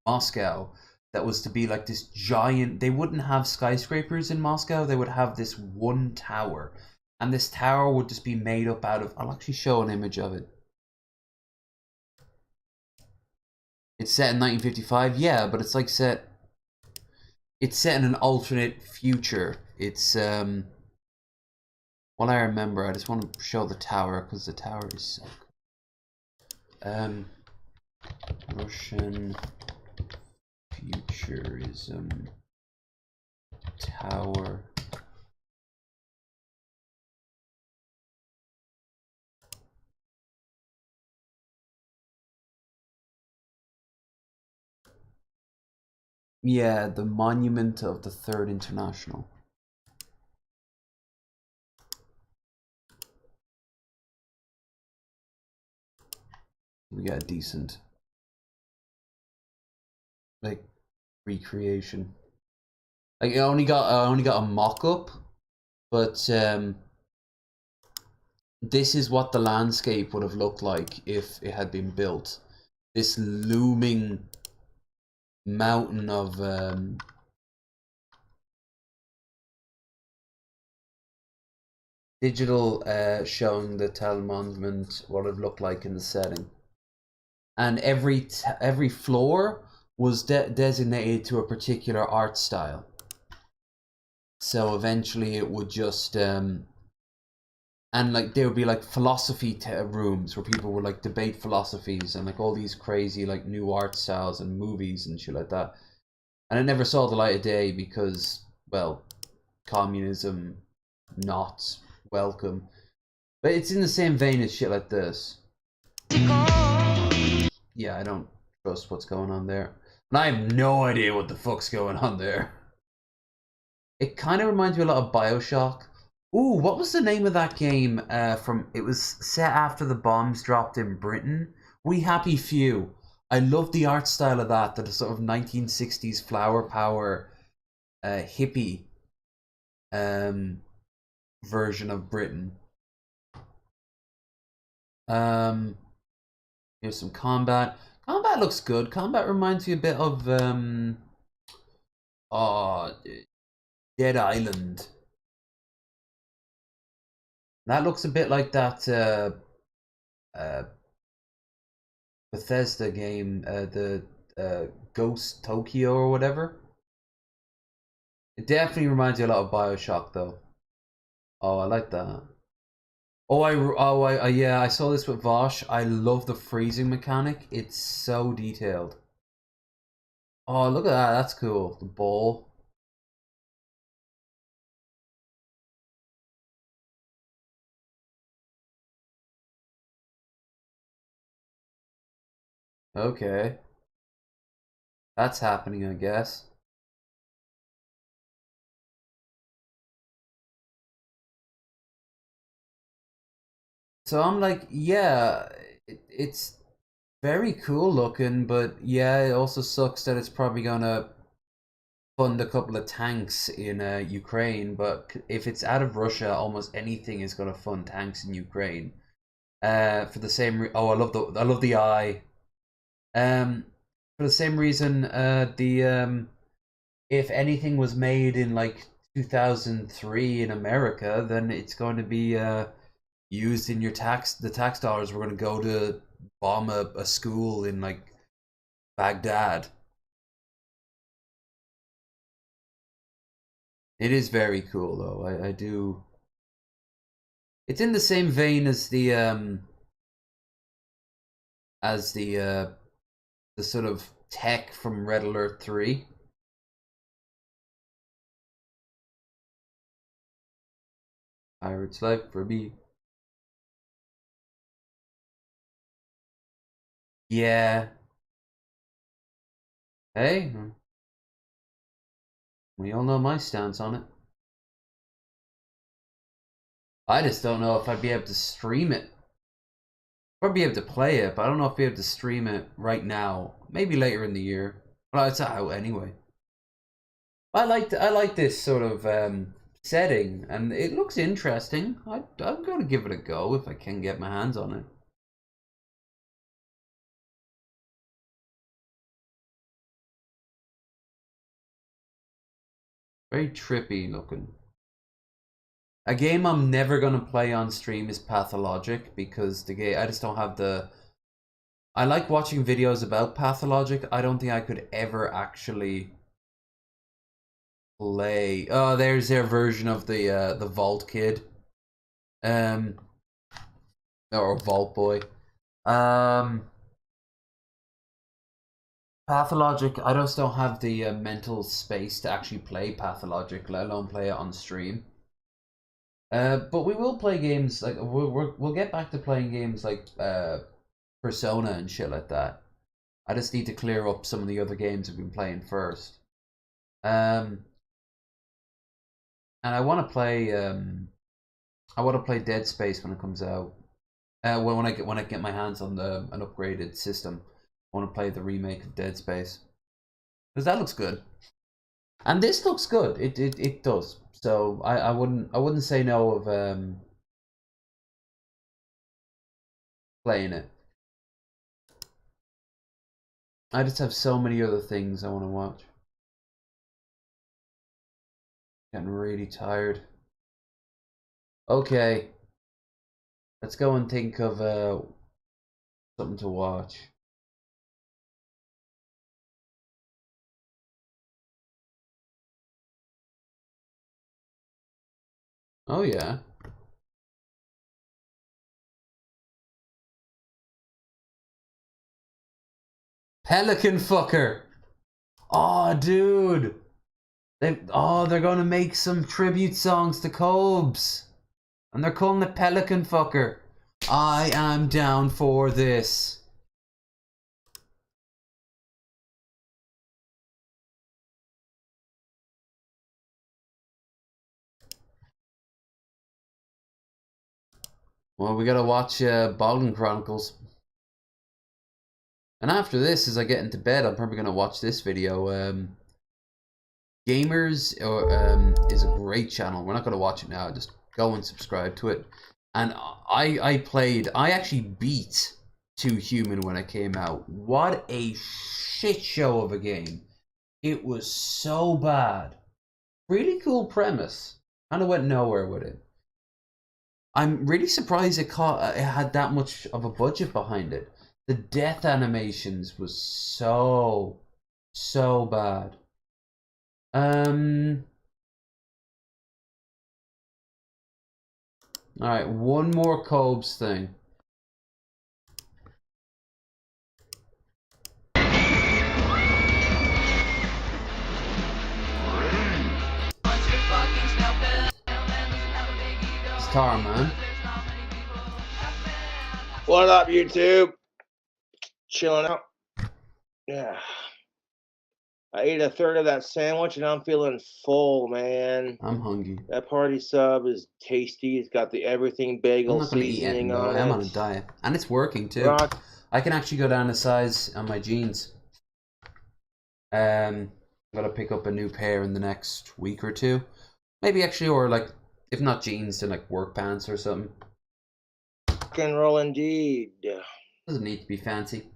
Moscow that was to be like this giant. They wouldn't have skyscrapers in Moscow, they would have this one tower, and this tower would just be made up out of, I'll actually show an image of it. It's set in 1955, yeah, but it's like set in an alternate future. It's well, I remember, I just want to show the tower because the tower is so cool. Russian Futurism Tower. Yeah, the Monument of the Third International. We got a decent like recreation. Like I only got a mock-up, but this is what the landscape would have looked like if it had been built. This looming mountain of digital showing the Tel Monument what it looked like in the setting, and every floor was designated to a particular art style. So eventually it would just and like there would be like philosophy rooms where people would like debate philosophies and like all these crazy like new art styles and movies and shit like that. And it never saw the light of day because, well, communism not welcome. But it's in the same vein as shit like this. Yeah, I don't trust what's going on there. And I have no idea what the fuck's going on there. It kind of reminds me a lot of BioShock. Ooh, what was the name of that game it was set after the bombs dropped in Britain? We Happy Few. I love the art style of that sort of 1960s flower power hippie version of Britain. Here's some combat. Combat looks good. Combat reminds me a bit of Dead Island. That looks a bit like that Bethesda game, the Ghost Tokyo or whatever. It definitely reminds you a lot of BioShock though. Oh, I like that. Yeah, I saw this with Vosh. I love the freezing mechanic. It's so detailed. Oh, look at that. That's cool. The ball. Okay. That's happening, I guess. So I'm like, yeah, it's very cool looking, but yeah, it also sucks that it's probably gonna fund a couple of tanks in Ukraine. But if it's out of Russia, almost anything is gonna fund tanks in Ukraine. For the same I love the eye. For the same reason, if anything was made in like 2003 in America, then it's going to be used in your the tax dollars. We're going to go to bomb a school in like Baghdad. It is very cool though. I do. It's in the same vein as the sort of tech from Red Alert 3. Pirate's life for me. Yeah. Hey. We all know my stance on it. I just don't know if I'd be able to stream it. I'd be able to play it, but I don't know if I'd be able to stream it right now. Maybe later in the year. Well, it's out anyway. I like this sort of setting, and it looks interesting. I'm going to give it a go if I can get my hands on it. Very trippy looking. A game I'm never gonna play on stream is Pathologic, because the game I just don't have the. I like watching videos about Pathologic. I don't think I could ever actually play. Oh, there's their version of the Vault Kid, or Vault Boy. Pathologic, I just don't have the mental space to actually play Pathologic, let alone play it on stream. But we will play games like we'll get back to playing games like Persona and shit like that. I just need to clear up some of the other games I've been playing first. And I want to play Dead Space when it comes out. When I get my hands on an upgraded system. I want to play the remake of Dead Space, because that looks good, and this looks good. It does. So I wouldn't say no of playing it. I just have so many other things I want to watch. Getting really tired. Okay, let's go and think of something to watch. Oh yeah. Pelican Fucker. Oh dude. They're gonna make some tribute songs to Cobes. And they're calling it Pelican Fucker. I am down for this. Well, we gotta watch Baldwin Chronicles. And after this, as I get into bed, I'm probably gonna watch this video. Gamers is a great channel. We're not gonna watch it now. Just go and subscribe to it. And I actually beat 2 Human when it came out. What a shit show of a game. It was so bad. Really cool premise. Kind of went nowhere with it. I'm really surprised it had that much of a budget behind it. The death animations was so bad. Alright, one more Cobes thing. Star, man. What up, YouTube? Chilling out. Yeah. I ate a third of that sandwich and I'm feeling full, man. I'm hungry. That party sub is tasty. It's got the everything bagel seasoning on it. I'm on a diet. And it's working too. I can actually go down a size on my jeans. I'm gonna pick up a new pair in the next week or two. Maybe actually, or like, if not jeans, then like work pants or something. Rock and roll indeed. Doesn't need to be fancy.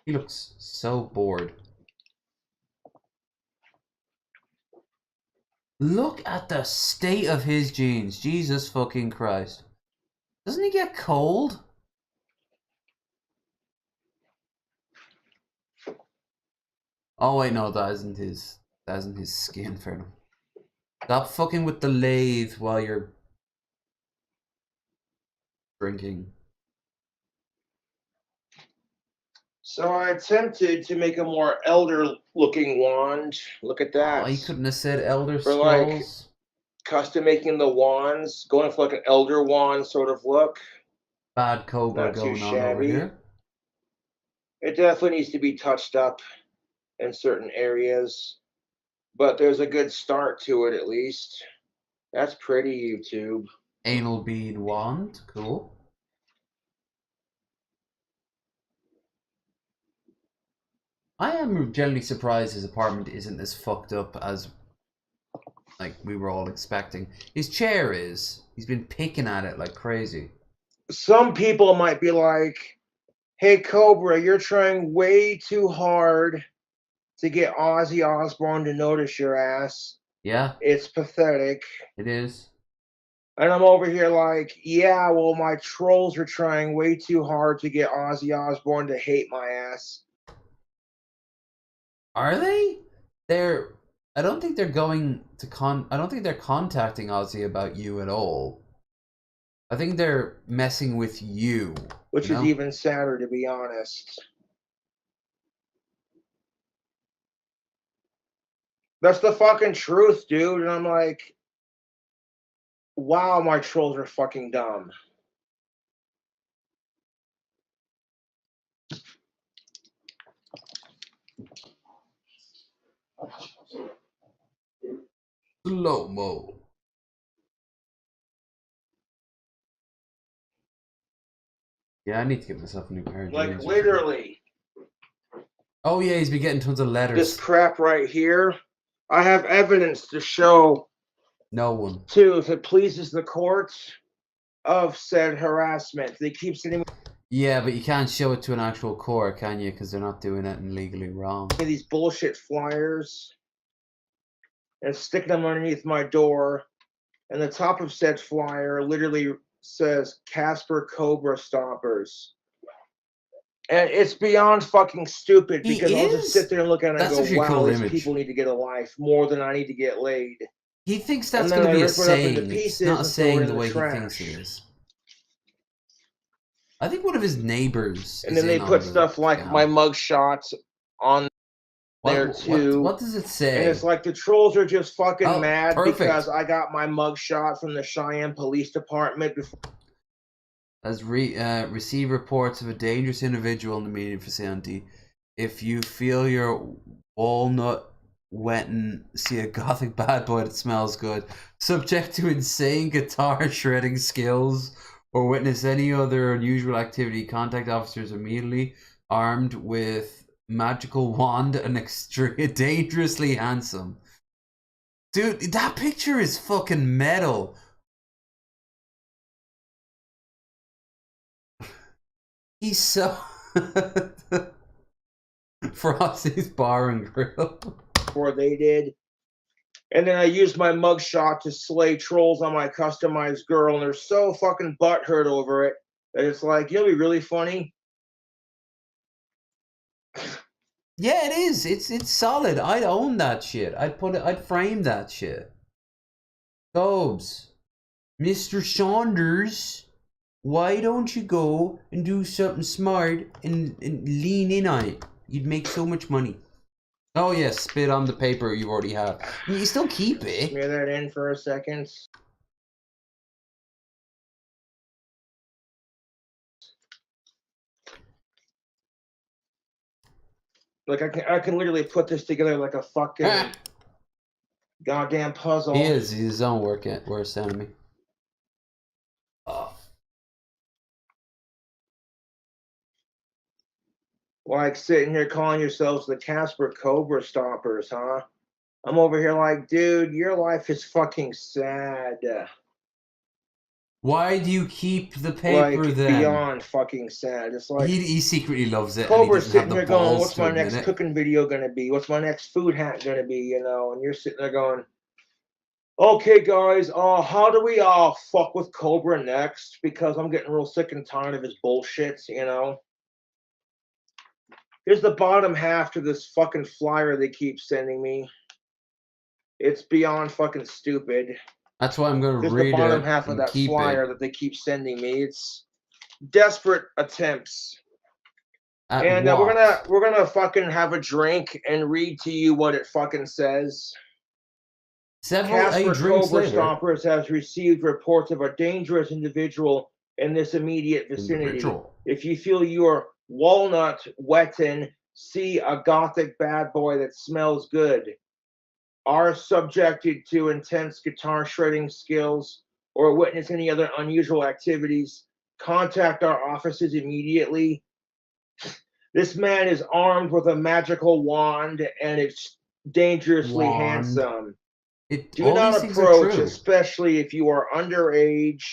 He looks so bored. Look at the state of his jeans. Jesus fucking Christ. Doesn't he get cold? Oh wait, no, that isn't his skin, fair enough. Stop fucking with the lathe while you're drinking. So I attempted to make a more elder-looking wand. Look at that. Oh, you couldn't have said Elder For Scrolls. like custom making the wands, going for like an elder wand sort of look. Bad Cobra Not too going on over shabby. here. It definitely needs to be touched up in certain areas, but there's a good start to it at least. That's pretty, YouTube. Anal bead wand, cool. I am generally surprised his apartment isn't as fucked up as like we were all expecting. His chair is. He's been picking at it like crazy. Some people might be like, hey Cobra, you're trying way too hard to get Ozzy Osbourne to notice your ass. Yeah. It's pathetic. It is. And I'm over here like, yeah, well, my trolls are trying way too hard to get Ozzy Osbourne to hate my ass. Are they? I don't think they're going to I don't think they're contacting Ozzy about you at all. I think they're messing with you. Which you is know? even sadder, to be honest. That's the fucking truth, dude. And I'm like, wow, my trolls are fucking dumb. Slow-mo. Yeah, I need to get myself a new pair of Like, jeans. literally. Oh yeah, he's been getting tons of letters. This crap right here, I have evidence to show No one. too, if it pleases the courts, of said harassment. They keep sending me Yeah, but you can't show it to an actual court, can you? Because they're not doing it legally wrong. these bullshit flyers and sticking them underneath my door. And the top of said flyer literally says Casper Cobra Stompers. And it's beyond fucking stupid because I'll just sit there and look at it and That's a go, wow, cool these image. people need to get a life more than I need to get laid. He thinks that's And then going to be I a rip it up into saying. It's pieces not a and throw it saying in the the way he trash. thinks it is. I think one of his neighbors. And is then they in on put the stuff like scam. my mug shots on there too. What does it say? And it's like the trolls are just fucking Oh, mad perfect. because I got my mug shot from the Cheyenne Police Department before. Has received reports of a dangerous individual in the media vicinity. If you feel your walnut wet and see a gothic bad boy that smells good, subject to insane guitar shredding skills, or witness any other unusual activity, contact officers immediately, armed with magical wand and dangerously handsome. Dude, that picture is fucking metal. He's so... Frosty's Bar and Grill. Before they did. And then I used my mugshot to slay trolls on my customized girl, and they're so fucking butthurt over it that it's like, you know, what'd be really funny. Yeah, it is. It's solid. I'd own that shit. I'd frame that shit. Gobes, Mr. Saunders, why don't you go and do something smart and lean in on it? You'd make so much money. Oh yeah, spit on the paper you already have. I mean, you still keep it. Smear that in for a second. Like I can literally put this together like a fucking goddamn puzzle. He is. He's his own worst enemy. Like sitting here calling yourselves the Casper Cobra Stompers, huh? I'm over here like, dude, your life is fucking sad. Why do you keep the paper Like, then? beyond fucking sad. It's like He secretly loves it. Cobra's and he doesn't sitting have the here going, balls what's to my admit next it. cooking video gonna be? What's my next food hack gonna be? You know, and you're sitting there going, okay, guys, how do we fuck with Cobra next? Because I'm getting real sick and tired of his bullshit, you know? Here's the bottom half to this fucking flyer they keep sending me. It's beyond fucking stupid. That's why I'm gonna Here's read the bottom it half of and that keep flyer it. that they keep sending me. It's desperate attempts. At And what? we're gonna fucking have a drink and read to you what it fucking says. Several Casper drinks Cobra later. Stompers has received reports of a dangerous individual in this immediate vicinity. If you feel your walnut wetting, see a gothic bad boy that smells good, are subjected to intense guitar shredding skills, or witness any other unusual activities, contact our offices immediately. This man is armed with a magical wand and it's dangerously handsome. Do all not these things are approach, true. especially if you are underage,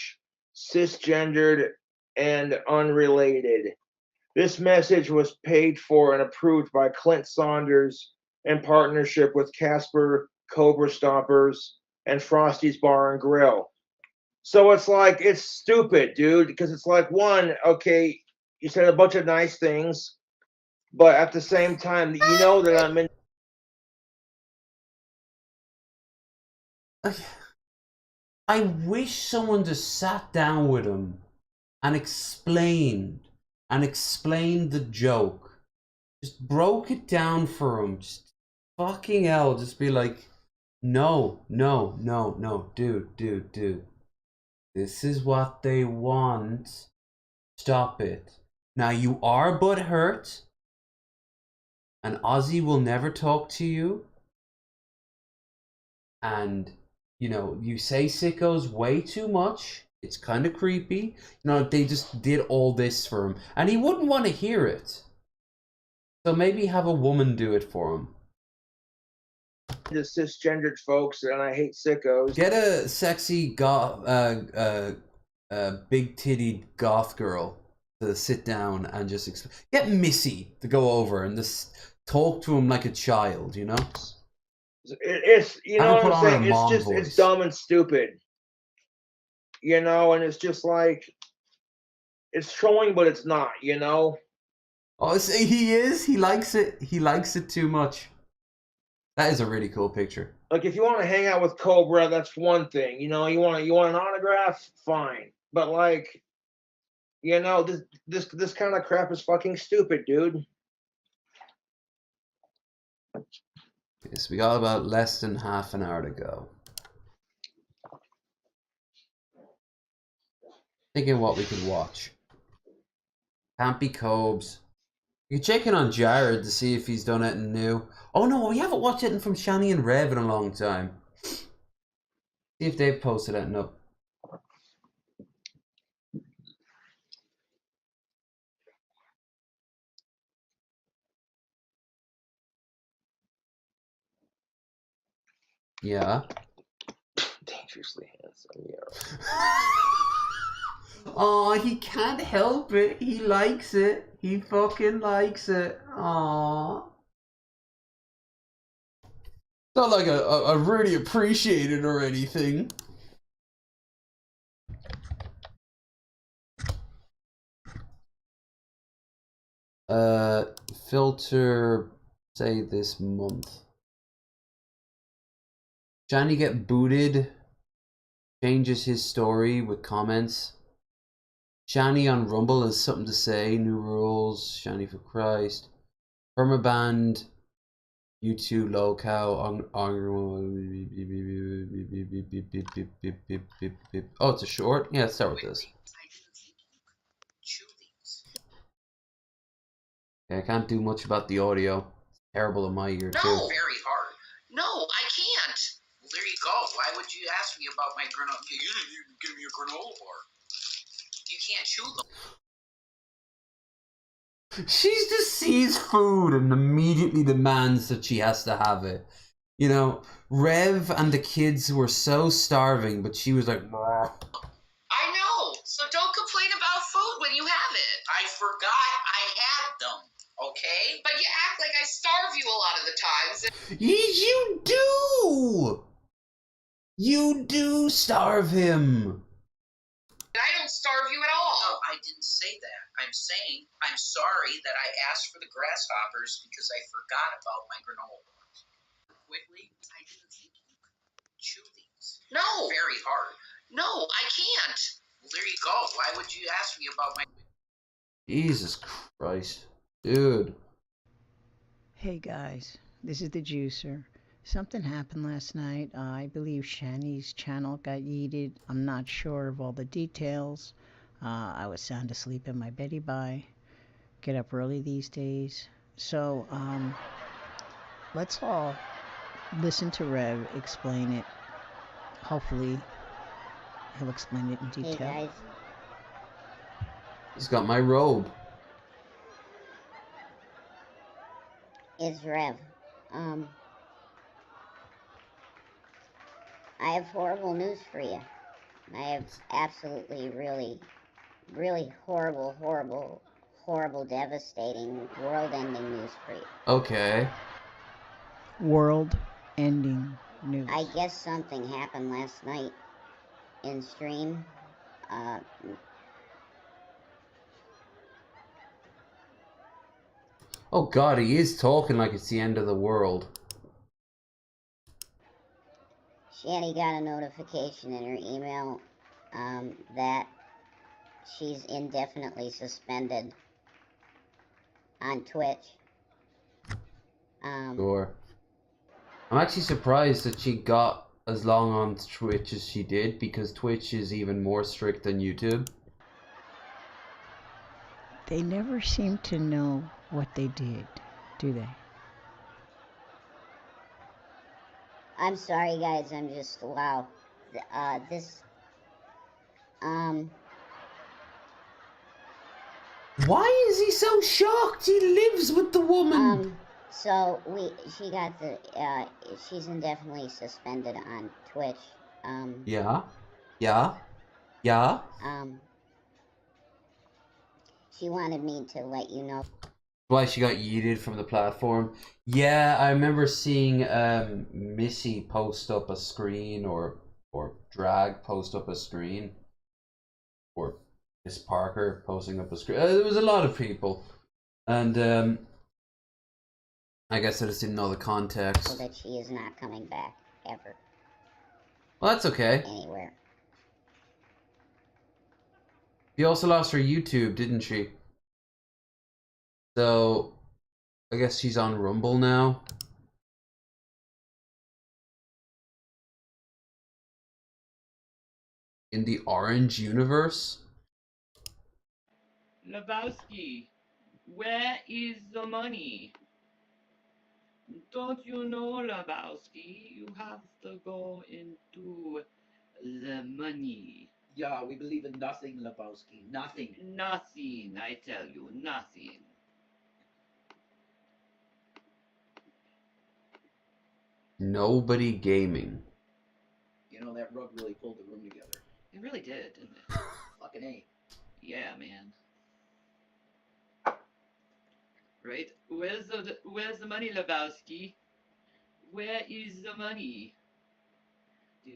cisgendered, and unrelated. This message was paid for and approved by Clint Saunders in partnership with Casper Cobra Stompers and Frosty's Bar and Grill. So it's like, it's stupid, dude, because it's like, one, okay, you said a bunch of nice things, but at the same time, you know that I'm in. I wish someone just sat down with him and explained the joke. Just broke it down for him. Just fucking hell. Just be like, no, dude. This is what they want. Stop it. Now you are butthurt, and Ozzy will never talk to you. And, you know, you say sickos way too much. It's kind of creepy. You know, they just did all this for him. And he wouldn't want to hear it. So maybe have a woman do it for him. The cisgendered folks, and I hate sickos. Get a sexy big-titted goth girl to sit down and just get Missy to go over and just talk to him like a child, you know? It's you know what I'm saying? It's mom just voice. it's dumb and stupid. You know, and it's just like it's trolling, but it's not, you know? Oh, see, he is. He likes it. He likes it too much. That is a really cool picture. Like if you want to hang out with Cobra, that's one thing. You know, you want an autograph, fine. But like, you know, this kind of crap is fucking stupid, dude. Yes, we got about less than half an hour to go. Thinking what we could watch. Campy Cobes. You're checking on Jared to see if he's done anything new. Oh no, we haven't watched anything from Shani and Rev in a long time. See if they've posted anything up. Yeah. Dangerously handsome, yeah. Oh, he can't help it. He likes it. He fucking likes it. Aww. Not like I really appreciate it or anything. Filter, say this month. Johnny get booted. Changes his story with comments. Shani on Rumble has something to say. New rules. Shani for Christ. Permaband. U2 low cow. Oh, it's a short? Yeah, let's start with this. Yeah, I can't do much about the audio. It's terrible in my ear, too. No, very hard. No, I can't. Well, there you go. Why would you ask me about my granola? You didn't even give me a granola bar. You can't chew them. She just sees food and immediately demands that she has to have it. You know, Rev and the kids were so starving, but she was like, "Brr." I know. So don't complain about food when you have it. I forgot I had them. Okay? But you act like I starve you a lot of the times. You do! You do starve him. I don't starve you at all. No, I didn't say that. I'm saying I'm sorry that I asked for the grasshoppers because I forgot about my granola bars. Quickly, I didn't think you could chew these. No. Very hard. No, I can't. Well, there you go. Why would you ask me about my... Jesus Christ. Dude. Hey guys, this is the Juicer. Something happened last night. I believe Shani's channel got yeeted. I'm not sure of all the details. I was sound asleep in my beddy bye. Get up early these days. So, let's all listen to Rev explain it. Hopefully, he'll explain it in detail. Hey guys. He's got my robe. It's Rev. I have horrible news for you. I have absolutely, really horrible, devastating, world-ending news for you. Okay. World-ending news. I guess something happened last night in stream. Oh God, he is talking like it's the end of the world. Shani got a notification in her email that she's indefinitely suspended on Twitch. Sure. I'm actually surprised that she got as long on Twitch as she did, because Twitch is even more strict than YouTube. They never seem to know what they did, do they? I'm sorry, guys. I'm just, wow. Why is he so shocked? He lives with the woman. So she got the, she's indefinitely suspended on Twitch. Yeah. She wanted me to let you know. Why she got yeeted from the platform. Yeah, I remember seeing Missy post up a screen, or Drag post up a screen, or Miss Parker posting up a screen. There was a lot of people, and I guess I just didn't know the context. So that she is not coming back ever. Well, that's okay. Anywhere. She also lost her YouTube, didn't she? So, I guess she's on Rumble now. In the Orange universe? Lebowski, where is the money? Don't you know, Lebowski? You have to go into the money. Yeah, we believe in nothing, Lebowski. Nothing. Nothing, I tell you, nothing. Nobody gaming. You know, that rug really pulled the room together. It really did, didn't it? Fucking A. Yeah, man. Right? Where's the money, Lebowski? Where is the money? Share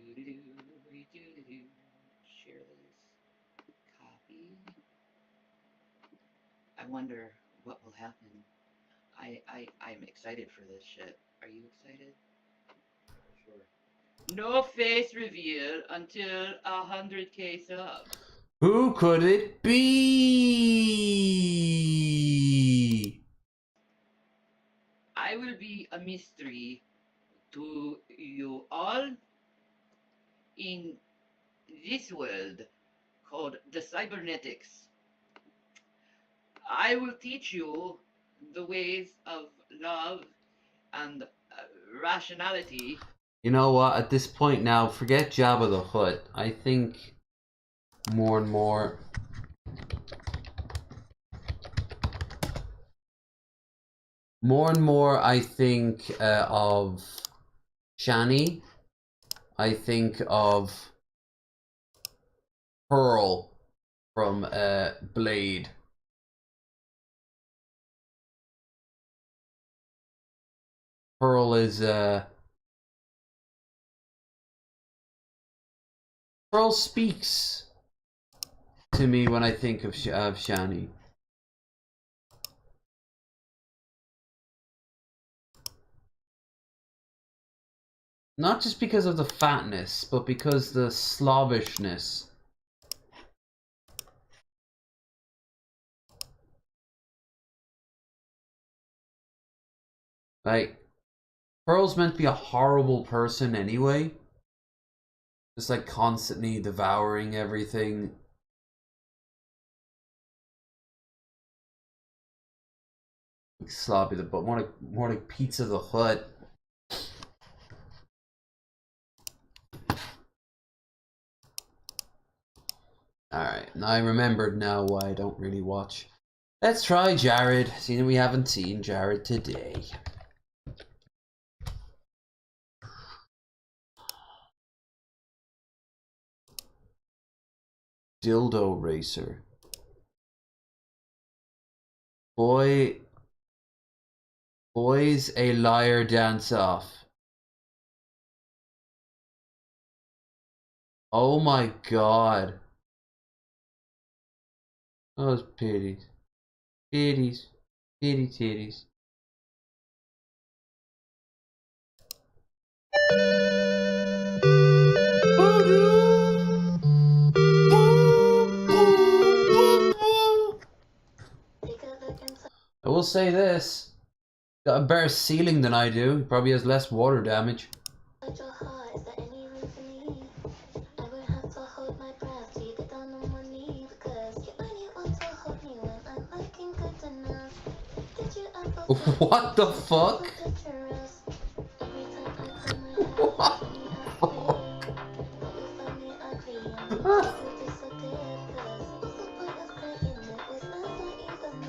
this. Copy. I wonder what will happen. I'm excited for this shit. Are you excited? Sure. No face reveal until 100K subs. Who could it be? I will be a mystery to you all in this world called the cybernetics. I will teach you the ways of love and rationality. You know what? At this point now, forget Jabba the Hutt. I think more and more More and more I think of Shani. I think of Pearl from Blade. Pearl is Pearl speaks to me when I think of Shani. Not just because of the fatness, but because the slobbishness. Like, Pearl's meant to be a horrible person anyway. Just like constantly devouring everything. Like sloppy, but more like Pizza the Hut. Alright, now I remembered now why I don't really watch. Let's try Jared, seeing that we haven't seen Jared today. Dildo Racer. Boys a liar dance off. Oh my god. Those titties. Titties. Titties. I will say this. Got a better ceiling than I do. He probably has less water damage. What the fuck?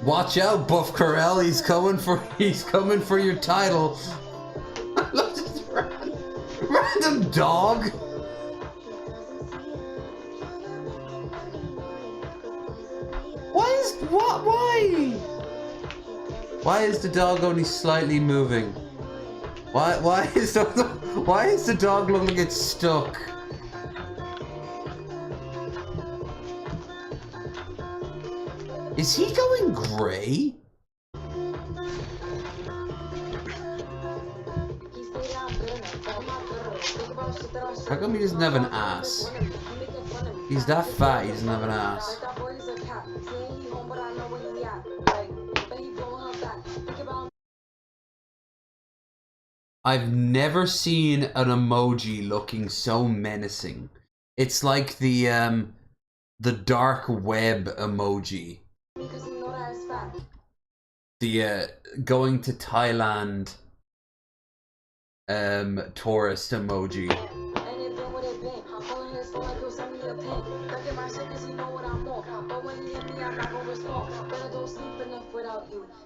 Watch out, Buff Corell, he's coming for your title. Look at this random dog. Why is the dog only slightly moving? Why is the dog looking like it's stuck? Is he going grey? How come he doesn't have an ass? He's that fat, he doesn't have an ass. I've never seen an emoji looking so menacing. It's like the dark web emoji. The going to Thailand tourist emoji.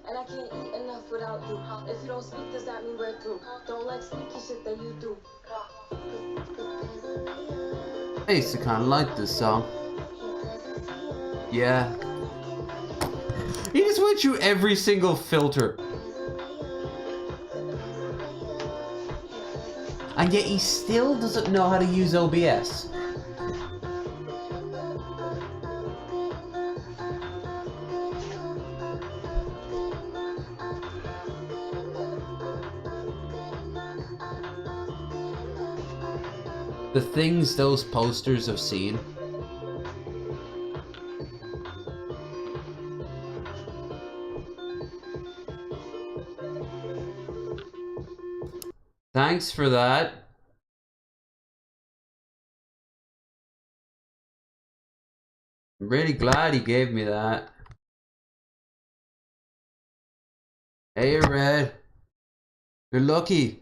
And I can't eat enough without you. If you don't speak, does that mean we're through? Don't like sneaky shit that you do. I used to kind of like this song. Yeah. He just went through every single filter. And yet he still doesn't know how to use OBS. The things those posters have seen. Thanks for that. I'm really glad he gave me that. Hey, Red. You're lucky.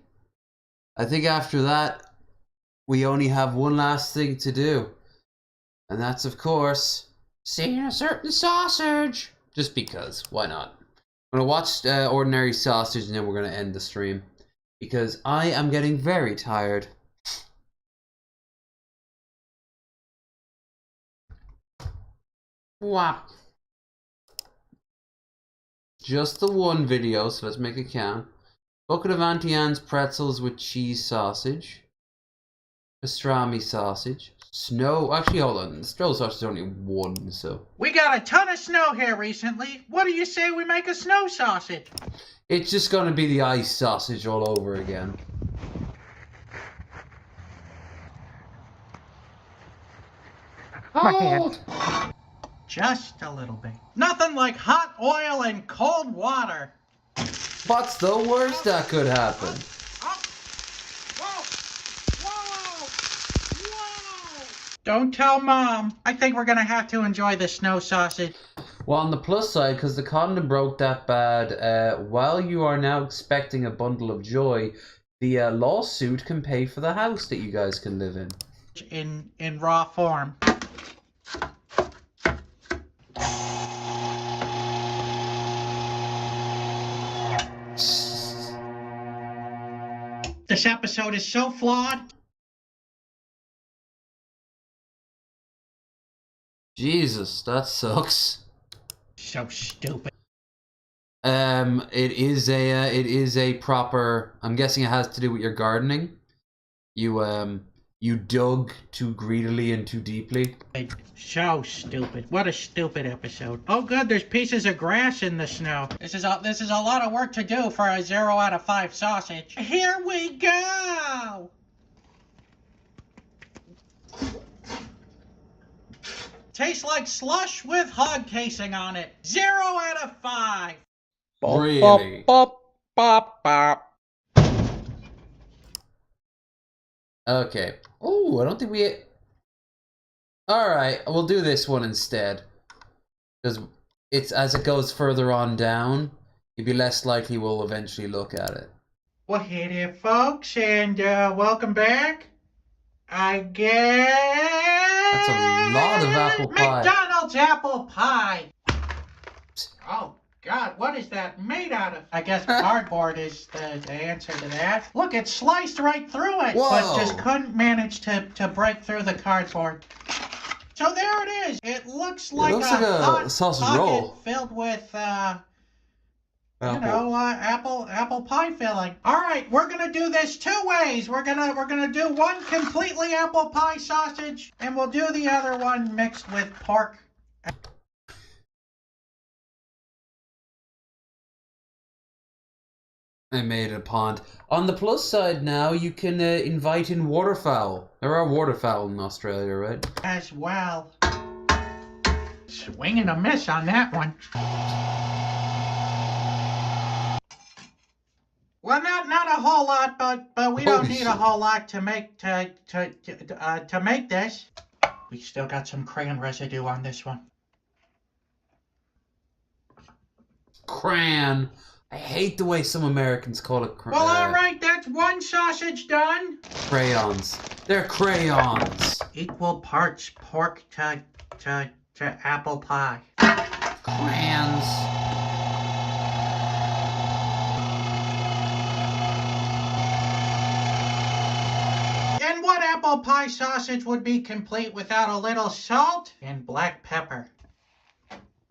I think after that, we only have one last thing to do. And that's, of course, seeing a certain sausage. Just because. Why not? I'm gonna watch Ordinary Sausage and then we're gonna end the stream. Because I am getting very tired. Wow. Just the one video, so let's make it count. Bucket of Auntie Anne's pretzels with cheese sausage. Pastrami sausage. Snow. Actually, hold on. Snow sausage is only one, so. We got a ton of snow here recently. What do you say we make a snow sausage? It's just gonna be the ice sausage all over again. My hand. Just a little bit. Nothing like hot oil and cold water. What's the worst that could happen? Don't tell Mom. I think we're gonna have to enjoy the snow sausage. Well, on the plus side, because the condom broke that bad, while you are now expecting a bundle of joy, the lawsuit can pay for the house that you guys can live in. In raw form. This episode is so flawed. Jesus, that sucks. So stupid. It is a proper. I'm guessing it has to do with your gardening. You dug too greedily and too deeply. So stupid. What a stupid episode. Oh good, there's pieces of grass in the snow. This is a lot of work to do for a 0 out of 5 sausage. Here we go. Tastes like slush with hog casing on it. 0 out of 5. Really? Bop, bop, bop. Okay. Oh, I don't think we... Alright, we'll do this one instead. Because it's as it goes further on down, you'd be less likely we'll eventually look at it. Well, hey there, folks, and welcome back. I guess... That's a lot of apple pie. McDonald's apple pie. Oh, God, what is that made out of? I guess cardboard is the answer to that. Look, it sliced right through it, Whoa. but just couldn't manage to break through the cardboard. So there it is. It looks like looks a like a hot sausage pocket roll. filled with, Apple. apple pie filling. All right, we're gonna do this 2 ways. We're gonna do one completely apple pie sausage, and we'll do the other one mixed with pork. I made a pond. On the plus side now, you can invite in waterfowl. There are waterfowl in Australia, right? As well. Swing and a miss on that one. Well, not a whole lot, but we don't need a whole lot to make to make this. We still got some crayon residue on this one. Crayon. I hate the way some Americans call it Well, all right, that's one sausage done. crayons. They're crayons. Equal parts pork to apple pie. Crayons. And what apple pie sausage would be complete without a little salt and black pepper?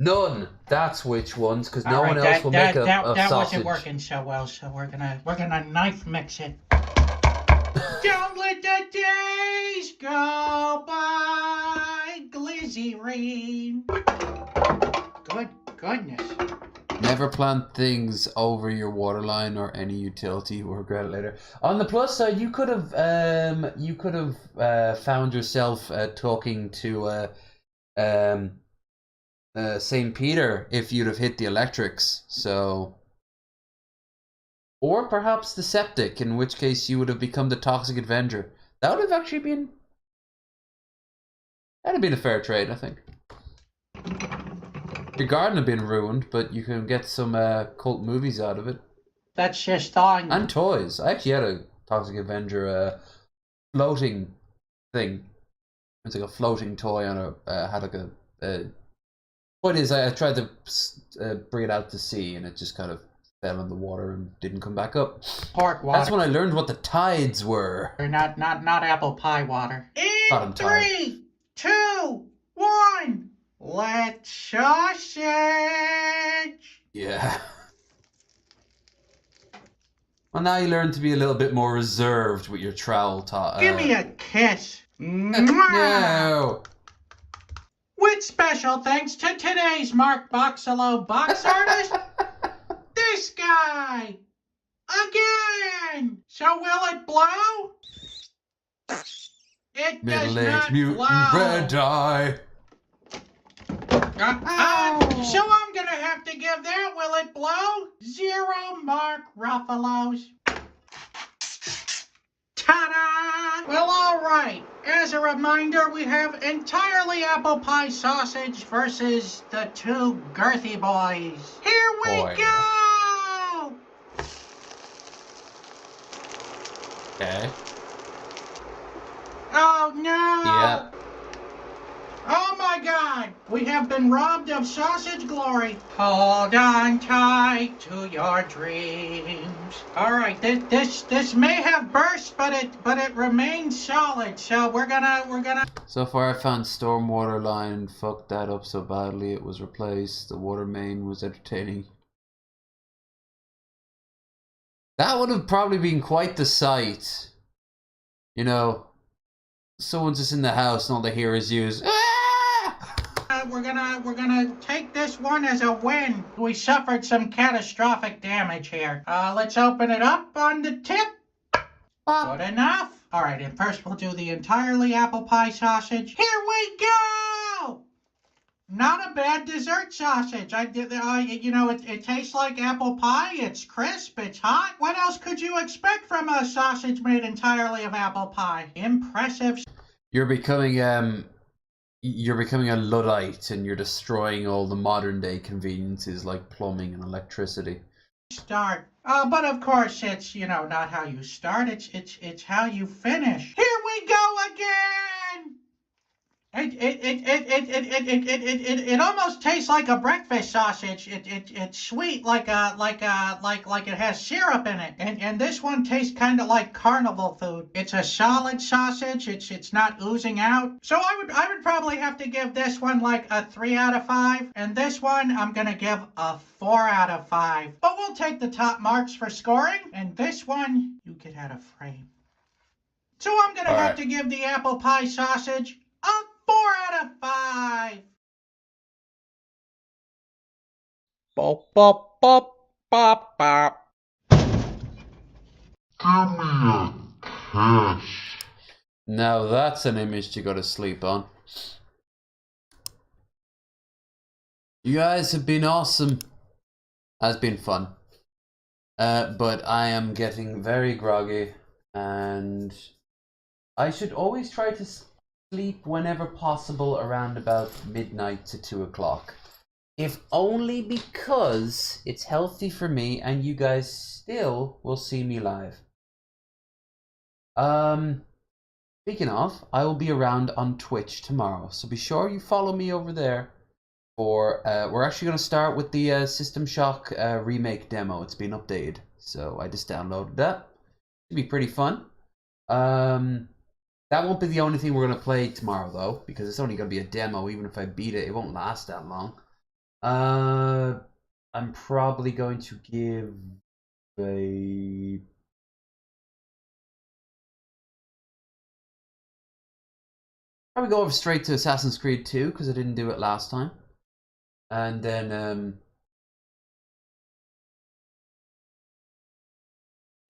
None. That's which ones, because no All right, one else will make a that sausage. wasn't working so well, so we're gonna knife mix it. Don't let the days go by, glycerine. Good goodness. Never plant things over your waterline or any utility. You'll regret it later. On the plus side, you could have found yourself talking to St. Peter if you'd have hit the electrics. So, or perhaps the septic, in which case you would have become the Toxic Avenger. That would have actually been. That'd have been a fair trade, I think. Your garden had been ruined, but you can get some cult movies out of it. That's just thawing. And toys. I actually had a Toxic Avenger floating thing. It's like a floating toy on a had like a Point is, I tried to bring it out to sea, and it just kind of fell in the water and didn't come back up. Pork water. That's when I learned what the tides were. Or not apple pie water. God, I'm tired. 3, 2, 1. Let's sausage. Yeah. Well, now you learn to be a little bit more reserved with your trowel talk. Give me a kiss. No. With special thanks to today's Mark Boxalo box artist, this guy. Again. So will it blow? It does Middle-aged not mutant blow. red eye. So I'm gonna have to give that will it blow 0 Mark Ruffalos. Ta-da! Well, all right. As a reminder, we have entirely apple pie sausage versus the 2 girthy boys. Here we go! Okay. Oh no! Yeah. Oh my God! We have been robbed of sausage glory. Hold on tight to your dreams. All right, this may have burst, but it remains solid. So we're gonna. So far, I found stormwater line fucked that up so badly it was replaced. The water main was entertaining. That would have probably been quite the sight. You know, someone's just in the house and all they hear is use. We're gonna take this one as a win. We suffered some catastrophic damage here. Let's open it up on the tip. Good enough. All right, and first we'll do the entirely apple pie sausage. Here we go. Not a bad dessert sausage. You know, it tastes like apple pie. It's crisp. It's hot. What else could you expect from a sausage made entirely of apple pie? Impressive. You're becoming a Luddite and you're destroying all the modern day conveniences like plumbing and electricity. Start. But of course it's, you know, not how you start. It's how you finish. Here we go again. It almost tastes like a breakfast sausage. It's sweet like it has syrup in it. And this one tastes kind of like carnival food. It's a solid sausage. It's not oozing out. So I would probably have to give this one like a 3 out of 5. And this one I'm gonna give a 4 out of 5. But we'll take the top marks for scoring. And this one you get out of frame. So I'm gonna have to give the apple pie sausage a 4 out of 5. Bop, bop, bop, bop, bop. Give me a kiss. Now that's an image to go to sleep on. You guys have been awesome. Has been fun. But I am getting very groggy, and I should always try to sleep whenever possible around about midnight to 2 o'clock. If only because it's healthy for me and you guys still will see me live. Speaking of, I will be around on Twitch tomorrow, so be sure you follow me over there. For we're actually going to start with the System Shock remake demo. It's been updated, so I just downloaded that. It'll be pretty fun. That won't be the only thing we're going to play tomorrow, though, because it's only going to be a demo. Even if I beat it, it won't last that long. I'm probably going to give a... Probably go over straight to Assassin's Creed 2, because I didn't do it last time. And then,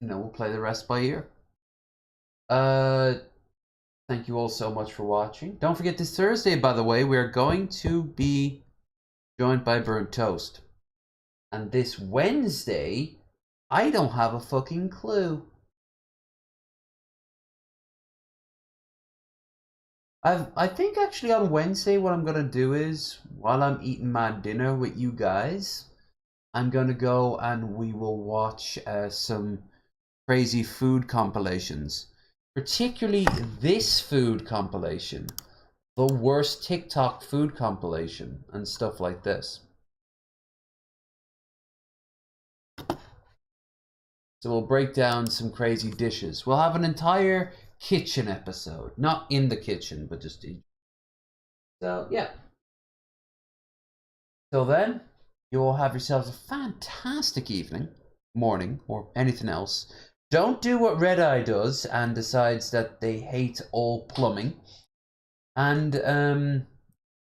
you know, we'll play the rest by ear. Thank you all so much for watching. Don't forget this Thursday, by the way, we're going to be joined by Burnt Toast. And this Wednesday, I don't have a fucking clue. I think actually on Wednesday what I'm going to do is, while I'm eating my dinner with you guys, I'm going to go and we will watch some crazy food compilations. Particularly this food compilation. the worst TikTok food compilation and stuff like this. So we'll break down some crazy dishes. We'll have an entire kitchen episode. Not in the kitchen, but just in. So, yeah. Till then, you all have yourselves a fantastic evening, morning, or anything else. Don't do what Red Eye does and decides that they hate all plumbing. And,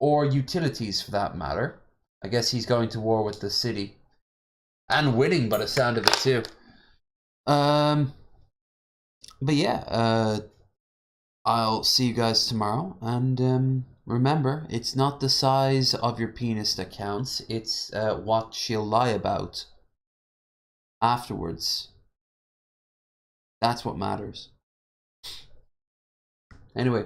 or utilities for that matter. I guess he's going to war with the city. And winning by the sound of it too. But yeah, I'll see you guys tomorrow, and remember, it's not the size of your penis that counts, it's what she'll lie about afterwards. That's what matters. Anyway.